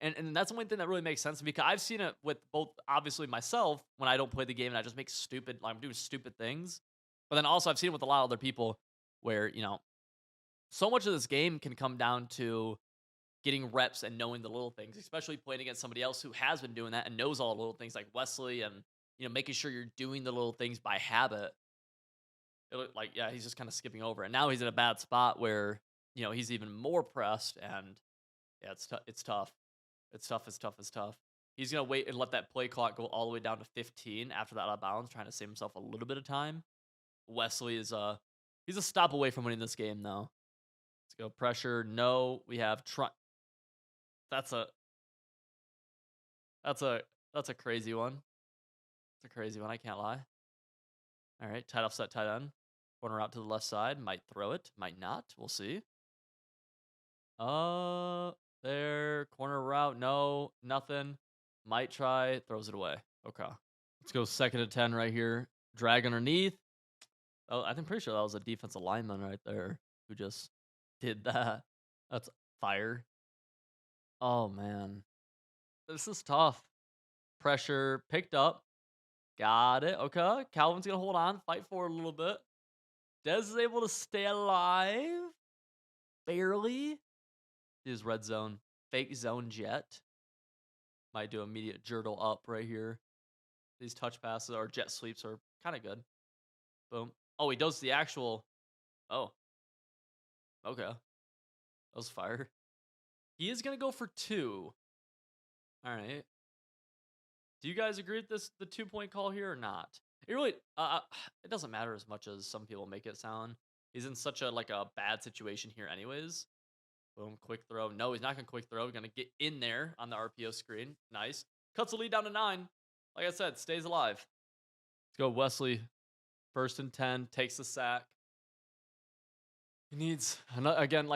And that's the one thing that really makes sense to me, because I've seen it with both, obviously, myself when I don't play the game and I just make stupid, like, I'm doing stupid things. But then also I've seen it with a lot of other people where, so much of this game can come down to getting reps and knowing the little things, especially playing against somebody else who has been doing that and knows all the little things like Wesley, and, making sure you're doing the little things by habit. It looked like, yeah, he's just kind of skipping over. And now he's in a bad spot where, he's even more pressed. And yeah, it's tough. It's tough, it's tough, it's tough. He's gonna wait and let that play clock go all the way down to 15 after that out of bounds, trying to save himself a little bit of time. Wesley is he's a stop away from winning this game though. Let's go pressure. No, we have that's a that's a that's a crazy one. It's a crazy one, I can't lie. All right, tight offset tight end. Corner out to the left side. Might throw it, might not. We'll see. Uh there. Corner route. No, nothing. Might try. Throws it away. Okay. Let's go 2nd and 10 right here. Drag underneath. Oh, I'm pretty sure that was a defensive lineman right there who just did that. That's fire. Oh man. This is tough. Pressure picked up. Got it. Okay. Calvin's gonna hold on, fight for it a little bit. Dez is able to stay alive. Barely. His red zone. Fake zone jet. Might do immediate jurtle up right here. These touch passes or jet sweeps are kind of good. Boom. Oh, he does the actual. Oh, okay. That was fire. He is gonna go for 2. All right. Do you guys agree with this, the 2-point call here or not? It really, it doesn't matter as much as some people make it sound. He's in such a bad situation here, anyways. Boom, quick throw. No, he's not gonna quick throw. Gonna get in there on the RPO screen. Nice. Cuts the lead down to 9. Like I said, stays alive. Let's go, Wesley. 1st and 10. Takes the sack. He needs again.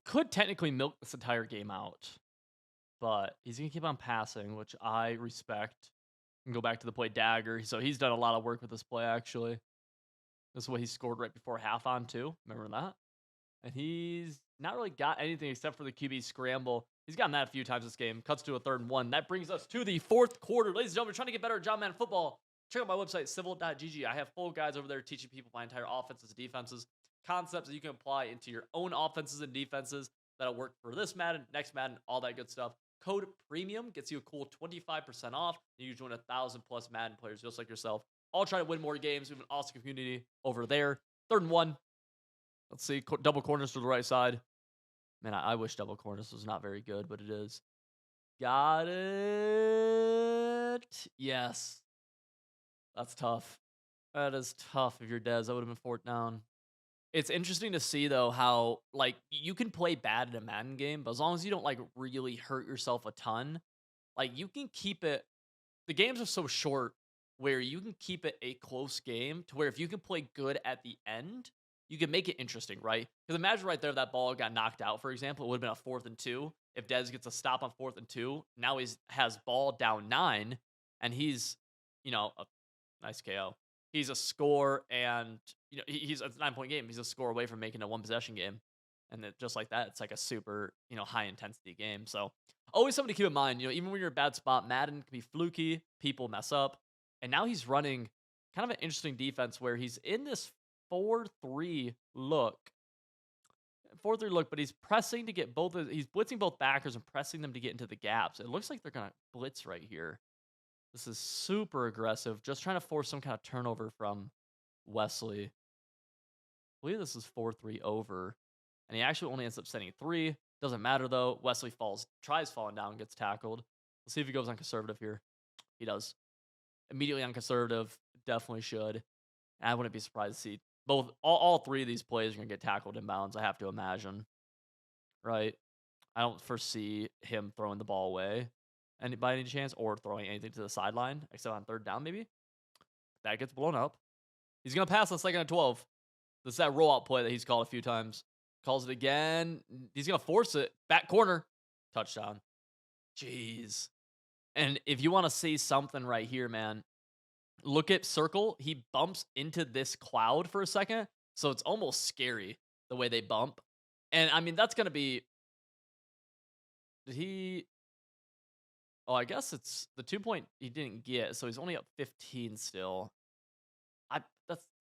Could technically milk this entire game out, but he's gonna keep on passing, which I respect. And go back to the play dagger. So he's done a lot of work with this play actually. This is what he scored right before half on too. Remember that? And he's not really got anything except for the QB scramble. He's gotten that a few times this game. Cuts to a 3rd and 1. That brings us to the 4th quarter. Ladies and gentlemen, trying to get better at John Madden football. Check out my website, civil.gg. I have full guides over there teaching people my entire offenses, defenses, concepts that you can apply into your own offenses and defenses that'll work for this Madden, next Madden, all that good stuff. Code PREMIUM gets you a cool 25% off. You join 1,000 plus Madden players just like yourself. All try to win more games. We have an awesome community over there. 3rd and 1. Let's see. Double corners to the right side. Man, I wish double corners was not very good, but it is. Got it. Yes. That's tough. That is tough if you're Dez. That would have been 4th down. It's interesting to see though how you can play bad in a Madden game, but as long as you don't really hurt yourself a ton, you can keep it. The games are so short where you can keep it a close game to where if you can play good at the end, you can make it interesting, right? Because imagine right there if that ball got knocked out, for example, it would have been a 4th and 2. If Dez gets a stop on 4th and 2, now has ball down 9, and he's a nice KO. He's a score, and he's a 9-point game. He's a score away from making a 1-possession game, and just like that, it's like a super high intensity game. So always something to keep in mind. Even when you're in a bad spot, Madden can be fluky. People mess up, and now he's running kind of an interesting defense where he's in this 4-3 look. 4-3 look, but he's pressing to get he's blitzing both backers and pressing them to get into the gaps. It looks like they're gonna blitz right here. This is super aggressive. Just trying to force some kind of turnover from Wesley. I believe this is 4-3 over. And he actually only ends up sending 3. Doesn't matter though. Wesley tries falling down, gets tackled. Let's see if he goes on conservative here. He does. Immediately on conservative. Definitely should. And I wouldn't be surprised to see all 3 of these plays are going to get tackled in bounds, I have to imagine. Right? I don't foresee him throwing the ball away by any chance or throwing anything to the sideline, except on 3rd down maybe. That gets blown up. He's going to pass on 2nd and 12. This is that rollout play that he's called a few times. Calls it again. He's going to force it. Back corner. Touchdown. Jeez. And if you want to see something right here, man, look at circle. He bumps into this cloud for a second. So it's almost scary the way they bump. And I mean, that's going to be. Did he. Oh, I guess it's the 2-point he didn't get. So he's only up 15 still.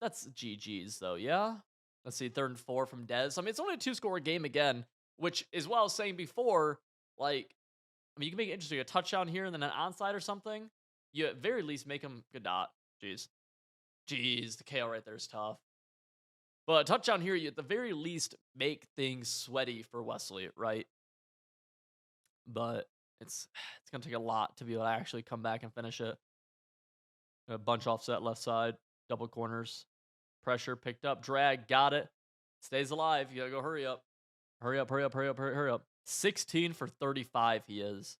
That's GG's though. Yeah. Let's see. 3rd and 4 from Dez. I mean, it's only a 2-score game again, which is what I was saying before. I mean, you can make it interesting. A touchdown here and then an onside or something. You at very least make him good dot. Jeez. Jeez, the KO right there is tough. But a touchdown here, you at the very least make things sweaty for Wesley, right? But it's it's gonna take a lot to be able to actually come back and finish it. A bunch offset left side, double corners, pressure picked up, drag, got it. Stays alive. You gotta go hurry up. Hurry up, hurry up, hurry up, hurry up. 16 for 35 he is.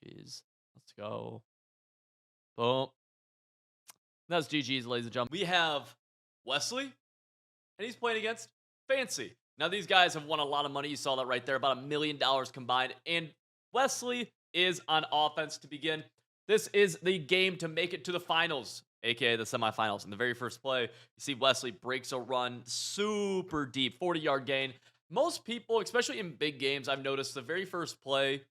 Jeez. Let's go. Boom. That's GG's, ladies and gentlemen. We have Wesley, and he's playing against Fancy. Now, these guys have won a lot of money. You saw that right there, about $1 million combined. And Wesley is on offense to begin. This is the game to make it to the finals, aka the semifinals. In the very first play, you see Wesley breaks a run super deep, 40-yard gain. Most people, especially in big games, I've noticed the very first play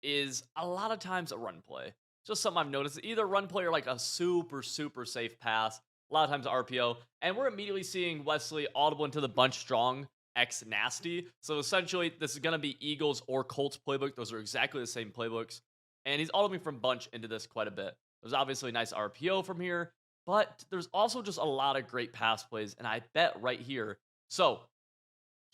is a lot of times a run play. Just something I've noticed. Either run play or like a super, super safe pass. A lot of times RPO. And we're immediately seeing Wesley audible into the bunch strong X nasty. So essentially, this is going to be Eagles or Colts playbook. Those are exactly the same playbooks. And he's audibling from bunch into this quite a bit. There's obviously a nice RPO from here. But there's also just a lot of great pass plays. And I bet right here. So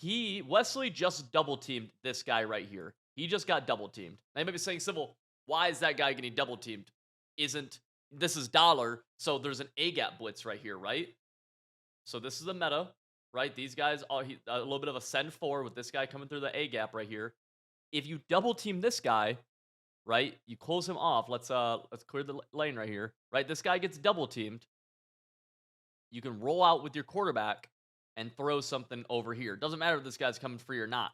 Wesley just double teamed this guy right here. He just got double teamed. Now you might be saying, Civil, why is that guy getting double teamed? This is dollar, so there's an A gap blitz right here, right? So this is the meta, right? These guys are a little bit of a send four with this guy coming through the A gap right here. If you double team this guy, right? You close him off. Let's clear the lane right here, right? This guy gets double teamed. You can roll out with your quarterback and throw something over here. Doesn't matter if this guy's coming free or not,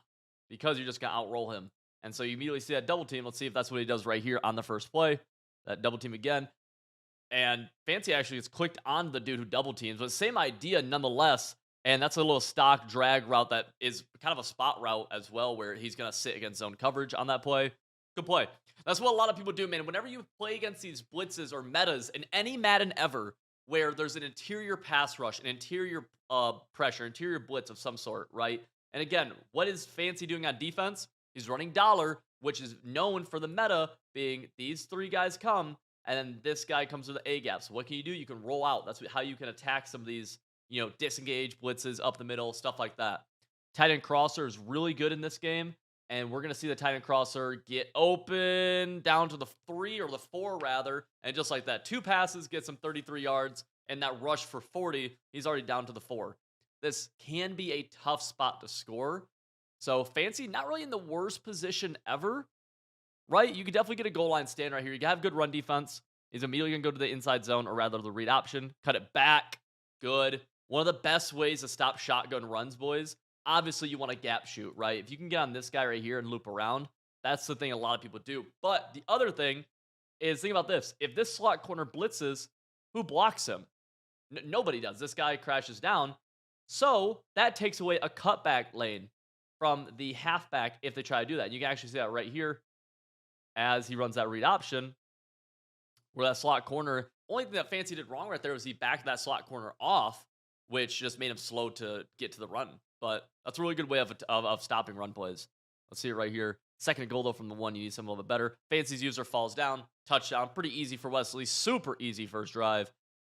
because you're just gonna outroll him. And so you immediately see that double team. Let's see if that's what he does right here on the first play. That double team again. And Fancy actually gets clicked on the dude who double teams, but same idea nonetheless. And that's a little stock drag route that is kind of a spot route as well, where he's going to sit against zone coverage on that play. Good play. That's what a lot of people do, man. Whenever you play against these blitzes or metas in any Madden ever, where there's an interior pass rush, an interior pressure, interior blitz of some sort, right? And again, what is Fancy doing on defense? He's running dollar, which is known for the meta being these three guys come, and then this guy comes with the A gap. So what can you do? You can roll out. That's how you can attack some of these, disengage blitzes up the middle, stuff like that. Tight end crosser is really good in this game, and we're going to see the tight end crosser get open down to the 3 or the 4 rather, and just like that, 2 passes, gets him 33 yards, and that rush for 40, he's already down to the 4. This can be a tough spot to score. So Fancy, not really in the worst position ever, right? You could definitely get a goal line stand right here. You have good run defense. He's immediately going to go to the inside zone, or rather the read option. Cut it back. Good. One of the best ways to stop shotgun runs, boys. Obviously, you want to gap shoot, right? If you can get on this guy right here and loop around, that's the thing a lot of people do. But the other thing is, think about this. If this slot corner blitzes, who blocks him? Nobody does. This guy crashes down. So that takes away a cutback lane from the halfback if they try to do that. You can actually see that right here as he runs that read option, where that slot corner, only thing that Fancy did wrong right there was he backed that slot corner off, which just made him slow to get to the run. But that's a really good way of stopping run plays. Let's see it right here. Second goal, though, from the 1. You need something a little bit better. Fancy's user falls down. Touchdown. Pretty easy for Wesley. Super easy first drive.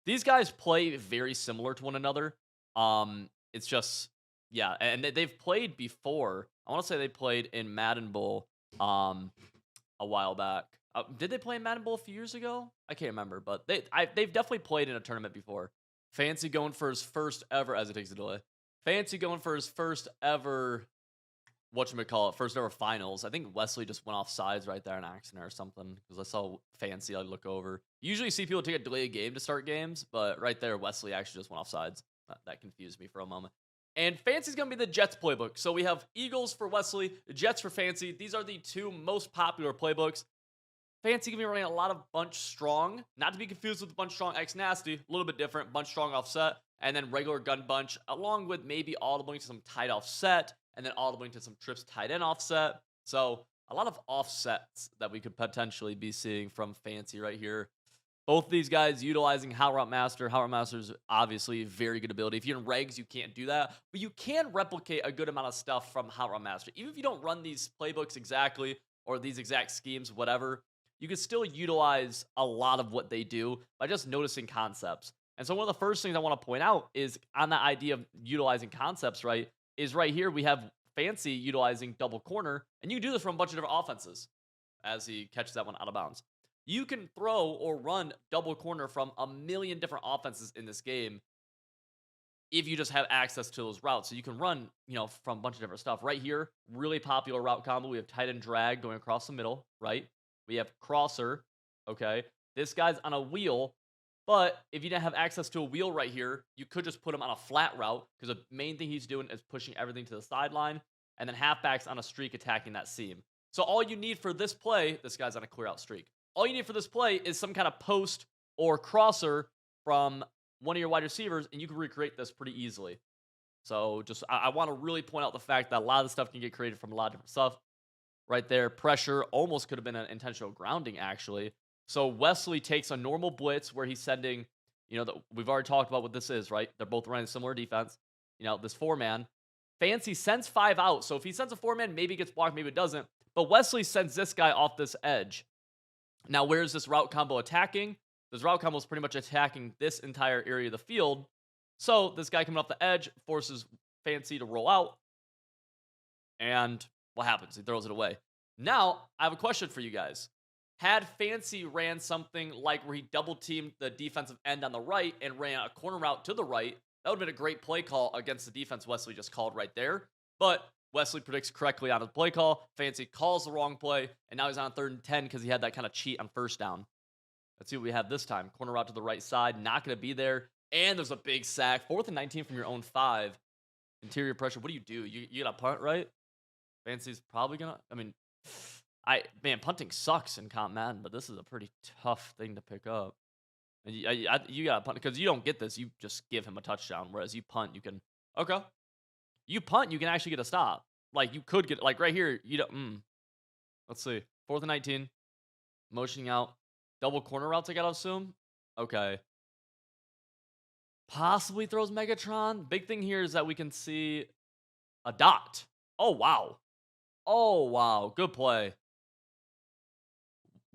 These guys play very similar to one another. It's just, yeah, and they've played before. I want to say they played in Madden Bowl a while back. Did they play in Madden Bowl a few years ago? I can't remember, but they've definitely played in a tournament before. Fancy going for his first ever, as it takes a delay. Fancy going for his first ever, first ever finals. I think Wesley just went off sides right there in accident or something, because I saw Fancy, I look over. Usually see people take a delayed game to start games, but right there, Wesley actually just went off sides. That confused me for a moment. And Fancy's going to be the Jets playbook. So we have Eagles for Wesley, Jets for Fancy. These are the 2 most popular playbooks. Fancy going to be running a lot of bunch strong, not to be confused with bunch strong X nasty, a little bit different, bunch strong offset, and then regular gun bunch, along with maybe audibling to some tight offset, and then audibling to some trips tight end offset. So a lot of offsets that we could potentially be seeing from Fancy right here. Both of these guys utilizing How Route Master. How Route Master is obviously a very good ability. If you're in regs, you can't do that, but you can replicate a good amount of stuff from How Route Master. Even if you don't run these playbooks exactly, or these exact schemes, whatever, you can still utilize a lot of what they do by just noticing concepts. And so one of the first things I want to point out is on the idea of utilizing concepts, right? Is right here we have Fancy utilizing double corner, and you can do this from a bunch of different offenses as he catches that one out of bounds. You can throw or run double corner from a million different offenses in this game if you just have access to those routes. So you can run, from a bunch of different stuff. Right here, really popular route combo. We have tight end drag going across the middle, right? We have crosser, okay? This guy's on a wheel, but if you didn't have access to a wheel right here, you could just put him on a flat route because the main thing he's doing is pushing everything to the sideline, and then halfbacks on a streak attacking that seam. So all you need for this play, this guy's on a clear out streak. All you need for this play is some kind of post or crosser from one of your wide receivers, and you can recreate this pretty easily. So I want to really point out the fact that a lot of the stuff can get created from a lot of different stuff. Right there, pressure almost could have been an intentional grounding, actually. So Wesley takes a normal blitz where he's sending, we've already talked about what this is, right? They're both running similar defense. This 4-man. Fancy sends 5 out. So if he sends a 4-man, maybe it gets blocked, maybe it doesn't. But Wesley sends this guy off this edge. Now, where's this route combo attacking? This route combo is pretty much attacking this entire area of the field. So this guy coming off the edge forces Fancy to roll out. And what happens? He throws it away. Now, I have a question for you guys. Had Fancy ran something like where he double teamed the defensive end on the right and ran a corner route to the right, that would have been a great play call against the defense Wesley just called right there. But Wesley predicts correctly on his play call. Fancy calls the wrong play, and now he's on 3rd and 10 because he had that kind of cheat on first down. Let's see what we have this time. Corner route to the right side, not going to be there. And there's a big sack. 4th and 19 from your own 5. Interior pressure. What do? You got to punt, right? Fancy's probably going to. Punting sucks in Comp Madden, but this is a pretty tough thing to pick up. And you got to punt because you don't get this. You just give him a touchdown. Whereas you punt, you can. Okay. You punt, you can actually get a stop. Like, you could get, like, right here, you don't. Let's see. 4th and 19. Motioning out. Double corner routes, I gotta assume. Okay. Possibly throws Megatron. Big thing here is that we can see a dot. Oh, wow. Oh, wow. Good play.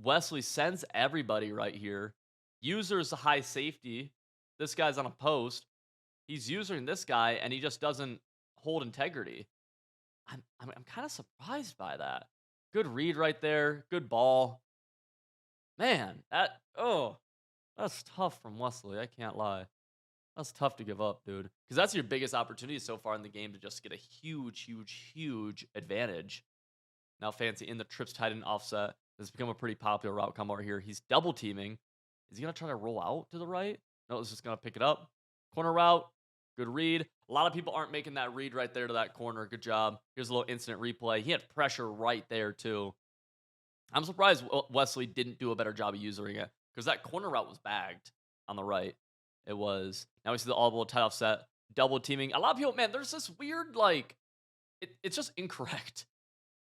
Wesley sends everybody right here. User's a high safety. This guy's on a post. He's using this guy, and he just doesn't hold integrity. I'm kind of surprised by that. Good read right there. Good ball. Man, that's tough from Wesley. I can't lie. That's tough to give up, dude. Because that's your biggest opportunity so far in the game to just get a huge, huge, huge advantage. Now Fancy in the trips tight end offset. This has become a pretty popular route combo right here. He's double teaming. Is he going to try to roll out to the right? No, it's just going to pick it up. Corner route. Good read. A lot of people aren't making that read right there to that corner. Good job. Here's a little instant replay. He had pressure right there, too. I'm surprised Wesley didn't do a better job of using it because that corner route was bagged on the right. It was. Now we see the all-ball tight offset. Double teaming. A lot of people, man, there's this weird, it's just incorrect.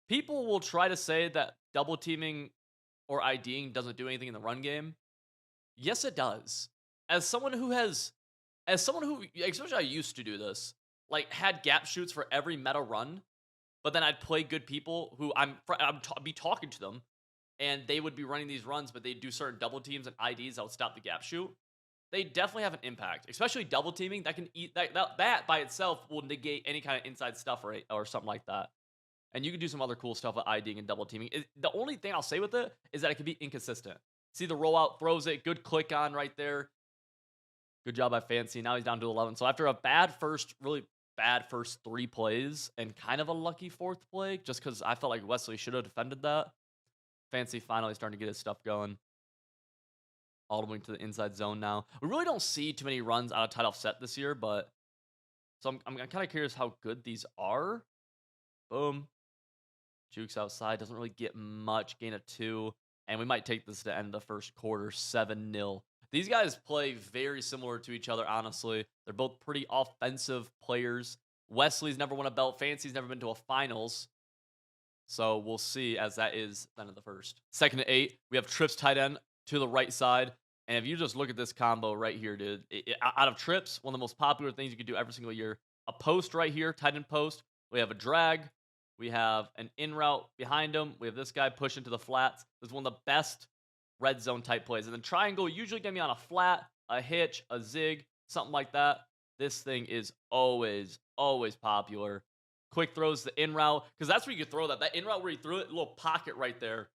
People will try to say that double teaming or IDing doesn't do anything in the run game. Yes, it does. As someone who, especially I used to do this, had gap shoots for every meta run, but then I'd play good people who I'd be talking to them, and they would be running these runs, but they'd do certain double teams and IDs that would stop the gap shoot. They definitely have an impact, especially double teaming. That can eat that by itself will negate any kind of inside stuff or something like that. And you can do some other cool stuff with IDing and double teaming. The only thing I'll say with it is that it can be inconsistent. See the rollout, throws it, good click on right there. Good job by Fancy. Now he's down to 11. So after a really bad first 3 plays and kind of a lucky 4th play, just because I felt like Wesley should have defended that, Fancy finally starting to get his stuff going. All the way to the inside zone now. We really don't see too many runs out of tight offset this year, but so I'm kind of curious how good these are. Boom. Jukes outside. Doesn't really get much. Gain of 2. And we might take this to end the first quarter 7-0. These guys play very similar to each other, honestly. They're both pretty offensive players. Wesley's never won a belt. Fancy's never been to a finals. So we'll see as that is the end of the first. 2nd and 8. We have trips tight end to the right side. And if you just look at this combo right here, dude, out of trips, one of the most popular things you can do every single year. A post right here, tight end post. We have a drag. We have an in route behind him. We have this guy pushing to the flats. This is one of the best red zone type plays. And then triangle usually get me on a flat, a hitch, a zig, something like that. This thing is always, always popular. Quick throws the in route, because that's where you can throw that. That in route where you threw it, little pocket right there.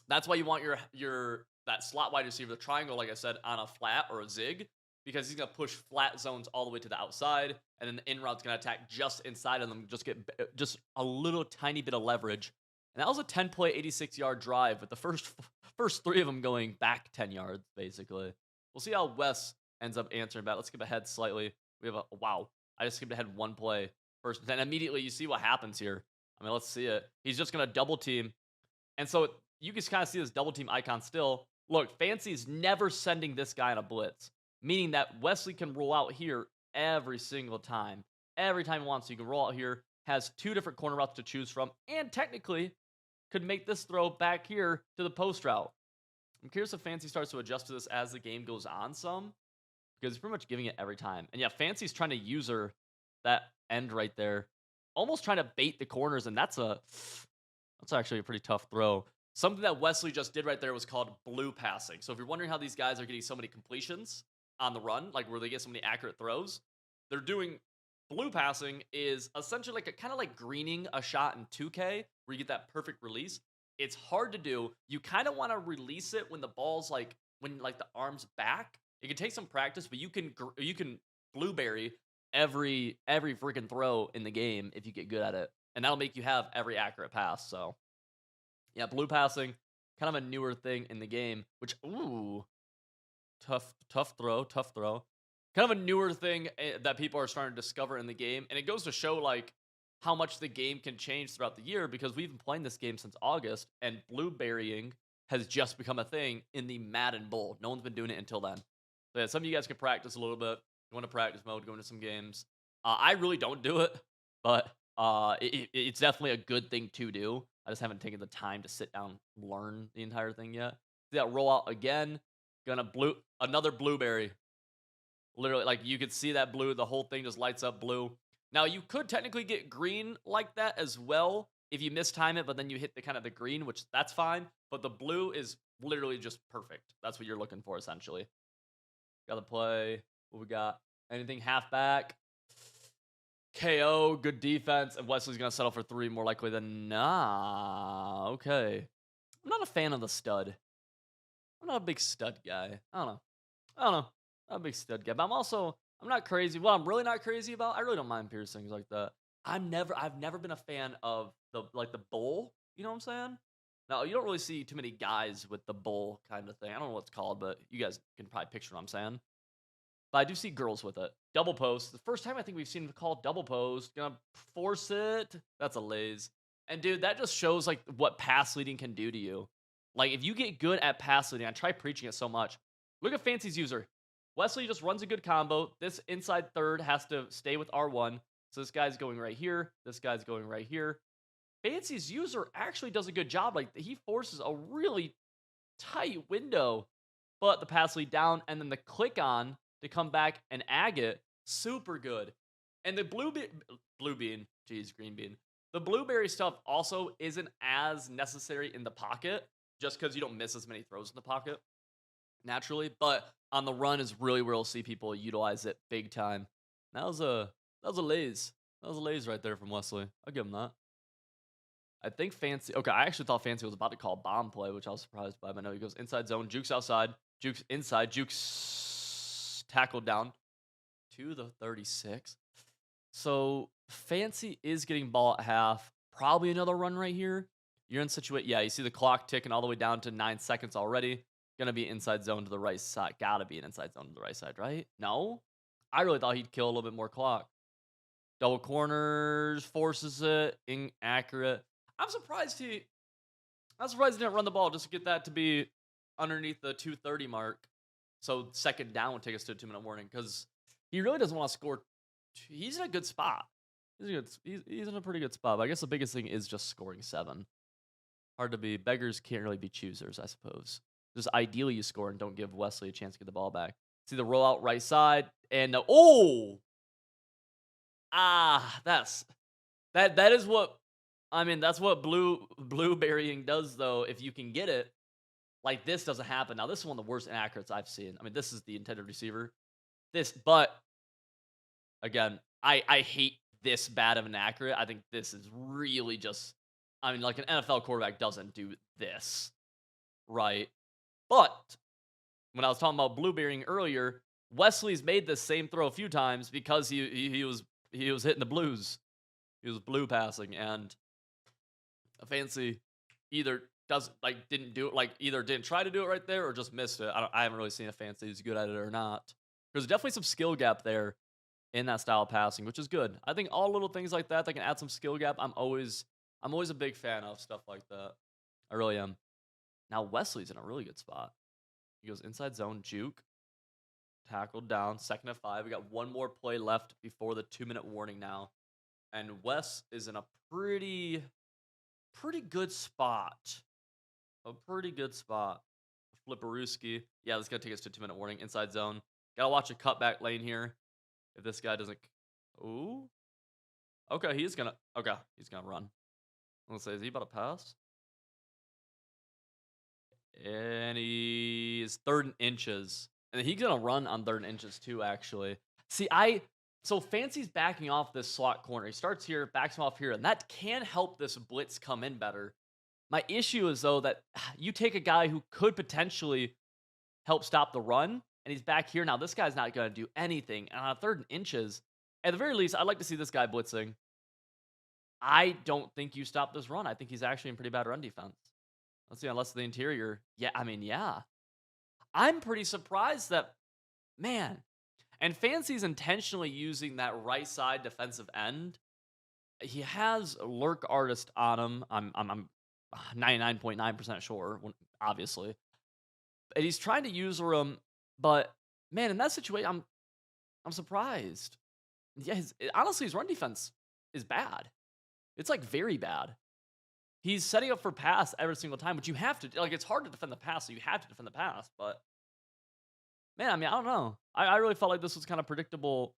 That's why you want your that slot wide receiver, the triangle, like I said, on a flat or a zig, because he's gonna push flat zones all the way to the outside, and then the in route's gonna attack just inside of them, just get just a little tiny bit of leverage. And that was a 10-play, 86-yard drive, with the first three of them going back 10 yards, basically. We'll see how Wes ends up answering back. Let's skip ahead slightly. We have a wow. I just skipped ahead one play first. Then immediately you see what happens here. I mean, let's see it. He's just gonna double team. And so you can kind of see this double team icon still. Look, Fancy's never sending this guy on a blitz, meaning that Wesley can roll out here every single time. Every time he wants to, you can roll out here, has two different corner routes to choose from, and technically could make this throw back here to the post route. I'm curious if Fancy starts to adjust to this as the game goes on some, because he's pretty much giving it every time. And yeah, Fancy's trying to user that end right there, almost trying to bait the corners, and that's actually a pretty tough throw. Something that Wesley just did right there was called blue passing. So if you're wondering how these guys are getting so many completions on the run, like where they get so many accurate throws, they're doing blue passing is essentially like a kind of like greening a shot in 2K where you get that perfect release. It's hard to do. You kind of want to release it when the ball's like when like the arm's back. It can take some practice, but you can blueberry every freaking throw in the game if you get good at it, and that'll make you have every accurate pass. So yeah, blue passing, kind of a newer thing in the game, which, ooh, tough throw. Kind of a newer thing that people are starting to discover in the game. And it goes to show, like, how much the game can change throughout the year, because we've been playing this game since August, and blueberrying has just become a thing in the Madden Bowl. No one's been doing it until then. So yeah, some of you guys can practice a little bit, go into practice mode, go into some games. I really don't do it, but it's definitely a good thing to do. I just haven't taken the time to sit down and learn the entire thing yet. See that roll out again. Another blueberry. Literally, like you could see that blue. The whole thing just lights up blue. Now you could technically get green like that as well if you mistime it, but then you hit the kind of the green, which that's fine. But the blue is literally just perfect. That's what you're looking for essentially. Got the play. What we got? Anything halfback? KO, good defense, and Wesley's going to settle for three more likely than nah. Okay. I'm not a fan of the stud. I'm not a big stud guy. I don't know. I'm not a big stud guy, but I'm not crazy. What I'm really not crazy about, I really don't mind piercings like that. I've never been a fan of the bowl. You know what I'm saying? Now, you don't really see too many guys with the bowl kind of thing. I don't know what it's called, but you guys can probably picture what I'm saying. But I do see girls with it. Double post. The first time I think we've seen it called double post. Gonna force it. That's a laze. And dude, that just shows like what pass leading can do to you. Like if you get good at pass leading, I try preaching it so much. Look at Fancy's user. Wesley just runs a good combo. This inside third has to stay with R1. So this guy's going right here. This guy's going right here. Fancy's user actually does a good job. Like he forces a really tight window, but the pass lead down and then the click on to come back and ag it, super good. And the blue bean, geez, green bean. The blueberry stuff also isn't as necessary in the pocket, just because you don't miss as many throws in the pocket naturally. But on the run is really where we'll see people utilize it big time. That was a laze. That was a laze right there from Wesley. I'll give him that. I think Fancy. Okay, I actually thought Fancy was about to call a bomb play, which I was surprised by. But no, he goes inside zone, jukes outside, jukes inside, jukes tackled down to the 36. So Fancy is getting ball at half. Probably another run right here. You're in situation. Yeah, you see the clock ticking all the way down to 9 seconds already. Gonna be inside zone to the right side. Gotta be an inside zone to the right side, right? No? I really thought he'd kill a little bit more clock. Double corners, forces it, inaccurate. I'm surprised he didn't run the ball just to get that to be underneath the 2:30 mark. So second down would take us to a 2-minute warning, because he really doesn't want to score. He's in a good spot. He's in a pretty good spot. But I guess the biggest thing is just scoring 7. Hard to be. Beggars can't really be choosers, I suppose. Just ideally you score and don't give Wesley a chance to get the ball back. See the rollout right side and that is what I mean, that's what blueberrying does, though, if you can get it. Like, this doesn't happen. Now, this is one of the worst inaccurates I've seen. I mean, this is the intended receiver. But again, I hate this bad of an accurate. I think this is really just, I mean, like, an NFL quarterback doesn't do this, right? But when I was talking about blueberrying earlier, Wesley's made this same throw a few times because he was hitting the blues. He was blue passing, and Fancy either doesn't like didn't do it, like either didn't try to do it right there or just missed it. I haven't really seen a Fancy who's good at it or not. There's definitely some skill gap there in that style of passing, which is good. I think all little things like that can add some skill gap. I'm always a big fan of stuff like that. I really am. Now Wesley's in a really good spot. He goes inside zone, juke, tackled down, 2nd and 5. We got one more play left before the 2-minute warning now. And Wes is in a pretty good spot. A pretty good spot. Flipperooski. Yeah, this is gonna take us to 2-minute warning. Inside zone. Gotta watch a cutback lane here. If this guy doesn't. Ooh. Okay, he's gonna run. Let's say, is he about to pass? And he's 3rd and inches. And he's gonna run on 3rd and inches too, actually. See, so Fancy's backing off this slot corner. He starts here, backs him off here, and that can help this blitz come in better. My issue is, though, that you take a guy who could potentially help stop the run, and he's back here. Now, this guy's not going to do anything. And on 3rd and inches, at the very least, I'd like to see this guy blitzing. I don't think you stop this run. I think he's actually in pretty bad run defense. Let's see, unless the interior. Yeah, I mean, yeah. I'm pretty surprised that, man. And Fancy's intentionally using that right side defensive end. He has lurk artist on him. I'm 99.9% sure, obviously. And he's trying to use him, but man, in that situation, I'm surprised. Yeah, honestly, his run defense is bad. It's like very bad. He's setting up for pass every single time, which you have to like. It's hard to defend the pass, so you have to defend the pass. But man, I mean, I don't know. I really felt like this was kind of predictable,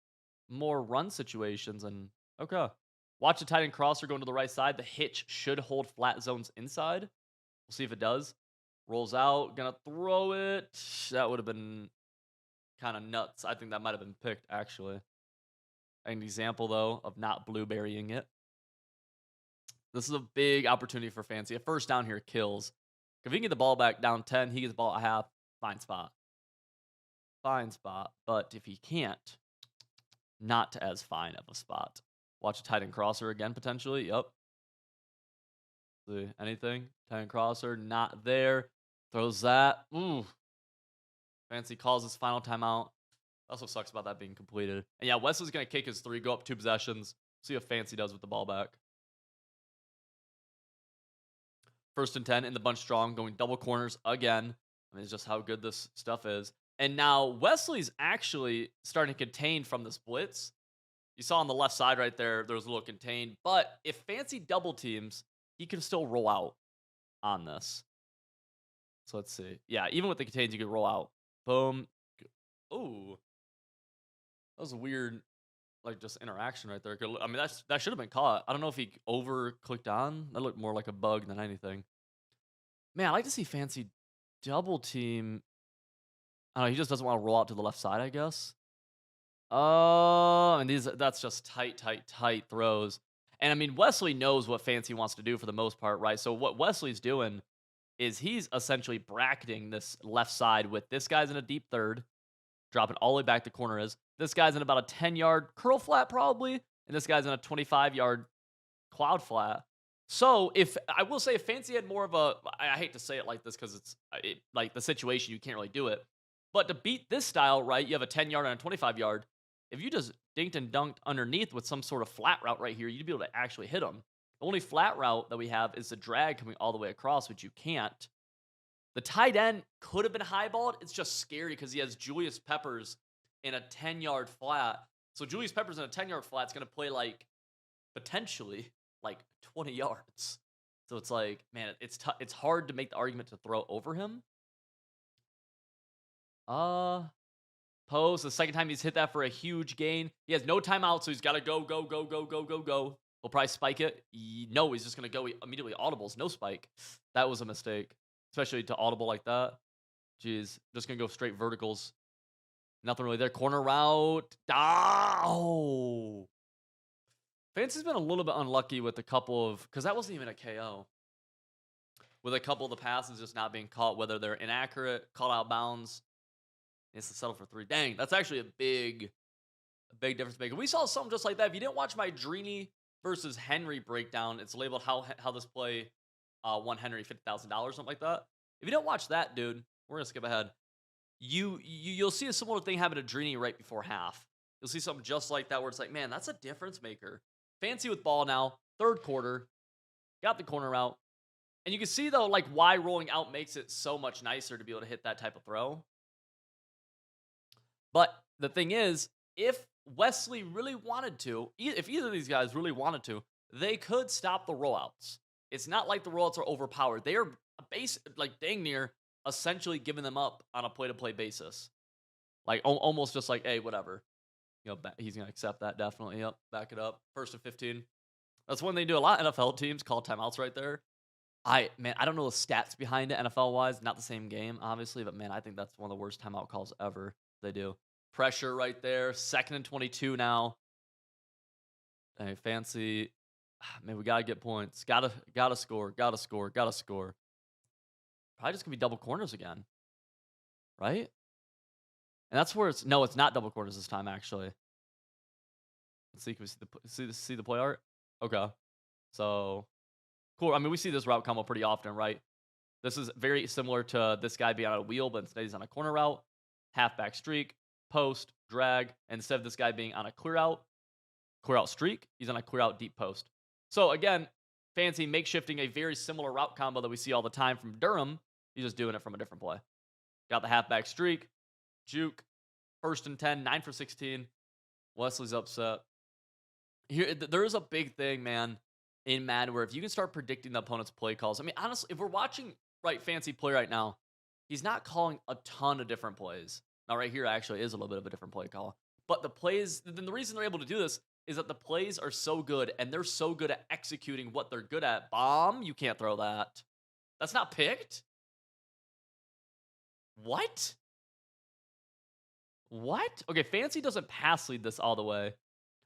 more run situations. And okay, watch the tight end crosser going to the right side. The hitch should hold flat zones inside. We'll see if it does. Rolls out, gonna throw it. That would have been kind of nuts. I think that might have been picked, actually. An example, though, of not blueberrying it. This is a big opportunity for Fancy. A first down here kills. If he can get the ball back down 10, he gets the ball at half. Fine spot. Fine spot. But if he can't, not as fine of a spot. Watch a tight end crosser again, potentially. Yep. See, anything? Tight end crosser, not there. Throws that. Ooh. Fancy calls his final timeout. That's what sucks about that being completed. And yeah, Wesley's going to kick his 3, go up 2 possessions. See what Fancy does with the ball back. 1st and 10 in the bunch strong, going double corners again. I mean, it's just how good this stuff is. And now Wesley's actually starting to contain from this blitz. You saw on the left side right there, there was a little contained. But if Fancy double teams, he can still roll out on this. So let's see. Yeah, even with the contains, you could roll out. Boom. Ooh. That was a weird, like, just interaction right there. I mean, that should have been caught. I don't know if he over-clicked on. That looked more like a bug than anything. Man, I like to see Fancy double team. I don't know, he just doesn't want to roll out to the left side, I guess. Oh, and that's just tight throws. And I mean, Wesley knows what Fancy wants to do for the most part, right? So what Wesley's doing is he's essentially bracketing this left side with this guy's in a deep third, dropping all the way back the corner is. This guy's in about a 10-yard curl flat probably, and this guy's in a 25-yard cloud flat. So if I will say, if Fancy had more of a, I hate to say it like this because it's like the situation, you can't really do it. But to beat this style, right, you have a 10-yard and a 25-yard. If you just dinked and dunked underneath with some sort of flat route right here, you'd be able to actually hit them. The only flat route that we have is the drag coming all the way across, which you can't. The tight end could have been highballed. It's just scary because he has Julius Peppers in a 10-yard flat. So Julius Peppers in a 10-yard flat is going to play like potentially like 20 yards. So it's like, man, it's hard to make the argument to throw over him. Pose, the second time he's hit that for a huge gain. He has no timeout, so he's got to go. He'll probably spike it. No, he's just going to go immediately audibles. No spike. That was a mistake, especially to audible like that. Jeez, just going to go straight verticals. Nothing really there. Corner route. Oh. Fancy's been a little bit unlucky with a couple of, because that wasn't even a KO. With a couple of the passes just not being caught, whether they're inaccurate, caught out bounds. He has to settle for 3. Dang, that's actually a big difference maker. We saw something just like that. If you didn't watch my Drini versus Henry breakdown, it's labeled how this play won Henry $50,000, something like that. If you don't watch that, dude, we're gonna skip ahead. You'll see a similar thing happen to Drini right before half. You'll see something just like that where it's like, man, that's a difference maker. Fancy with ball now, third quarter, got the corner out. And you can see, though, like, why rolling out makes it so much nicer to be able to hit that type of throw. But the thing is, if Wesley really wanted to, if either of these guys really wanted to, they could stop the rollouts. It's not like the rollouts are overpowered. They are like dang near essentially giving them up on a play-to-play basis. Like almost just like, hey, whatever. You know, he's gonna accept that definitely. Yep, back it up. 1st and 15. That's when they do a lot of NFL teams call timeouts right there. I don't know the stats behind it NFL wise. Not the same game, obviously, but man, I think that's one of the worst timeout calls ever. They do. Pressure right there. 2nd and 22 now. Hey, Fancy. Man, we gotta get points. Gotta score. Gotta score. Gotta score. Probably just gonna be double corners again, right? And that's where it's not double corners this time actually. Let's see. Can we see the play art? Okay. So cool. I mean, we see this route combo pretty often, right? This is very similar to this guy being on a wheel, but instead he's on a corner route, halfback streak, post, drag. And instead of this guy being on a clear out streak, he's on a clear out deep post. So again, Fancy makeshifting a very similar route combo that we see all the time from Durham. He's just doing it from a different play. Got the halfback streak, juke, 1st and 10, 9 for 16. Wesley's upset. Here, there is a big thing, man, in Madden where if you can start predicting the opponent's play calls. I mean, honestly, if we're watching Fancy play right now, he's not calling a ton of different plays. Now, right here actually is a little bit of a different play call. But the plays, then the reason they're able to do this is that the plays are so good and they're so good at executing what they're good at. Bomb, you can't throw that. That's not picked? What? What? Okay, Fancy doesn't pass lead this all the way.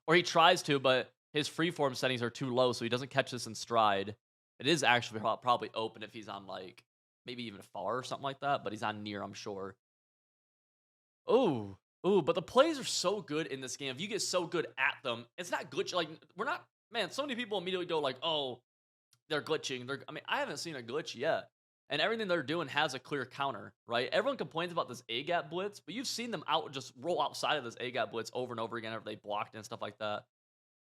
Or he tries to, but his freeform settings are too low, so he doesn't catch this in stride. It is actually probably open if he's on, like, maybe even far or something like that, but he's on near, I'm sure. Ooh, but the plays are so good in this game. If you get so good at them, it's not glitch. Like, we're not, man, so many people immediately go like, oh, they're glitching. I mean, I haven't seen a glitch yet. And everything they're doing has a clear counter, right? Everyone complains about this A-gap blitz, but you've seen them just roll outside of this A-gap blitz over and over again after they blocked and stuff like that.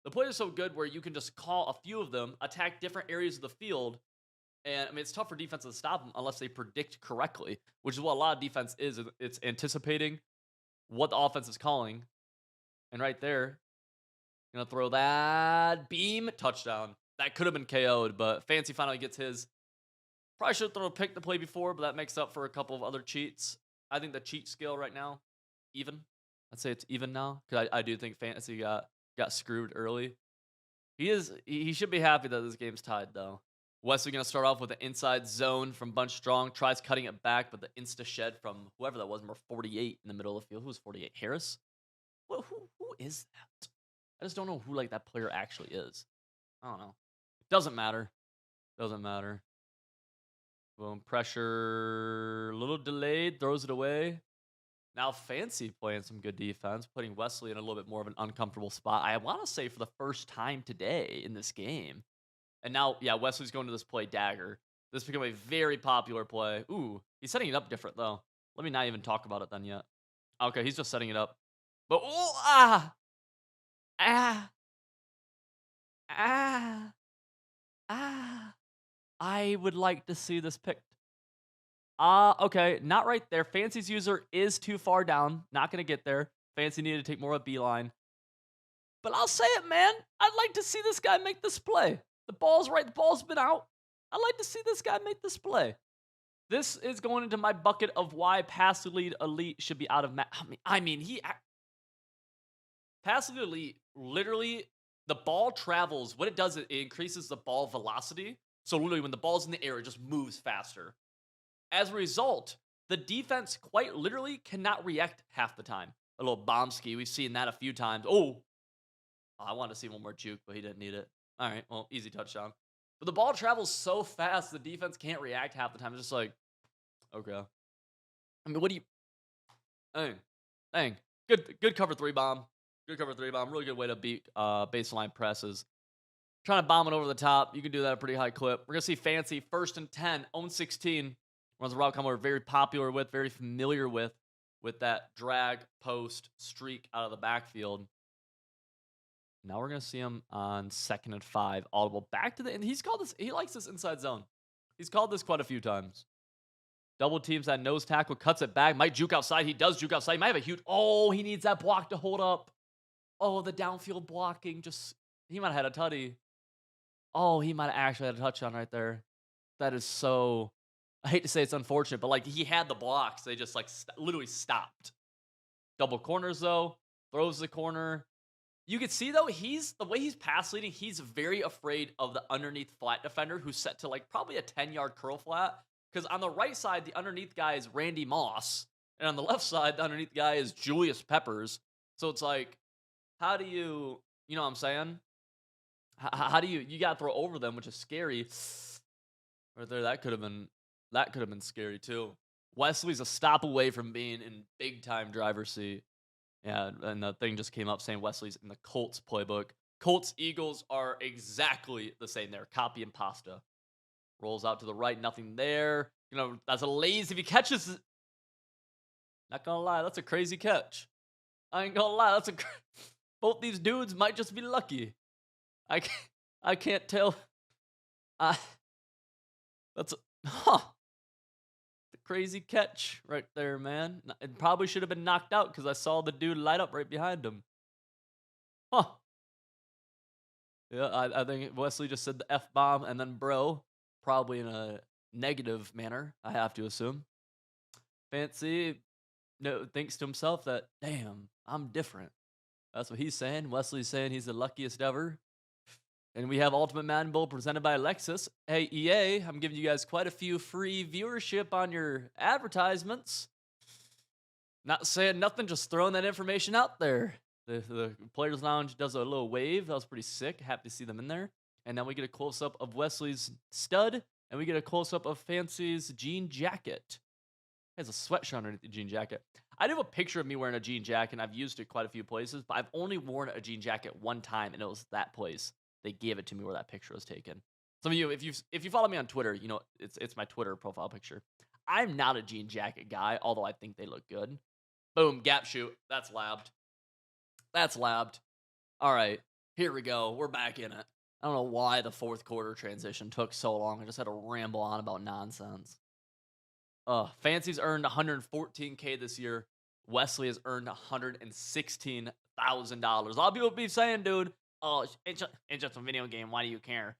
The plays are so good where you can just call a few of them, attack different areas of the field, and I mean, it's tough for defenses to stop them unless they predict correctly, which is what a lot of defense is. It's anticipating what the offense is calling. And right there, gonna throw that beam touchdown. That could have been KO'd, but Fancy finally gets his. Probably should have thrown a pick the play before, but that makes up for a couple of other cheats. I think the cheat scale right now, even. I'd say it's even now, because I do think Fantasy got screwed early. He should be happy that this game's tied, though. Wesley going to start off with an inside zone from Bunch Strong. Tries cutting it back, but the insta-shed from whoever that was, number 48 in the middle of the field. Who was 48? Harris? Who is that? I just don't know who, like, that player actually is. I don't know. Doesn't matter. Doesn't matter. Boom. Pressure. A little delayed. Throws it away. Now Fancy playing some good defense, putting Wesley in a little bit more of an uncomfortable spot. I want to say for the first time today in this game. And now, yeah, Wesley's going to this play dagger. This became a very popular play. Ooh, he's setting it up different, though. Let me not even talk about it then yet. Okay, he's just setting it up. But, I would like to see this picked. Okay, not right there. Fancy's user is too far down. Not going to get there. Fancy needed to take more of a beeline. But I'll say it, man. I'd like to see this guy make this play. The ball's right. The ball's been out. I'd like to see this guy make this play. This is going into my bucket of why pass lead elite should be out of I mean, pass lead elite literally the ball travels. What it does, it increases the ball velocity. So literally, when the ball's in the air, it just moves faster. As a result, the defense quite literally cannot react half the time. A little bomb ski. We've seen that a few times. Oh, I wanted to see one more juke, but he didn't need it. All right, well, easy touchdown. But the ball travels so fast, the defense can't react half the time. It's just like, okay. I mean, what do you? Dang, dang. Good cover three bomb. Good cover three bomb. Really good way to beat baseline presses. Trying to bomb it over the top. You can do that at a pretty high clip. We're gonna see Fancy first and 10, own 16. Runs a route combo we're very popular with, very familiar with that drag post streak out of the backfield. Now we're gonna see him on 2nd and 5, audible back to the end. He's called this. He likes this inside zone. He's called this quite a few times. Double teams that nose tackle, cuts it back. Might juke outside. He does juke outside. He might have a huge. Oh, he needs that block to hold up. Oh, the downfield blocking. Just he might have had a tutty. Oh, he might have actually had a touchdown right there. That is so. I hate to say it's unfortunate, but like he had the blocks. They just like literally stopped. Double corners though. Throws the corner. You can see though, the way he's pass leading, he's very afraid of the underneath flat defender who's set to like probably a 10-yard curl flat. Because on the right side, the underneath guy is Randy Moss. And on the left side, the underneath guy is Julius Peppers. So it's like, how do you know what I'm saying? How do you got to throw over them, which is scary. Right there, that could have been scary too. Wesley's a stop away from being in big time driver's seat. Yeah, and the thing just came up saying Wesley's in the Colts playbook. Colts Eagles are exactly the same there. Copy and pasta. Rolls out to the right, nothing there. You know, that's a lazy. If he catches, not gonna lie, that's a crazy catch. I ain't gonna lie, both these dudes might just be lucky. I can't tell. That's a crazy catch right there, man. It probably should have been knocked out because I saw the dude light up right behind him. Huh. Yeah, I think Wesley just said the F-bomb and then bro. Probably in a negative manner, I have to assume. Fancy thinks to himself that, damn, I'm different. That's what he's saying. Wesley's saying he's the luckiest ever. And we have Ultimate Madden Bowl presented by Alexis. Hey, EA, I'm giving you guys quite a few free viewership on your advertisements. Not saying nothing, just throwing that information out there. The Players Lounge does a little wave. That was pretty sick. Happy to see them in there. And then we get a close-up of Wesley's stud, and we get a close-up of Fancy's jean jacket. He has a sweatshirt underneath the jean jacket. I do have a picture of me wearing a jean jacket, and I've used it quite a few places, but I've only worn a jean jacket one time, and it was that place. They gave it to me where that picture was taken. Some of you, if you follow me on Twitter, you know it's my Twitter profile picture. I'm not a jean jacket guy, although I think they look good. Boom, gap shoot. That's labbed. That's labbed. All right, here we go. We're back in it. I don't know why the fourth quarter transition took so long. I just had to ramble on about nonsense. Fancy's earned $114K this year. Wesley has earned $116,000. A lot of people be saying, dude, oh, it's just a video game. Why do you care?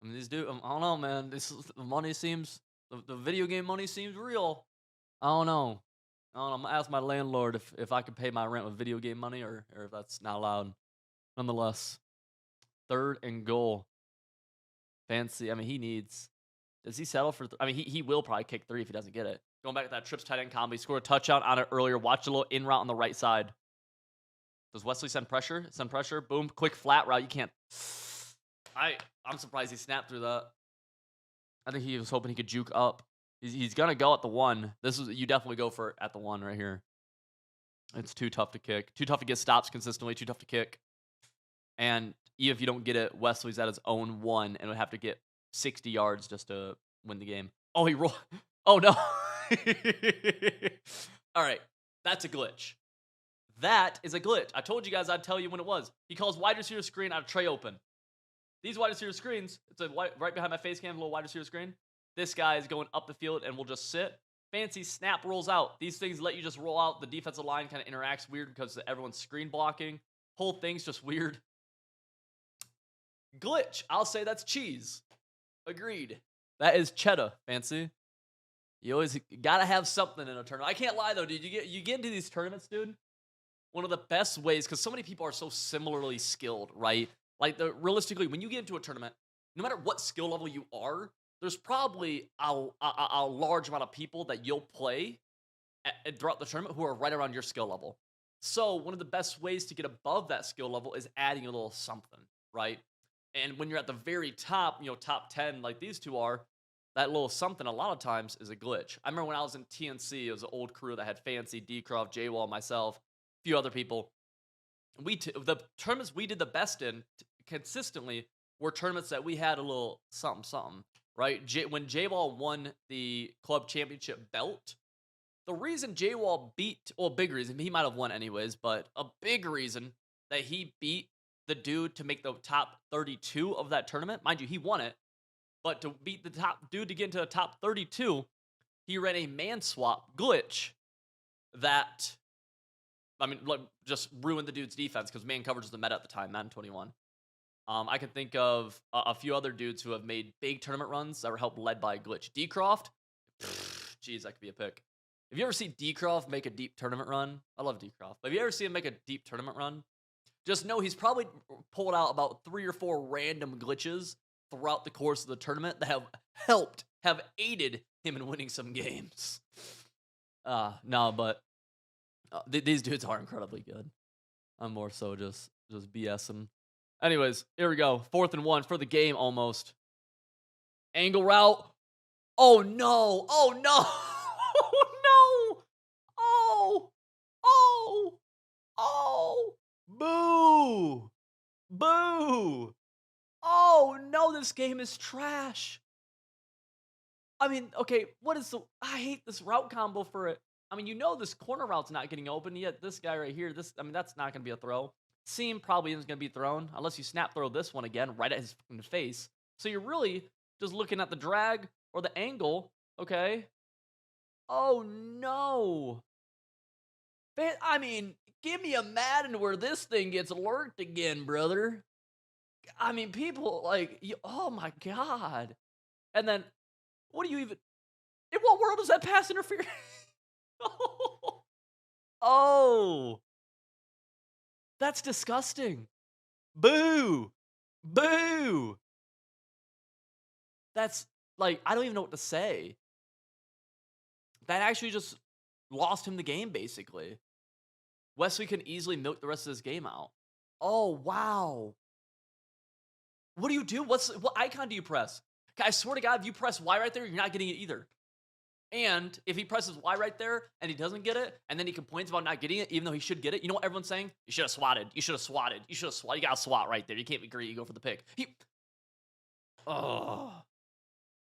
I mean, these dudes, I don't know, man. The money seems, the video game money seems real. I don't know. I'm gonna ask my landlord if I can pay my rent with video game money or if that's not allowed. Nonetheless. 3rd and goal. Fancy. I mean, does he settle for? I mean, he will probably kick 3 if he doesn't get it. Going back to that trips tight end combo, he scored a touchdown on it earlier. Watch a little in route on the right side. Does Wesley send pressure? Send pressure. Boom. Quick flat route. You can't. I'm surprised he snapped through that. I think he was hoping he could juke up. He's gonna go at the 1. You definitely go for it at the 1 right here. It's too tough to kick. Too tough to get stops consistently. Too tough to kick. And even if you don't get it, Wesley's at his own 1 and would have to get 60 yards just to win the game. Oh, he rolled. Oh, no. All right. That's a glitch. That is a glitch. I told you guys I'd tell you when it was. He calls wide receiver screen out of tray open. These wide receiver screens, it's right behind my face cam, a little wide receiver screen. This guy is going up the field and will just sit. Fancy snap rolls out. These things let you just roll out. The defensive line kind of interacts weird because everyone's screen blocking. Whole thing's just weird. Glitch. I'll say that's cheese. Agreed. That is cheddar, Fancy. You always gotta have something in a tournament. I can't lie though, dude. You get into these tournaments, dude. One of the best ways, because so many people are so similarly skilled, right? Like, realistically, when you get into a tournament, no matter what skill level you are, there's probably a large amount of people that you'll play throughout the tournament who are right around your skill level. So one of the best ways to get above that skill level is adding a little something, right? And when you're at the very top, top 10 like these two are, that little something a lot of times is a glitch. I remember when I was in TNC, it was an old crew that had Fancy, D-Croft, J-Wall, myself, a few other people. The tournaments we did the best in consistently were tournaments that we had a little something something, right? When J-Wall won the club championship belt, the reason J-Wall beat, well, big reason, he might have won anyways, but a big reason that he beat the dude to make the top 32 of that tournament, mind you, he won it, but to beat the top dude to get into the top 32, he ran a man swap glitch that, I mean, like, just ruined the dude's defense because man coverage was the meta at the time, Madden 21. I can think of a few other dudes who have made big tournament runs that were helped led by a glitch. D-Croft, jeez, that could be a pick. Have you ever seen D-Croft make a deep tournament run? I love D-Croft. But have you ever seen him make a deep tournament run? Just know he's probably pulled out about 3 or 4 random glitches throughout the course of the tournament that have aided him in winning some games. No, but these dudes are incredibly good. I'm more so just BSing. Anyways, here we go. 4th and 1 for the game almost. Angle route. Oh no! Oh no! Oh no! Oh! Oh! Oh! Boo! Boo! Oh no, this game is trash. I mean, okay, I hate this route combo for it. I mean, this corner route's not getting open, yet this guy right here, that's not going to be a throw. Seam probably isn't going to be thrown unless you snap throw this one again right at his face. So you're really just looking at the drag or the angle, okay? Oh no. I mean, give me a Madden where this thing gets lurked again, brother. I mean, people oh my god. And then, what do you even? In what world is that pass interference? Oh, that's disgusting. Boo, boo. That's I don't even know what to say. That actually just lost him the game, basically. Wesley can easily milk the rest of this game out. Oh, wow. What do you do? What icon do you press? I swear to God, if you press Y right there, you're not getting it either. And if he presses Y right there and he doesn't get it, and then he complains about not getting it, even though he should get it, you know what everyone's saying? You should have swatted. You should have swatted. You should have swatted. You got to swat right there. You can't be greedy. You go for the pick. Oh,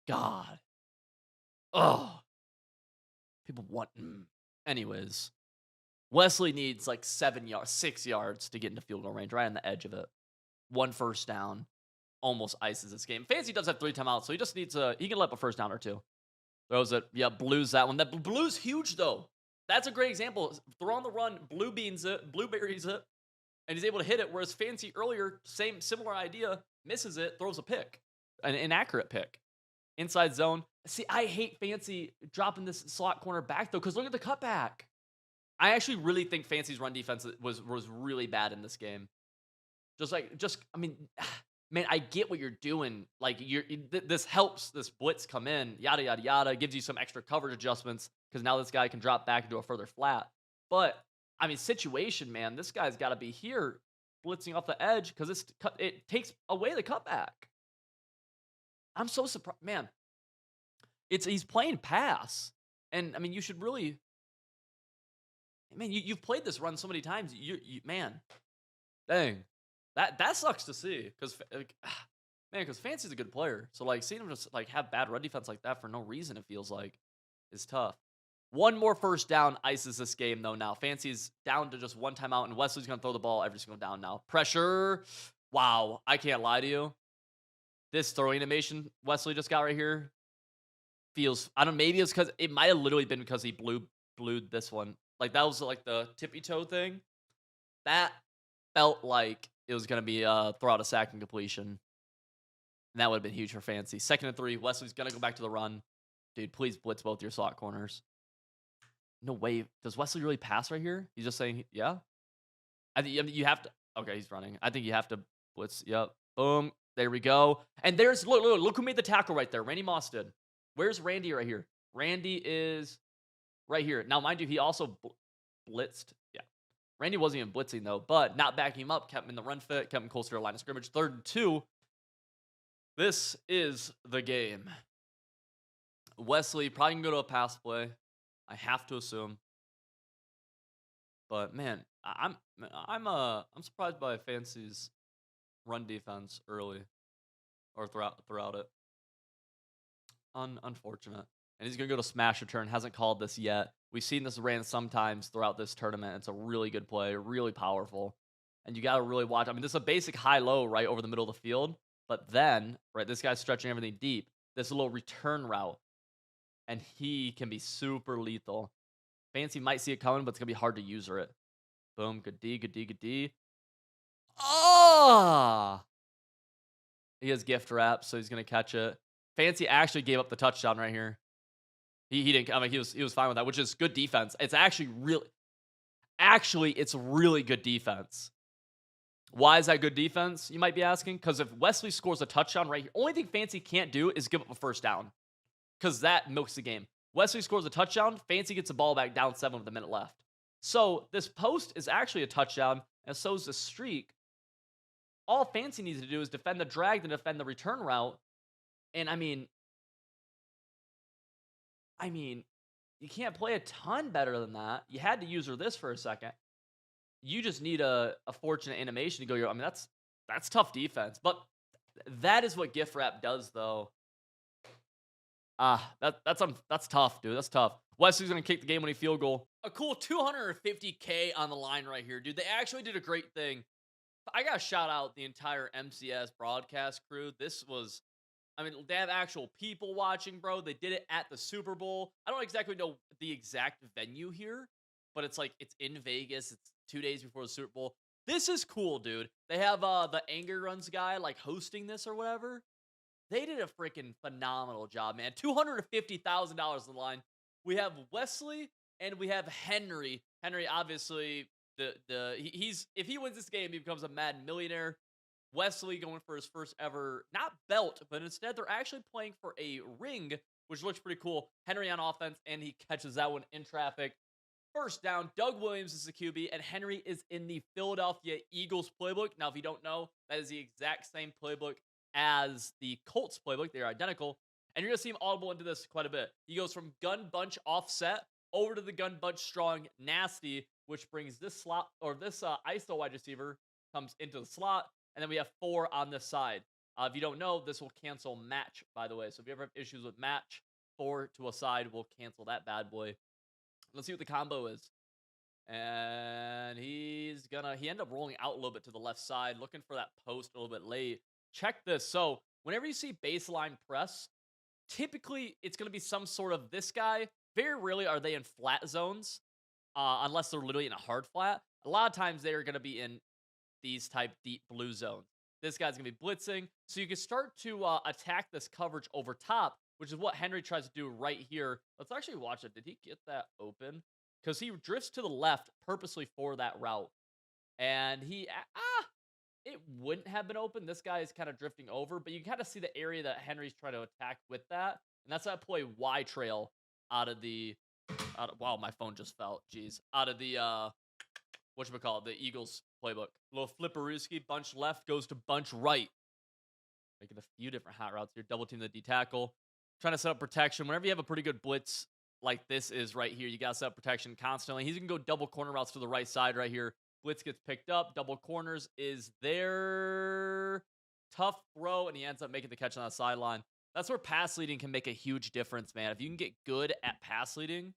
God. Oh. People want. Anyways, Wesley needs 6 yards to get into field goal range, right on the edge of it. 1 first down. Almost ices this game. Fancy does have 3 timeouts, so he just needs he can let up a first down or 2. Throws it. Yeah, blues that one. That blue's huge though. That's a great example. Throw on the run, blueberries it, and he's able to hit it. Whereas Fancy earlier, similar idea, misses it, throws a pick, an inaccurate pick, inside zone. See, I hate Fancy dropping this slot corner back though, because look at the cutback. I actually really think Fancy's run defense was really bad in this game. I mean. Man, I get what you're doing. This helps this blitz come in, yada, yada, yada. Gives you some extra coverage adjustments because now this guy can drop back into a further flat. But, I mean, situation, man, this guy's got to be here blitzing off the edge because it takes away the cutback. I'm so surprised. Man, he's playing pass. And, I mean, you should really... Man, you've played this run so many times. Man, dang. That sucks to see because Fancy's a good player. So seeing him just have bad run defense like that for no reason, it feels like, is tough. 1 more first down ices this game though. Now Fancy's down to just 1 timeout, and Wesley's gonna throw the ball every single down now. Pressure. Wow, I can't lie to you. This throwing animation Wesley just got right here feels. I don't know. Maybe it's because it might have literally been because he blued this one. That was the tippy toe thing. That felt like it was going to be throw out a sack and completion. And that would have been huge for Fancy. 2nd and 3. Wesley's going to go back to the run. Dude, please blitz both your slot corners. No way. Does Wesley really pass right here? He's just saying, yeah? I think you have to. Okay, he's running. I think you have to Blitz, yep. Boom. There we go. And there's look who made the tackle right there. Randy Moss did. Where's Randy right here? Randy is right here. Now, mind you, he also blitzed. Yeah. Randy wasn't even blitzing though, but not backing him up, kept him in the run fit, kept him closer to the line of scrimmage. 3rd and 2. This is the game. Wesley probably can go to a pass play. I have to assume. But man, I'm surprised by Fancy's run defense early or throughout it. Unfortunate. And he's gonna go to smash return. Hasn't called this yet. We've seen this ran sometimes throughout this tournament. It's a really good play, really powerful. And you gotta really watch. I mean, this is a basic high-low right over the middle of the field. But then, right, this guy's stretching everything deep. This little return route. And he can be super lethal. Fancy might see it coming, but it's gonna be hard to user it. Boom, good D, good D, good D. Oh! He has gift wrap, so he's gonna catch it. Fancy actually gave up the touchdown right here. He didn't. I mean, he was fine with that, which is good defense. It's actually it's really good defense. Why is that good defense? You might be asking. Because if Wesley scores a touchdown right here, only thing Fancy can't do is give up a first down. Because that milks the game. Wesley scores a touchdown, Fancy gets the ball back down 7 with a minute left. So this post is actually a touchdown, and so is the streak. All Fancy needs to do is defend the drag and defend the return route. And I mean, you can't play a ton better than that. You had to user this for a second. You just need a fortunate animation to go your. I mean, that's tough defense. But that is what gift wrap does, though. That's tough, dude. That's tough. Wesley's gonna kick the game-winning field goal. A cool 250K on the line right here, dude. They actually did a great thing. I gotta shout out the entire MCS broadcast crew. This was, I mean, they have actual people watching, bro. They did it at the Super Bowl. I don't exactly know the exact venue here, but it's in Vegas. It's 2 days before the Super Bowl. This is cool, dude. They have the Anger Runs guy hosting this or whatever. They did a freaking phenomenal job, man. $250,000 on the line. We have Wesley and we have Henry. Henry, obviously, he's if he wins this game, he becomes a Madden millionaire. Wesley going for his first ever, not belt, but instead they're actually playing for a ring, which looks pretty cool. Henry on offense, and he catches that one in traffic. First down, Doug Williams is the QB, and Henry is in the Philadelphia Eagles playbook. Now, if you don't know, that is the exact same playbook as the Colts playbook. They're identical. And you're going to see him audible into this quite a bit. He goes from gun bunch offset over to the gun bunch strong nasty, which brings this slot, or this ISO wide receiver comes into the slot. And then we have 4 on this side. If you don't know, this will cancel match, by the way. So if you ever have issues with match, 4 to a side will cancel that bad boy. Let's see what the combo is. And he ended up rolling out a little bit to the left side, looking for that post a little bit late. Check this. So whenever you see baseline press, typically it's going to be some sort of this guy. Very rarely are they in flat zones, unless they're literally in a hard flat. A lot of times they're going to be in these type deep blue zones. This guy's going to be blitzing. So you can start to attack this coverage over top, which is what Henry tries to do right here. Let's actually watch it. Did he get that open? Because he drifts to the left purposely for that route. And it wouldn't have been open. This guy is kind of drifting over, but you kind of see the area that Henry's trying to attack with that. And that's that play Y trail wow, my phone just fell. Jeez. Out of the, whatchamacallit, the Eagles playbook. Little flipperooski, bunch left goes to bunch right. Making a few different hot routes here. Double team the D tackle. Trying to set up protection. Whenever you have a pretty good blitz like this is right here, you got to set up protection constantly. He's going to go double corner routes to the right side right here. Blitz gets picked up. Double corners is there. Tough throw, and he ends up making the catch on the sideline. That's where pass leading can make a huge difference, man. If you can get good at pass leading,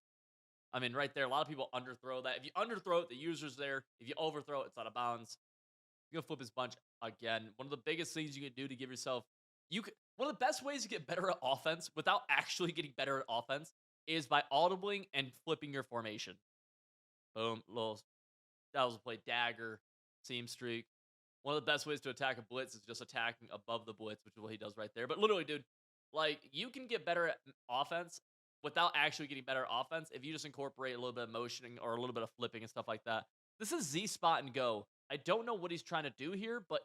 I mean, right there, a lot of people underthrow that. If you underthrow it, the user's there. If you overthrow it, it's out of bounds. You're going to flip his bunch again. One of the biggest things you can do to give yourself... one of the best ways to get better at offense without actually getting better at offense is by audibling and flipping your formation. Boom. That was a play dagger, seam streak. One of the best ways to attack a blitz is just attacking above the blitz, which is what he does right there. But literally, dude, you can get better at offense without actually getting better at offense if you just incorporate a little bit of motioning or a little bit of flipping and stuff like that. This is Z spot and go. I don't know what he's trying to do here, but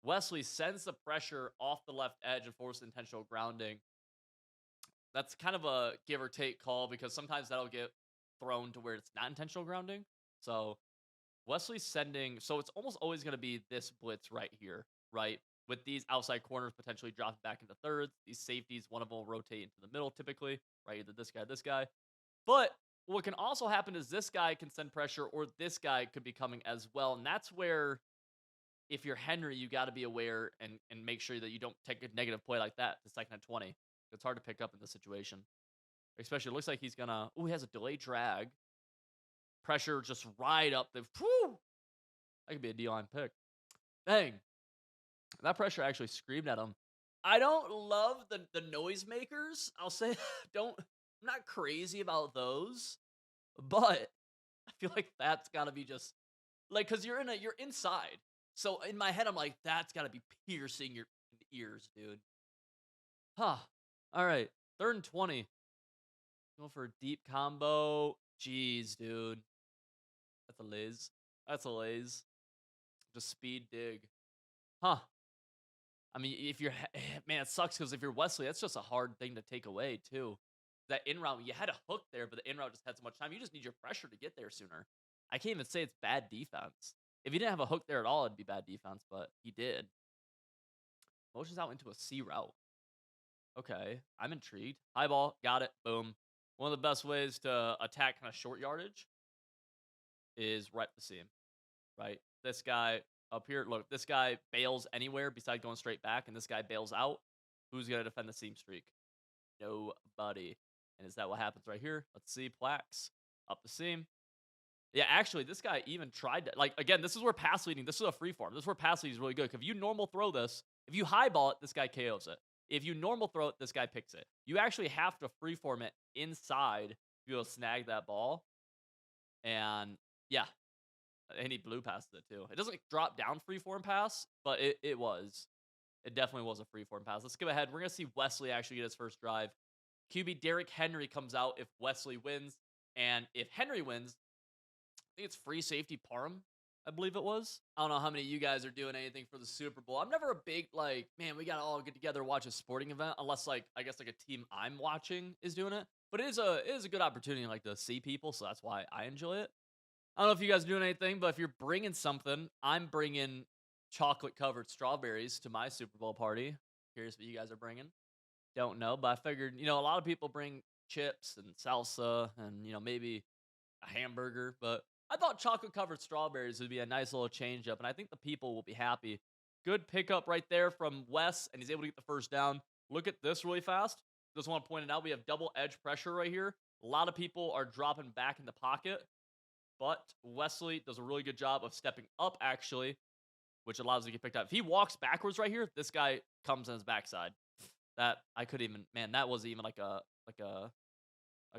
Wesley sends the pressure off the left edge and forces intentional grounding. That's kind of a give or take call because sometimes that'll get thrown to where it's not intentional grounding. So Wesley's sending, so it's almost always going to be this blitz right here, right? With these outside corners potentially dropping back into thirds, these safeties, one of them will rotate into the middle typically, right? Either this guy, this guy. But what can also happen is this guy can send pressure or this guy could be coming as well. And that's where, if you're Henry, you got to be aware and make sure that you don't take a negative play like that the second at 20. It's hard to pick up in this situation. Especially, it looks like he's going to, oh, he has a delay drag. Pressure just right up the, whew, that could be a D-line pick. Dang. That pressure actually screamed at him. I don't love the noisemakers. I'll say I'm not crazy about those, but I feel like that's gotta be just like because you're inside. So in my head, I'm like, that's gotta be piercing your ears, dude. Huh. All right. 3rd and 20. Going for a deep combo. Jeez, dude. That's a Liz. That's a Liz. Just speed dig. Huh. I mean, if you're man, it sucks because if you're Wesley, that's just a hard thing to take away too. That in route, you had a hook there, but the in route just had so much time. You just need your pressure to get there sooner. I can't even say it's bad defense. If he didn't have a hook there at all, it'd be bad defense, but he did. Motions out into a C route. Okay, I'm intrigued. High ball, got it. Boom. One of the best ways to attack kind of short yardage is right the seam. Right, this guy up here. Look, this guy bails anywhere besides going straight back, and this guy bails out. Who's gonna defend the seam streak? Nobody. And is that what happens right here? Let's see. Plax up the seam. Yeah, actually, this guy even tried to, like, again, this is where pass leading, this is a free form. This is where pass leading is really good. If you normal throw this, if you high ball it, this guy KOs it. If you normal throw it, this guy picks it. You actually have to free form it inside to be able to snag that ball. And yeah, and he blue passes it too. It doesn't like, drop down free form pass, but it was. It definitely was a free form pass. Let's go ahead. We're going to see Wesley actually get his first drive. QB Derrick Henry comes out if Wesley wins. And if Henry wins, I think it's free safety Parham, I believe it was. I don't know how many of you guys are doing anything for the Super Bowl. I'm never a big, like, man, we got to all get together and watch a sporting event, unless, like, I guess, like, a team I'm watching is doing it. But it is a good opportunity, like, to see people, so that's why I enjoy it. I don't know if you guys are doing anything, but if you're bringing something, I'm bringing chocolate covered strawberries to my Super Bowl party. Curious what you guys are bringing. Don't know, but I figured, a lot of people bring chips and salsa and, maybe a hamburger, but I thought chocolate covered strawberries would be a nice little change up, and I think the people will be happy. Good pickup right there from Wes, and he's able to get the first down. Look at this really fast. Just want to point it out. We have double edge pressure right here. A lot of people are dropping back in the pocket, but Wesley does a really good job of stepping up, actually, which allows him to get picked up. If he walks backwards right here, this guy comes on his backside. That I could even, man, that was even like a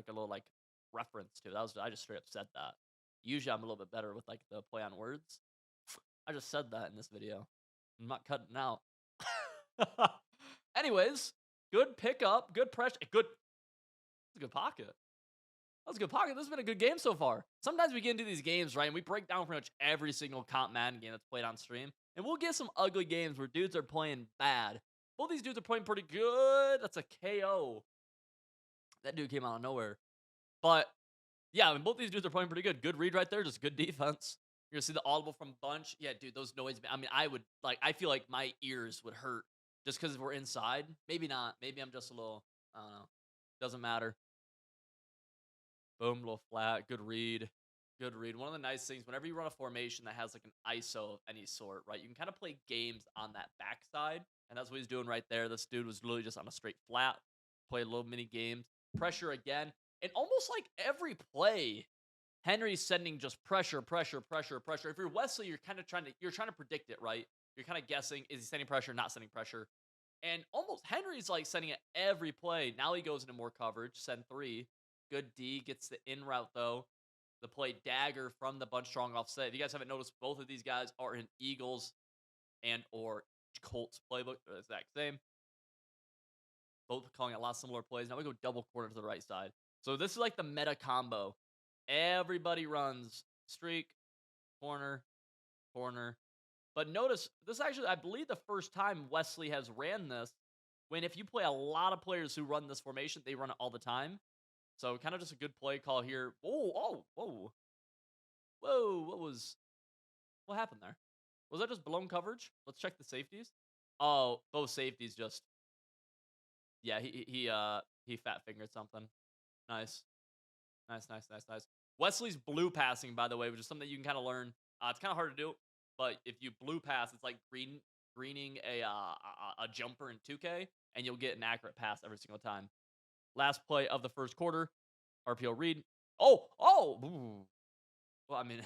little like reference to. That was, I just straight up said that. Usually I'm a little bit better with like the play on words. I just said that in this video. I'm not cutting out. Anyways, good pickup, good pressure, that's a good pocket. That was a good pocket. This has been a good game so far. Sometimes we get into these games, right, and we break down pretty much every single comp Madden game that's played on stream, and we'll get some ugly games where dudes are playing bad. Both these dudes are playing pretty good. That's a KO. That dude came out of nowhere. But yeah, I mean, both these dudes are playing pretty good. Good read right there, just good defense. You're gonna see the audible from Bunch. Yeah, dude, those noise. I mean, I feel like my ears would hurt just because we're inside. Maybe not. Maybe I'm just a little, I don't know. Doesn't matter. Boom, little flat. Good read. Good read. One of the nice things, whenever you run a formation that has like an ISO of any sort, right, you can kind of play games on that backside. And that's what he's doing right there. This dude was literally just on a straight flat, play little mini games. Pressure again. And almost like every play, Henry's sending just pressure, pressure, pressure, pressure. If you're Wesley, you're kind of trying to predict it, right? You're kind of guessing, is he sending pressure, not sending pressure? And almost Henry's like sending it every play. Now he goes into more coverage, send 3. Good D, gets the in route though. The play dagger from the bunch strong offset. If you guys haven't noticed, both of these guys are in Eagles and or Colts playbook. They're the exact same. Both calling a lot of similar plays. Now we go double corner to the right side. So this is like the meta combo. Everybody runs streak, corner, corner, But notice this actually, I believe, the first time Wesley has ran this. When if you play a lot of players who run this formation, they run it all the time. So kind of just a good play call here. Whoa! What happened there? Was that just blown coverage? Let's check the safeties. Oh, both safeties just yeah. He fat fingered something. Nice. Nice. Wesley's blue passing, by the way, which is something that you can kind of learn. It's kind of hard to do, but if you blue pass, it's like greening a jumper in 2K, and you'll get an accurate pass every single time. Last play of the first quarter, RPO read. Ooh. Well, I mean,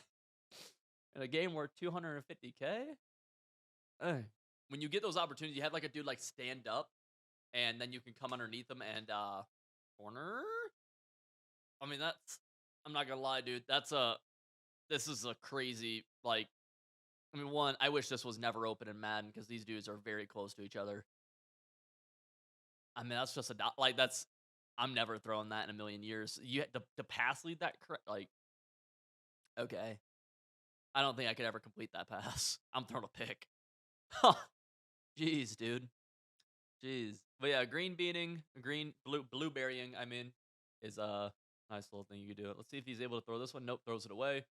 in a game worth 250K, when you get those opportunities, you have like a dude like stand up, and then you can come underneath them and corner. I mean, that's I'm not gonna lie, dude. This is a crazy like. I mean, one, I wish this was never open in Madden because these dudes are very close to each other. I mean, that's just like that's. I'm never throwing that in a million years. You had the pass lead that correct. Like, okay, I don't think I could ever complete that pass. I'm throwing a pick. Jeez, dude. Jeez. But yeah, green beating, blueberrying. I mean, is a nice little thing you could do. Let's see if he's able to throw this one. Nope, throws it away.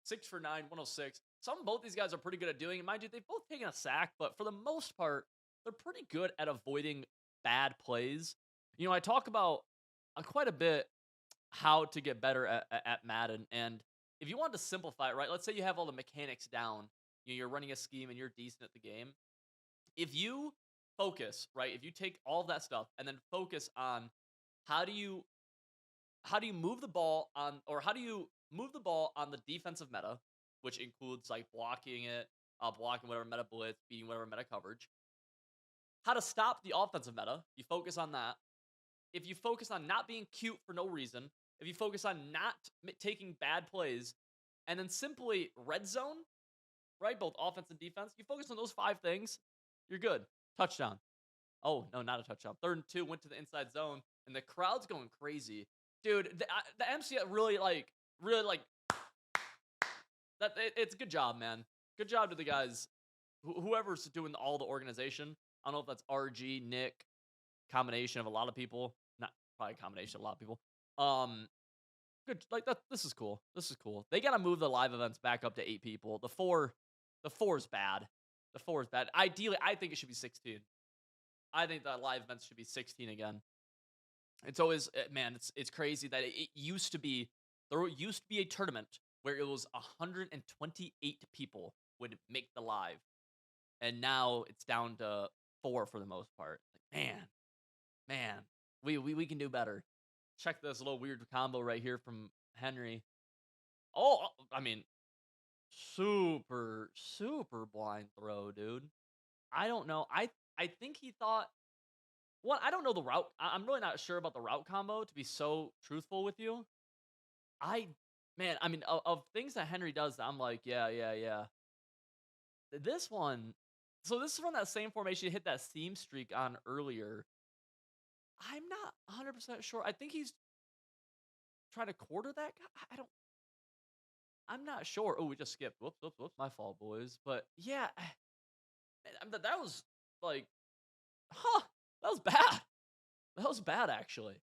6 for 9, 106. Both these guys are pretty good at doing it. Mind you, they've both taken a sack, but for the most part, they're pretty good at avoiding bad plays. You know, I talk about quite a bit how to get better at Madden, and if you want to simplify it, right? Let's say you have all the mechanics down. You're running a scheme and you're decent at the game. If you focus, right? If you take all of that stuff and then focus on how do you how do you move the ball on or how do you move the ball on the defensive meta, which includes like blocking it, blocking whatever meta blitz, beating whatever meta coverage. How to stop the offensive meta, you focus on that. If you focus on not being cute for no reason, if you focus on not taking bad plays, and then simply red zone, right? Both offense and defense, you focus on those 5 things, you're good. Touchdown. Oh, no, not a touchdown. 3rd and 2 went to the inside zone, and the crowd's going crazy. Dude, the MCL really like that. It's a good job, man. Good job to the guys, whoever's doing all the organization. I don't know if that's RG, Nick, combination of a lot of people. Not probably a combination of a lot of people. Good, like that. This is cool. This is cool. They gotta move the live events back up to 8 people. The four is bad. The four is bad. Ideally, I think it should be 16. I think that live events should be 16 again. It's always man, it's crazy that it used to be there used to be a tournament where it was 128 people would make the live, and now it's down to 4 for the most part. Like, man, we can do better. Check this little weird combo right here from Henry. I mean, super blind throw, dude. I don't know. I think he thought. Well, I don't know the route. I'm really not sure about the route combo. To be so truthful with you, I man, I mean, of things that Henry does, I'm like, yeah. This one, so this is from that same formation he hit that seam streak on earlier. I'm not 100% sure. I think he's trying to quarter that guy. I don't. I'm not sure. Oh, we just skipped. Whoops. My fault, boys. But yeah, man, that was like, huh? That was bad. That was bad, actually.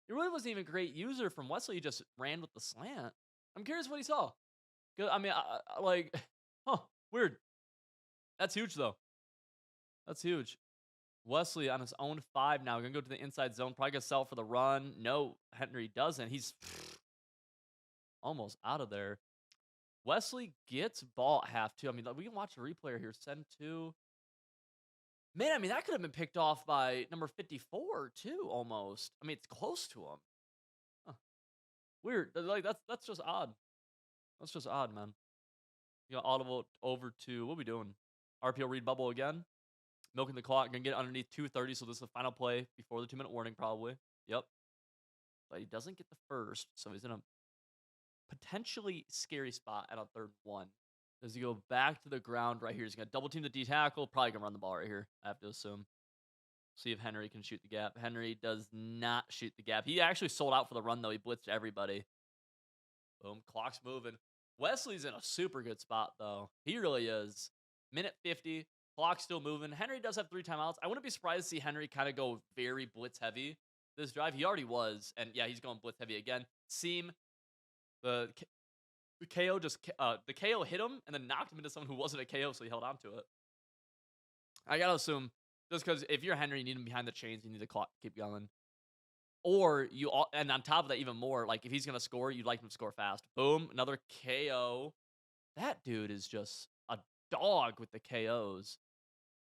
It really wasn't even a great user from Wesley. He just ran with the slant. I'm curious what he saw. 'Cause, I mean, like, huh? Weird. That's huge, though. That's huge. Wesley on his own 5 now. Gonna go to the inside zone. Probably gonna sell for the run. No, Henry doesn't. He's almost out of there. Wesley gets ball at half too. I mean, we can watch the replay here. Send to. Man, I mean, that could have been picked off by number 54 too, almost. I mean, it's close to him. Huh. Weird. Like that's just odd. That's just odd, man. You got audible over to what are we doing? RPO read bubble again. Milking the clock. Gonna get underneath 2:30, so this is the final play before the 2-minute warning, probably. Yep. But he doesn't get the first, so he's in a potentially scary spot at a 3rd and 1. Does he go back to the ground right here? He's gonna double team the D tackle. Probably gonna run the ball right here. I have to assume. See if Henry can shoot the gap. Henry does not shoot the gap. He actually sold out for the run though. He blitzed everybody. Boom. Clock's moving. Wesley's in a super good spot though. He really is. Minute 50, clock still moving. Henry does have 3 timeouts. I wouldn't be surprised to see Henry kind of go very blitz heavy this drive. He already was, and yeah, he's going blitz heavy again. Seam the the KO the KO hit him and then knocked him into someone who wasn't a KO, so he held on to it. I gotta assume just because if you're Henry, you need him behind the chains, you need the clock keep going. Or and on top of that, even more, like if he's gonna score, you'd like him to score fast. Boom, another KO. That dude is just a dog with the KOs.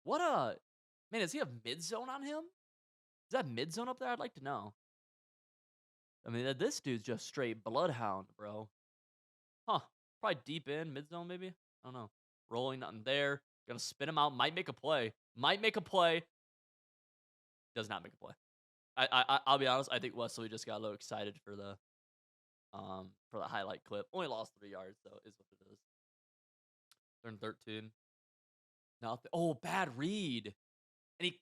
What a man, does he have mid zone on him? Is that mid zone up there? I'd like to know. I mean, this dude's just straight bloodhound, bro. Huh. Probably deep in, mid zone, maybe? I don't know. Rolling, nothing there. Gonna spin him out. Might make a play. Might make a play. Does not make a play. I'll be honest. I think Wesley just got a little excited for the highlight clip. Only lost 3 yards, though, is what it is. Turn 13. Nothing. Oh, bad read. And he.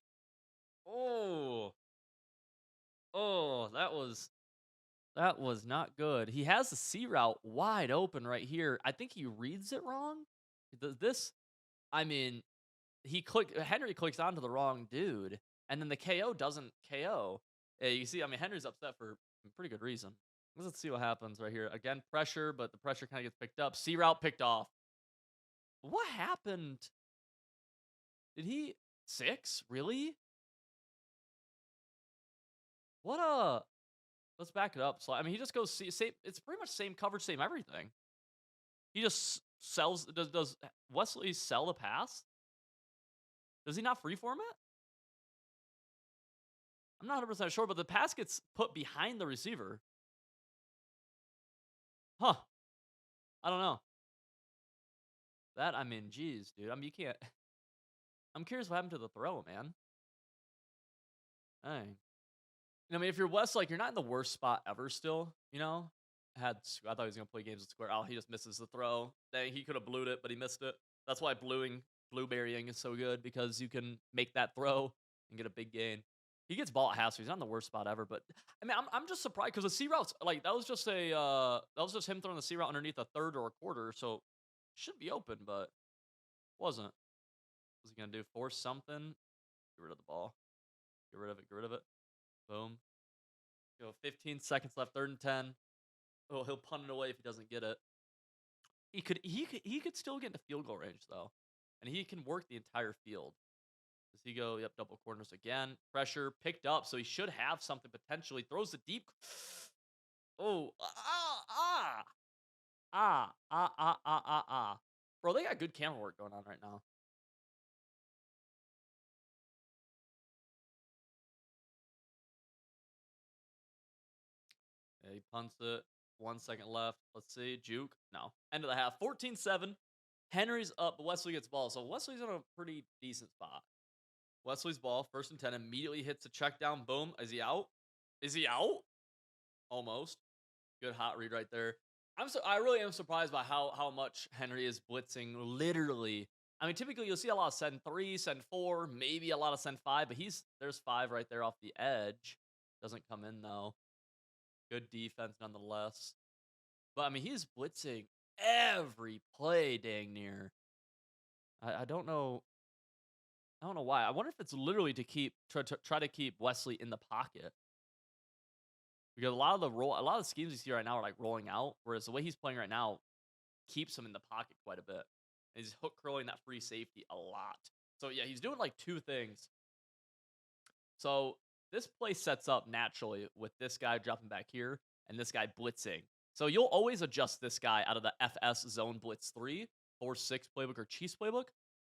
Oh. Oh, that was not good. He has the C route wide open right here. I think he reads it wrong. This, I mean, Henry clicks onto the wrong dude, and then the KO doesn't KO. You see, I mean, Henry's upset for a pretty good reason. Let's see what happens right here. Again, pressure, but the pressure kind of gets picked up. C route picked off. What happened? Did he 6? Really? What a Let's back it up. So I mean, he just goes same. It's pretty much same coverage, same everything. He just sells. Does Wesley sell the pass? Does he not freeform it? I'm not 100% sure, but the pass gets put behind the receiver. Huh? I don't know. That I mean, geez, dude. I mean, you can't. I'm curious what happened to the throw, man. Dang. I mean, if you're West, like you're not in the worst spot ever. Still, I thought he was gonna play games with square. Oh, he just misses the throw. Dang, he could have blued it, but he missed it. That's why blueberrying is so good because you can make that throw and get a big gain. He gets ball at half, so he's not in the worst spot ever. But I mean, I'm just surprised because the C routes like that was just him throwing the C route underneath a third or a quarter, so should be open, but wasn't. What's he gonna do? Force something? Get rid of the ball. Get rid of it. Get rid of it. Boom. Go 15 seconds left, 3rd and 10. Oh, he'll punt it away if he doesn't get it. He could still get into field goal range though. And he can work the entire field. Does he go, yep, double corners again. Pressure picked up, so he should have something potentially. Throws the deep. Oh, ah. Bro, they got good camera work going on right now. Yeah, he punts it. 1 second left. Let's see. Juke. No. End of the half. 14-7. Henry's up, but Wesley gets ball. So Wesley's in a pretty decent spot. Wesley's ball, 1st and 10, immediately hits a check down. Boom. Is he out? Is he out? Almost. Good hot read right there. I really am surprised by how much Henry is blitzing. Literally. I mean, typically you'll see a lot of send 3, send 4, maybe a lot of send 5, but there's 5 right there off the edge. Doesn't come in though. Good defense nonetheless. But I mean, he's blitzing every play dang near. I don't know. I don't know why. I wonder if it's literally to try to keep Wesley in the pocket. Because a lot of the schemes you see right now are like rolling out, whereas the way he's playing right now keeps him in the pocket quite a bit. And he's hook curling that free safety a lot. So yeah, he's doing like 2 things. So this play sets up naturally with this guy dropping back here and this guy blitzing. So you'll always adjust this guy out of the FS zone blitz 3, 4-6 playbook or Chiefs playbook.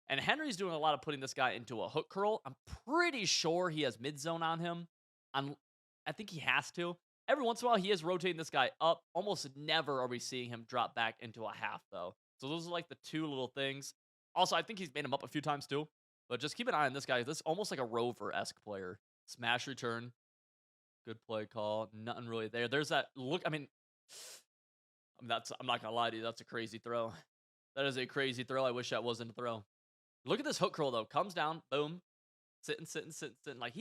And Henry's doing a lot of putting this guy into a hook curl. I'm pretty sure he has mid zone on him. I think he has to. Every once in a while, he is rotating this guy up. Almost never are we seeing him drop back into a half, though. So those are like the 2 little things. Also, I think he's made him up a few times, too. But just keep an eye on this guy. This is almost like a Rover-esque player. Smash return. Good play call. Nothing really there. There's that look. I mean, I'm not going to lie to you. That's a crazy throw. That is a crazy throw. I wish that wasn't a throw. Look at this hook curl, though. Comes down. Boom. Sitting. Like,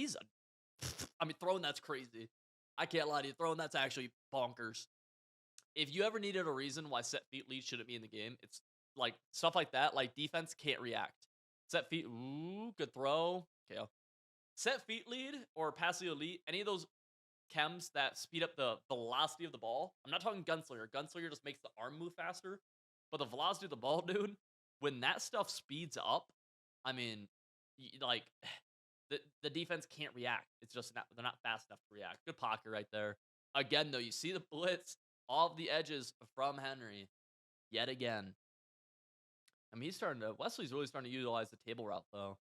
I mean, throwing that's crazy. I can't lie to you. Throwing that's actually bonkers. If you ever needed a reason why set feet lead shouldn't be in the game, it's like stuff like that, like defense can't react. Set feet, ooh, good throw. KO. Set feet lead or pass the elite, any of those chems that speed up the velocity of the ball. I'm not talking gunslinger. Gunslinger just makes the arm move faster. But the velocity of the ball, dude, when that stuff speeds up, I mean, like the defense can't react. It's just not they're not fast enough to react. Good pocket right there. Again, though, you see the blitz off the edges from Henry yet again. I mean, Wesley's really starting to utilize the table route though.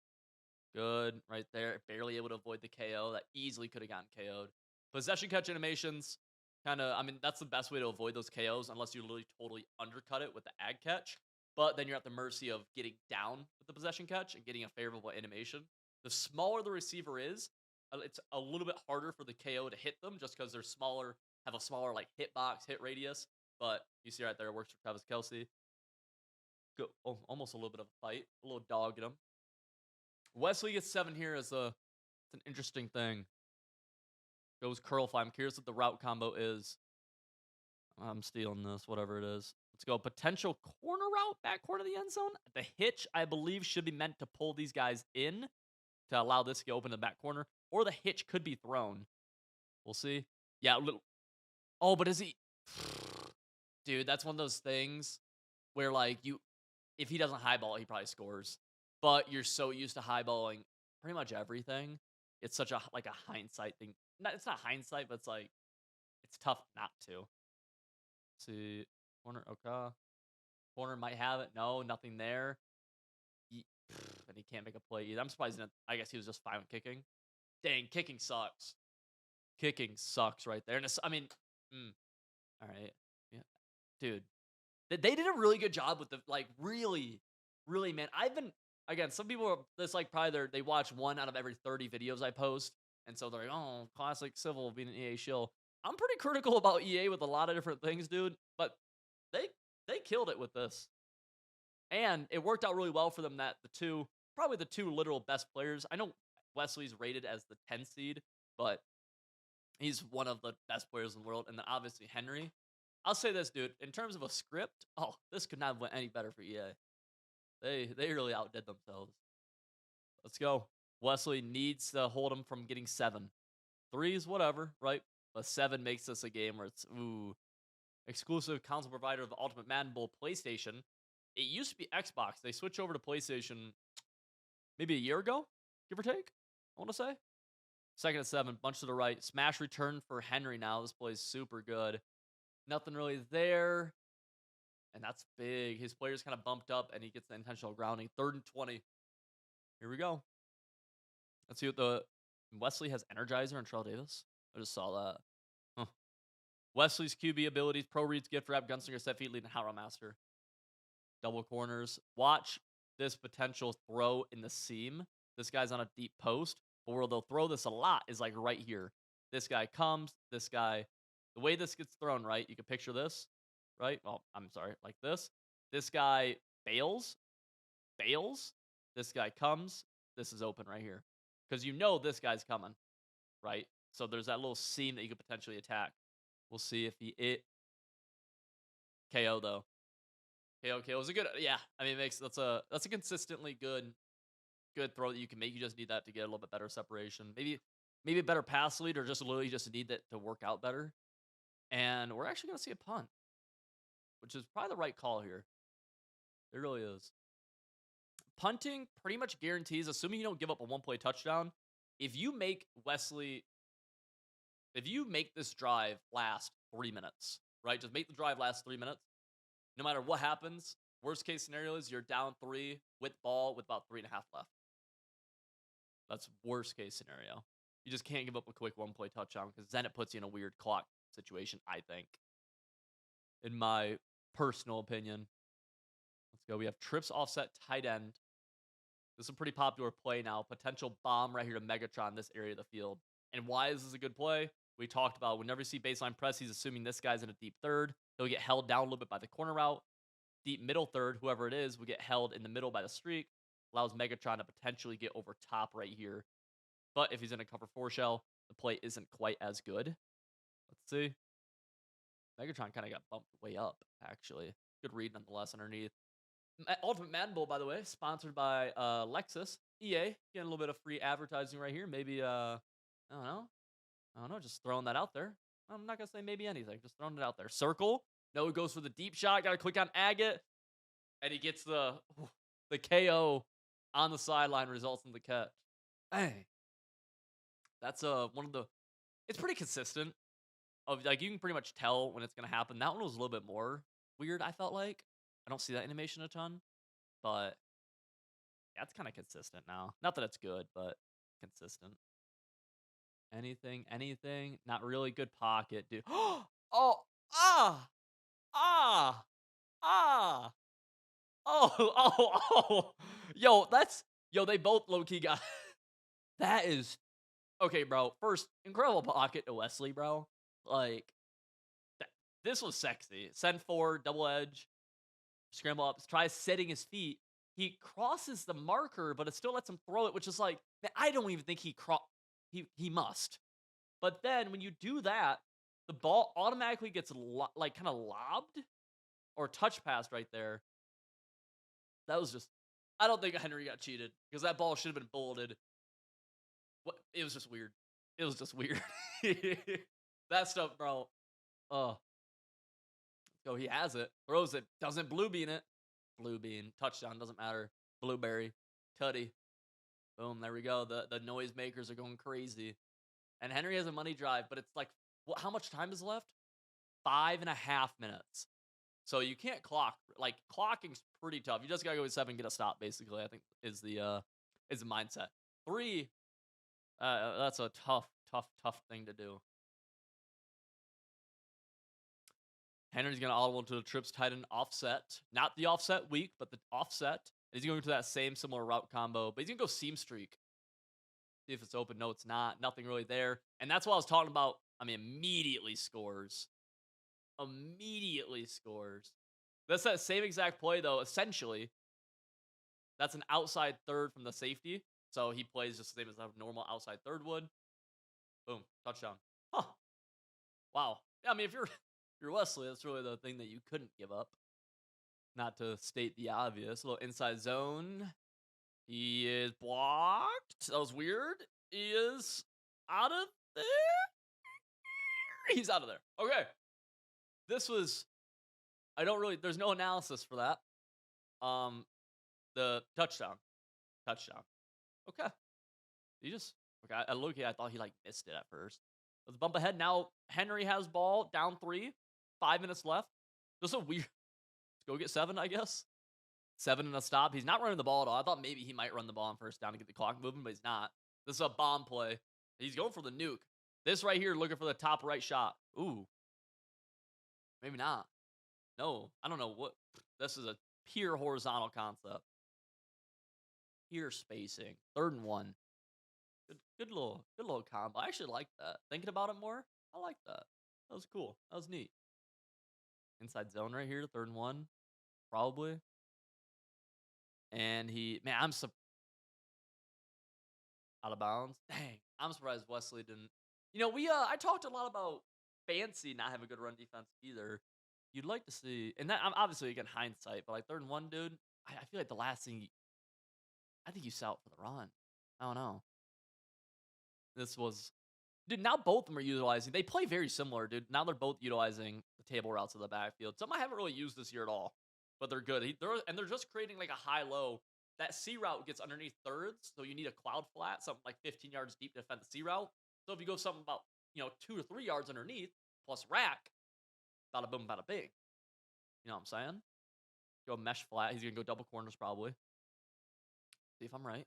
Good right there. Barely able to avoid the KO. That easily could have gotten KO'd. Possession catch animations, I mean, that's the best way to avoid those KOs unless you literally totally undercut it with the ag catch. But then you're at the mercy of getting down with the possession catch and getting a favorable animation. The smaller the receiver is, it's a little bit harder for the KO to hit them just because they're smaller, have a smaller like hitbox, hit radius. But you see right there, it works for Travis Kelsey. Almost a little bit of a fight, a little dog in him. Wesley gets 7 here as it's an interesting thing. Goes curl fly. I'm curious what the route combo is. I'm stealing this, whatever it is. Let's go. Potential corner route, back corner of the end zone. The hitch, I believe, should be meant to pull these guys in to allow this to go open to the back corner. Or the hitch could be thrown. We'll see. Yeah, oh, but is he dude, that's one of those things where like if he doesn't highball, he probably scores. But you're so used to highballing pretty much everything. It's such a hindsight thing. It's not hindsight, but it's like it's tough not to. See corner, okay. Corner might have it. No, nothing there. And he can't make a play either. I'm surprised. I guess he was just fine with kicking. Dang, kicking sucks. Kicking sucks right there. And I mean, all right, yeah, dude. They did a really good job with the like really, really, man. I've been again. Some people are that's like probably they watch 1 out of every 30 videos I post, and so they're like, oh, classic Civil being an EA shill. I'm pretty critical about EA with a lot of different things, dude. But they they killed it with this, and it worked out really well for them. That probably the two literal best players. I know Wesley's rated as the 10 seed, but he's one of the best players in the world, and then obviously Henry. I'll say this, dude. In terms of a script, oh, this could not have went any better for EA. They really outdid themselves. Let's go. Wesley needs to hold him from getting 7. 3 is whatever, right? But 7 makes this a game where it's exclusive console provider of the Ultimate Madden Bowl PlayStation. It used to be Xbox. They switched over to PlayStation maybe a year ago, give or take. I want to say. Second at 7, bunch to the right. Smash return for Henry now. This play is super good. Nothing really there. And that's big. His player's kind of bumped up and he gets the intentional grounding. 3rd and 20. Here we go. Let's see what the Wesley has Energizer and Terrell Davis. I just saw that. Huh. Wesley's QB abilities, pro reads, gift wrap, gunslinger, set feet, lead, and hot route master. Double corners. Watch this potential throw in the seam. This guy's on a deep post, but where they'll throw this a lot is like right here. This guy comes, this guy, the way this gets thrown, right? You can picture this, right? Well, I'm sorry, like this. This guy bails. This guy comes. This is open right here. Because you know this guy's coming, right? So there's that little seam that you could potentially attack. We'll see if it KO though. KO is a good, yeah. I mean, that's a consistently good throw that you can make. You just need that to get a little bit better separation. Maybe a better pass lead, or just literally just need that to work out better. And we're actually gonna see a punt, which is probably the right call here. It really is. Punting pretty much guarantees, assuming you don't give up a 1-play touchdown. If you make this drive last 3 minutes, right? Just make the drive last 3 minutes. No matter what happens, worst case scenario is you're down 3 with ball with about 3.5 left. That's worst case scenario. You just can't give up a quick 1-play touchdown because then it puts you in a weird clock situation, I think. In my personal opinion. Let's go. We have trips offset tight end. This is a pretty popular play now. Potential bomb right here to Megatron, this area of the field. And why is this a good play? We talked about whenever you see baseline press, he's assuming this guy's in a deep third. He'll get held down a little bit by the corner route. Deep middle third, whoever it is, will get held in the middle by the streak. Allows Megatron to potentially get over top right here. But if he's in a cover 4 shell, the play isn't quite as good. Let's see. Megatron kind of got bumped way up, actually. Good read nonetheless underneath. Ultimate Madden Bowl, by the way, sponsored by Lexus, EA. Getting a little bit of free advertising right here. Maybe I don't know. I don't know. Just throwing that out there. I'm not gonna say maybe anything. Just throwing it out there. Circle. No, he goes for the deep shot. Got to click on Agate, and he gets the KO on the sideline. Results in the catch. Hey, that's one of the. It's pretty consistent. Of like you can pretty much tell when it's gonna happen. That one was a little bit more weird. I felt like I don't see that animation a ton, but yeah, it's kind of consistent now. Not that it's good, but consistent. Anything. Not really good pocket, dude. Oh, ah, ah, ah. Oh, oh. Yo, they both low key got that is okay, bro. First, incredible pocket to Wesley, bro. Like th- this was sexy. Send forward, double edge, scramble up, tries setting his feet. He crosses the marker, but it still lets him throw it, which is like, man, I don't even think he must. But then when you do that, the ball automatically gets like kind of lobbed or touch passed right there. That was just I don't think Henry got cheated because that ball should have been bulleted. What it was just weird. It was just weird. That stuff, bro. Oh, so he has it, throws it, doesn't blue bean it. Blue bean touchdown doesn't matter. Blueberry, tutty, boom. There we go. The noise makers are going crazy. And Henry has a money drive, but it's like, how much time is left? 5.5 minutes. So you can't clock. Like clocking's pretty tough. You just gotta go with 7, get a stop. Basically, I think is the mindset. 3, that's a tough thing to do. Henry's gonna audible to the trips tight end offset, not the offset weak, but the offset. And he's going to that same similar route combo, but he's gonna go seam streak. See if it's open. No, it's not. Nothing really there. And that's what I was talking about. I mean, immediately scores. Immediately scores. That's that same exact play, though. Essentially, that's an outside third from the safety. So he plays just the same as a normal outside third would. Boom. Touchdown. Huh. Wow. Yeah, I mean, if you're Wesley, that's really the thing that you couldn't give up. Not to state the obvious. A little inside zone. He is blocked. That was weird. He is out of there. He's out of there. Okay. This was I don't really there's no analysis for that. Um the touchdown. Touchdown. Okay. He just okay. I look at I thought he like missed it at first. Let's bump ahead. Now Henry has ball down 3. 5 minutes left. Just a weird let's go get 7, I guess. 7 and a stop. He's not running the ball at all. I thought maybe he might run the ball on first down to get the clock moving, but he's not. This is a bomb play. He's going for the nuke. This right here, looking for the top right shot. Ooh, maybe not. No, I don't know what. This is a pure horizontal concept. Pure spacing. 3rd and 1. Good little combo. I actually like that. Thinking about it more, I like that. That was cool. That was neat. Inside zone right here. 3rd and 1, probably. And man, out of bounds. Dang, I'm surprised Wesley didn't. I talked a lot about Fancy not having a good run defense either. You'd like to see, and that I'm obviously again hindsight, but like 3rd and 1, dude. I feel like the last thing I think you sell for the run. I don't know. This was, dude. Now both of them are utilizing. They play very similar, dude. Now they're both utilizing the table routes of the backfield. Some I haven't really used this year at all, but they're good. They're just creating like a high low. That C route gets underneath thirds, so you need a cloud flat, something like 15 yards deep to defend the C route. So if you go something about 2 or 3 yards underneath plus rack, bada boom, bada bing. You know what I'm saying? Go mesh flat. He's gonna go double corners probably. See if I'm right.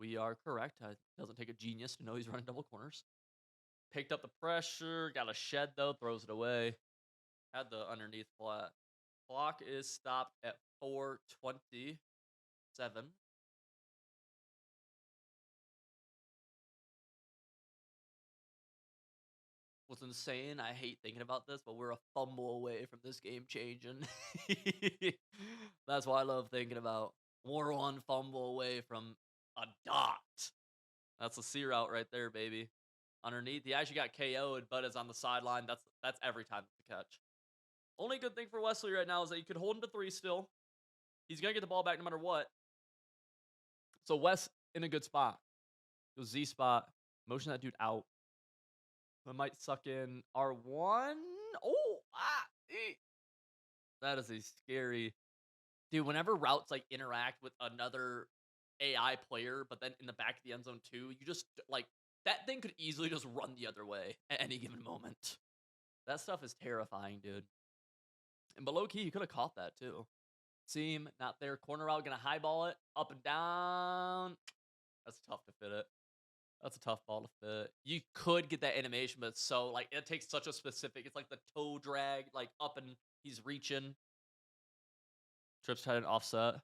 We are correct. It doesn't take a genius to know he's running double corners. Picked up the pressure. Got a shed though. Throws it away. Had the underneath flat. Clock is stopped at 4:27. What's insane, I hate thinking about this, but we're a fumble away from this game changing. That's why I love thinking about. We're one fumble away from a dot. That's a C route right there, baby. Underneath, he actually got KO'd, but is on the sideline. That's every time the catch. Only good thing for Wesley right now is that you could hold him to 3 still. He's gonna get the ball back no matter what. So Wes in a good spot. Go Z spot. Motion that dude out. I might suck in R1. Oh, that is a scary dude. Whenever routes like interact with another AI player, but then in the back of the end zone too, you just like that thing could easily just run the other way at any given moment. That stuff is terrifying, dude. And below key, he could have caught that too. Seam, not there. Corner out, gonna highball it. Up and down. That's tough to fit it. That's a tough ball to fit. You could get that animation, but it's so like it takes such a specific. It's like the toe drag, like up and he's reaching. Trips tight end offset.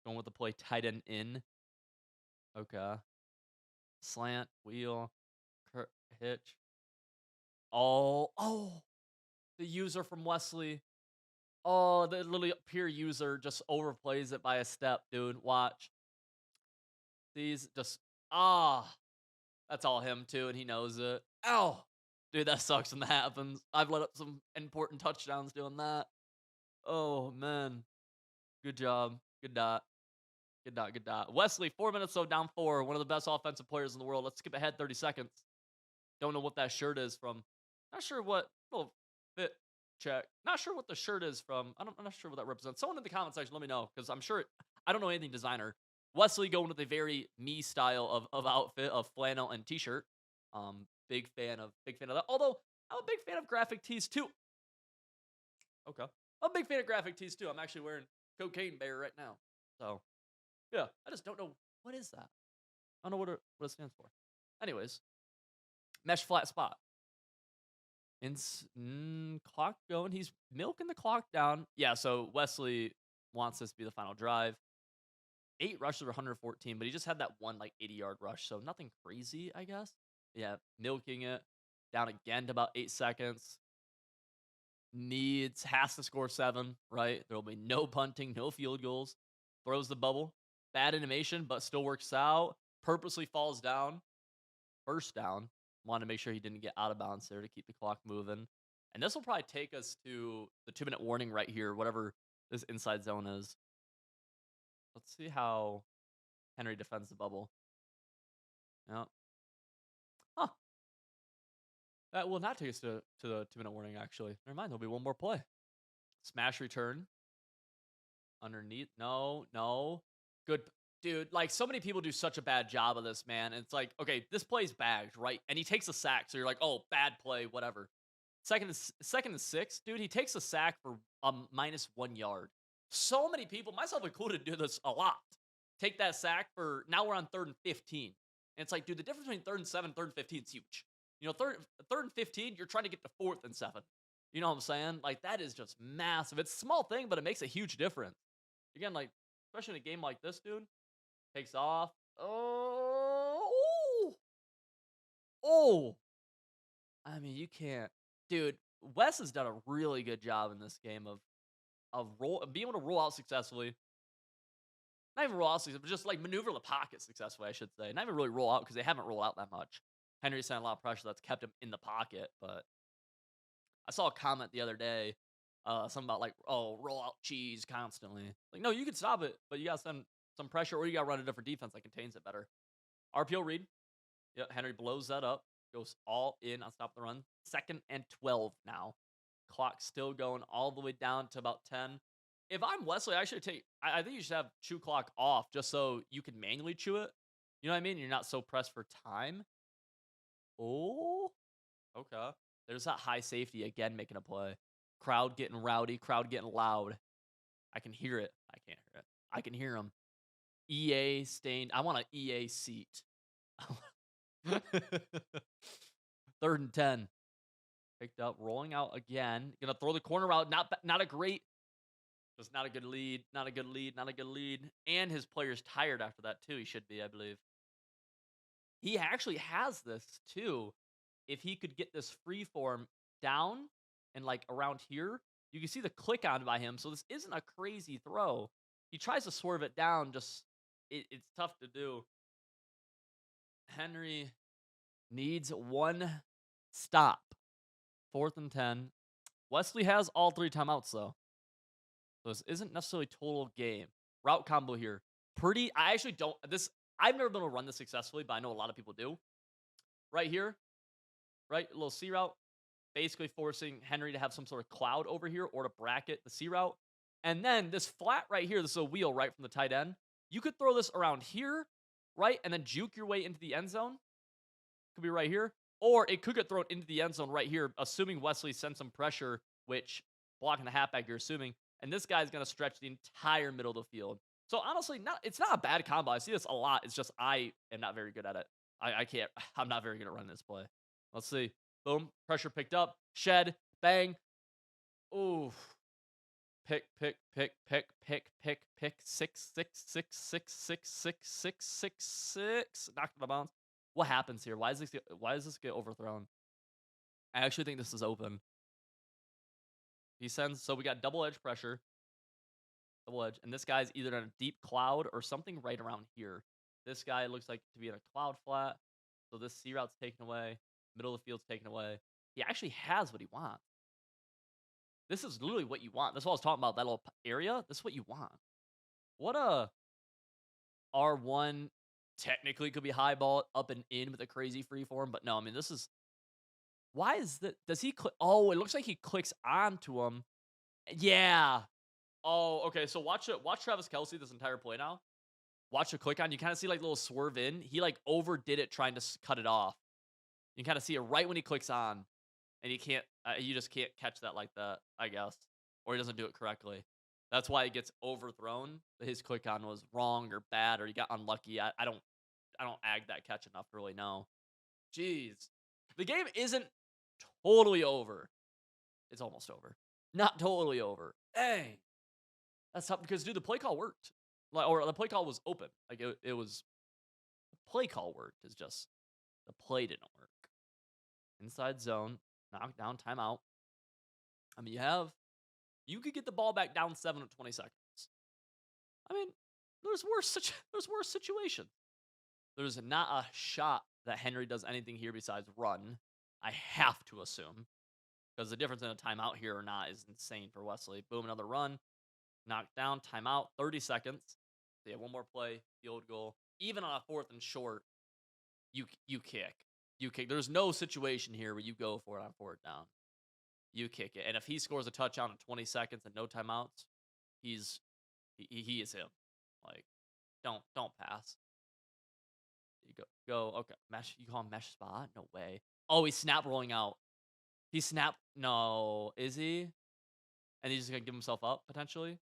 Going with the play tight end in. Okay. Slant, wheel, hitch. Oh, the user from Wesley. Oh, the literally pure user just overplays it by a step, dude. Watch. These just that's all him too, and he knows it. Ow! Dude, that sucks when that happens. I've let up some important touchdowns doing that. Oh man. Good job. Good dot. Good dot. Good dot. Wesley, 4 minutes so down four. One of the best offensive players in the world. Let's skip ahead 30 seconds. Don't know what that shirt is from. Not sure what little fit check. Not sure what the shirt is from. I'm not sure what that represents. Someone in the comment section, let me know because I'm sure I don't know anything designer. Wesley going with a very me style of outfit of flannel and t-shirt. Big fan of that. Although I'm a big fan of graphic tees too. Okay, I'm a big fan of graphic tees too. I'm actually wearing Cocaine Bear right now. So yeah, I just don't know what is that. I don't know what it stands for. Anyways, mesh flat spot. Clock going. He's milking the clock down. Yeah, so Wesley wants this to be the final drive. 8 rushes for 114, but he just had that one like 80-yard rush, so nothing crazy, I guess. Yeah, milking it down again to about 8 seconds. Has to score 7, right? There will be no punting, no field goals. Throws the bubble. Bad animation, but still works out. Purposely falls down. First down. Wanted to make sure he didn't get out of bounds there to keep the clock moving. And this will probably take us to the 2-minute warning right here, whatever this inside zone is. Let's see how Henry defends the bubble. Yeah. Huh. That will not take us to the 2-minute warning, actually. Never mind, there'll be one more play. Smash return. Underneath. No. Good. Dude, like, so many people do such a bad job of this, man. And it's like, okay, this play's bagged, right? And he takes a sack, so you're like, oh, bad play, whatever. Second and 6, dude, he takes a sack for -1 yard. So many people, myself included, do this a lot. Take that sack for now we're on 3rd and 15. And it's like, dude, the difference between 3rd and 7, 3rd and 15 is huge. You know, third and 15, you're trying to get to 4th and 7. You know what I'm saying? Like, that is just massive. It's a small thing, but it makes a huge difference. Again, like, especially in a game like this, dude. Takes off. Oh. I mean, you can't. Dude, Wes has done a really good job in this game of being able to roll out successfully. Not even roll out successfully, but just like maneuver the pocket successfully, I should say. Not even really roll out because they haven't rolled out that much. Henry's sent a lot of pressure that's kept him in the pocket, but I saw a comment the other day, something about like, oh, roll out cheese constantly. Like, no, you can stop it, but you gotta send some pressure or you gotta run a different defense that contains it better. RPO read. Yeah, Henry blows that up. Goes all in on stop the run. 2nd and 12 now. Clock still going all the way down to about 10. If I'm Wesley, I should I think you should have chew clock off just so you can manually chew it. You know what I mean? You're not so pressed for time. Oh, okay. There's that high safety again making a play. Crowd getting rowdy, crowd getting loud. I can hear it. I can't hear it. I can hear them. EA stained. I want an EA seat. 3rd and 10. Picked up, rolling out again. Gonna throw the corner out. Not a great. Just not a good lead. Not a good lead. Not a good lead. And his player's tired after that too. He should be, I believe. He actually has this too. If he could get this free form down and like around here, you can see the click on by him. So this isn't a crazy throw. He tries to swerve it down. Just it's tough to do. Henry needs one stop. 4th and 10. Wesley has all 3 timeouts, though. So this isn't necessarily total game. Route combo here. Pretty I actually don't this I've never been able to run this successfully, but I know a lot of people do. Right here, right? A little C route, basically forcing Henry to have some sort of cloud over here or to bracket the C route. And then this flat right here, this is a wheel right from the tight end. You could throw this around here, right? And then juke your way into the end zone. Could be right here. Or it could get thrown into the end zone right here, assuming Wesley sends some pressure, which blocking the halfback, you're assuming. And this guy's going to stretch the entire middle of the field. So honestly, it's not a bad combo. I see this a lot. It's just I am not very good at it. I can't. I'm not very good at running this play. Let's see. Boom. Pressure picked up. Shed. Bang. Ooh. Pick. 6. Knocked out of bounds. What happens here? Why does this get overthrown? I actually think this is open. He sends so we got double edge pressure. Double edge. And this guy's either in a deep cloud or something right around here. This guy looks like to be in a cloud flat. So this C route's taken away. Middle of the field's taken away. He actually has what he wants. This is literally what you want. That's what I was talking about, that little area. This is what you want. What a R1 technically could be high ball up and in with a crazy free form, but no, I mean, this is why is that? Does he click? Oh, it looks like he clicks onto him. Yeah. Oh, okay. So watch Travis Kelsey this entire play now. Watch the click on. You kind of see like little swerve in. He like overdid it trying to cut it off. You kind of see it right when he clicks on, and you can't. You just can't catch that like that, I guess, or he doesn't do it correctly. That's why it gets overthrown. His click on was wrong or bad, or he got unlucky. I don't ag that catch enough to really know. Jeez, the game isn't totally over. It's almost over. Not totally over. Dang, that's tough because dude, the play call worked. Like, or the play call was open. Like it was. The play call worked. It's just the play didn't work. Inside zone, knockdown, timeout. I mean, you could get the ball back down 7 with 20 seconds. I mean, there's worse situations. There's not a shot that Henry does anything here besides run. I have to assume because the difference in a timeout here or not is insane for Wesley. Boom, another run, knocked down, timeout, 30 seconds. So yeah, one more play, field goal. Even on a fourth and short, you kick. You kick. There's no situation here where you go for it on fourth down. You kick it. And if he scores a touchdown in 20 seconds and no timeouts, he is him. Like, don't pass. You go. Okay, mesh. You call him mesh spot? No way. Oh, he's snap rolling out. He snap. No, is he? And he's just gonna give himself up potentially.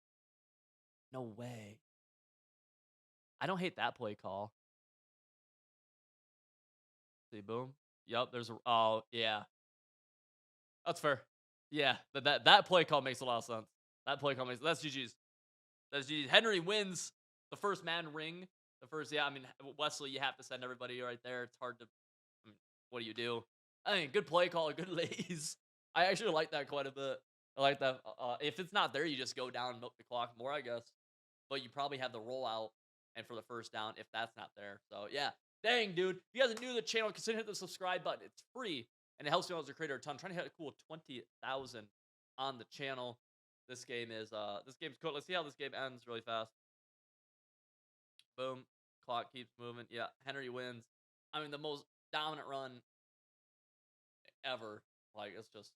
No way. I don't hate that play call. See, boom. Yep. There's a. Oh yeah, that's fair. Yeah, that play call makes a lot of sense. That play call makes that's GG's. That's GG's. Henry wins the first man ring. The first, yeah. I mean, Wesley, you have to send everybody right there. It's hard to. I mean, what do you do? I mean, good play call, good lays. I actually like that quite a bit. I like that. If it's not there, you just go down and milk the clock more, I guess. But you probably have the rollout and for the first down if that's not there. So yeah, dang, dude. If you guys are new to the channel, consider hitting the subscribe button. It's free and it helps me out as a creator a ton. I'm trying to hit a cool 20,000 on the channel. This game's cool. Let's see how this game ends really fast. Boom. Clock keeps moving. Yeah, Henry wins. I mean, the most dominant run ever. Like, it's just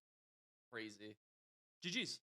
crazy. GG's.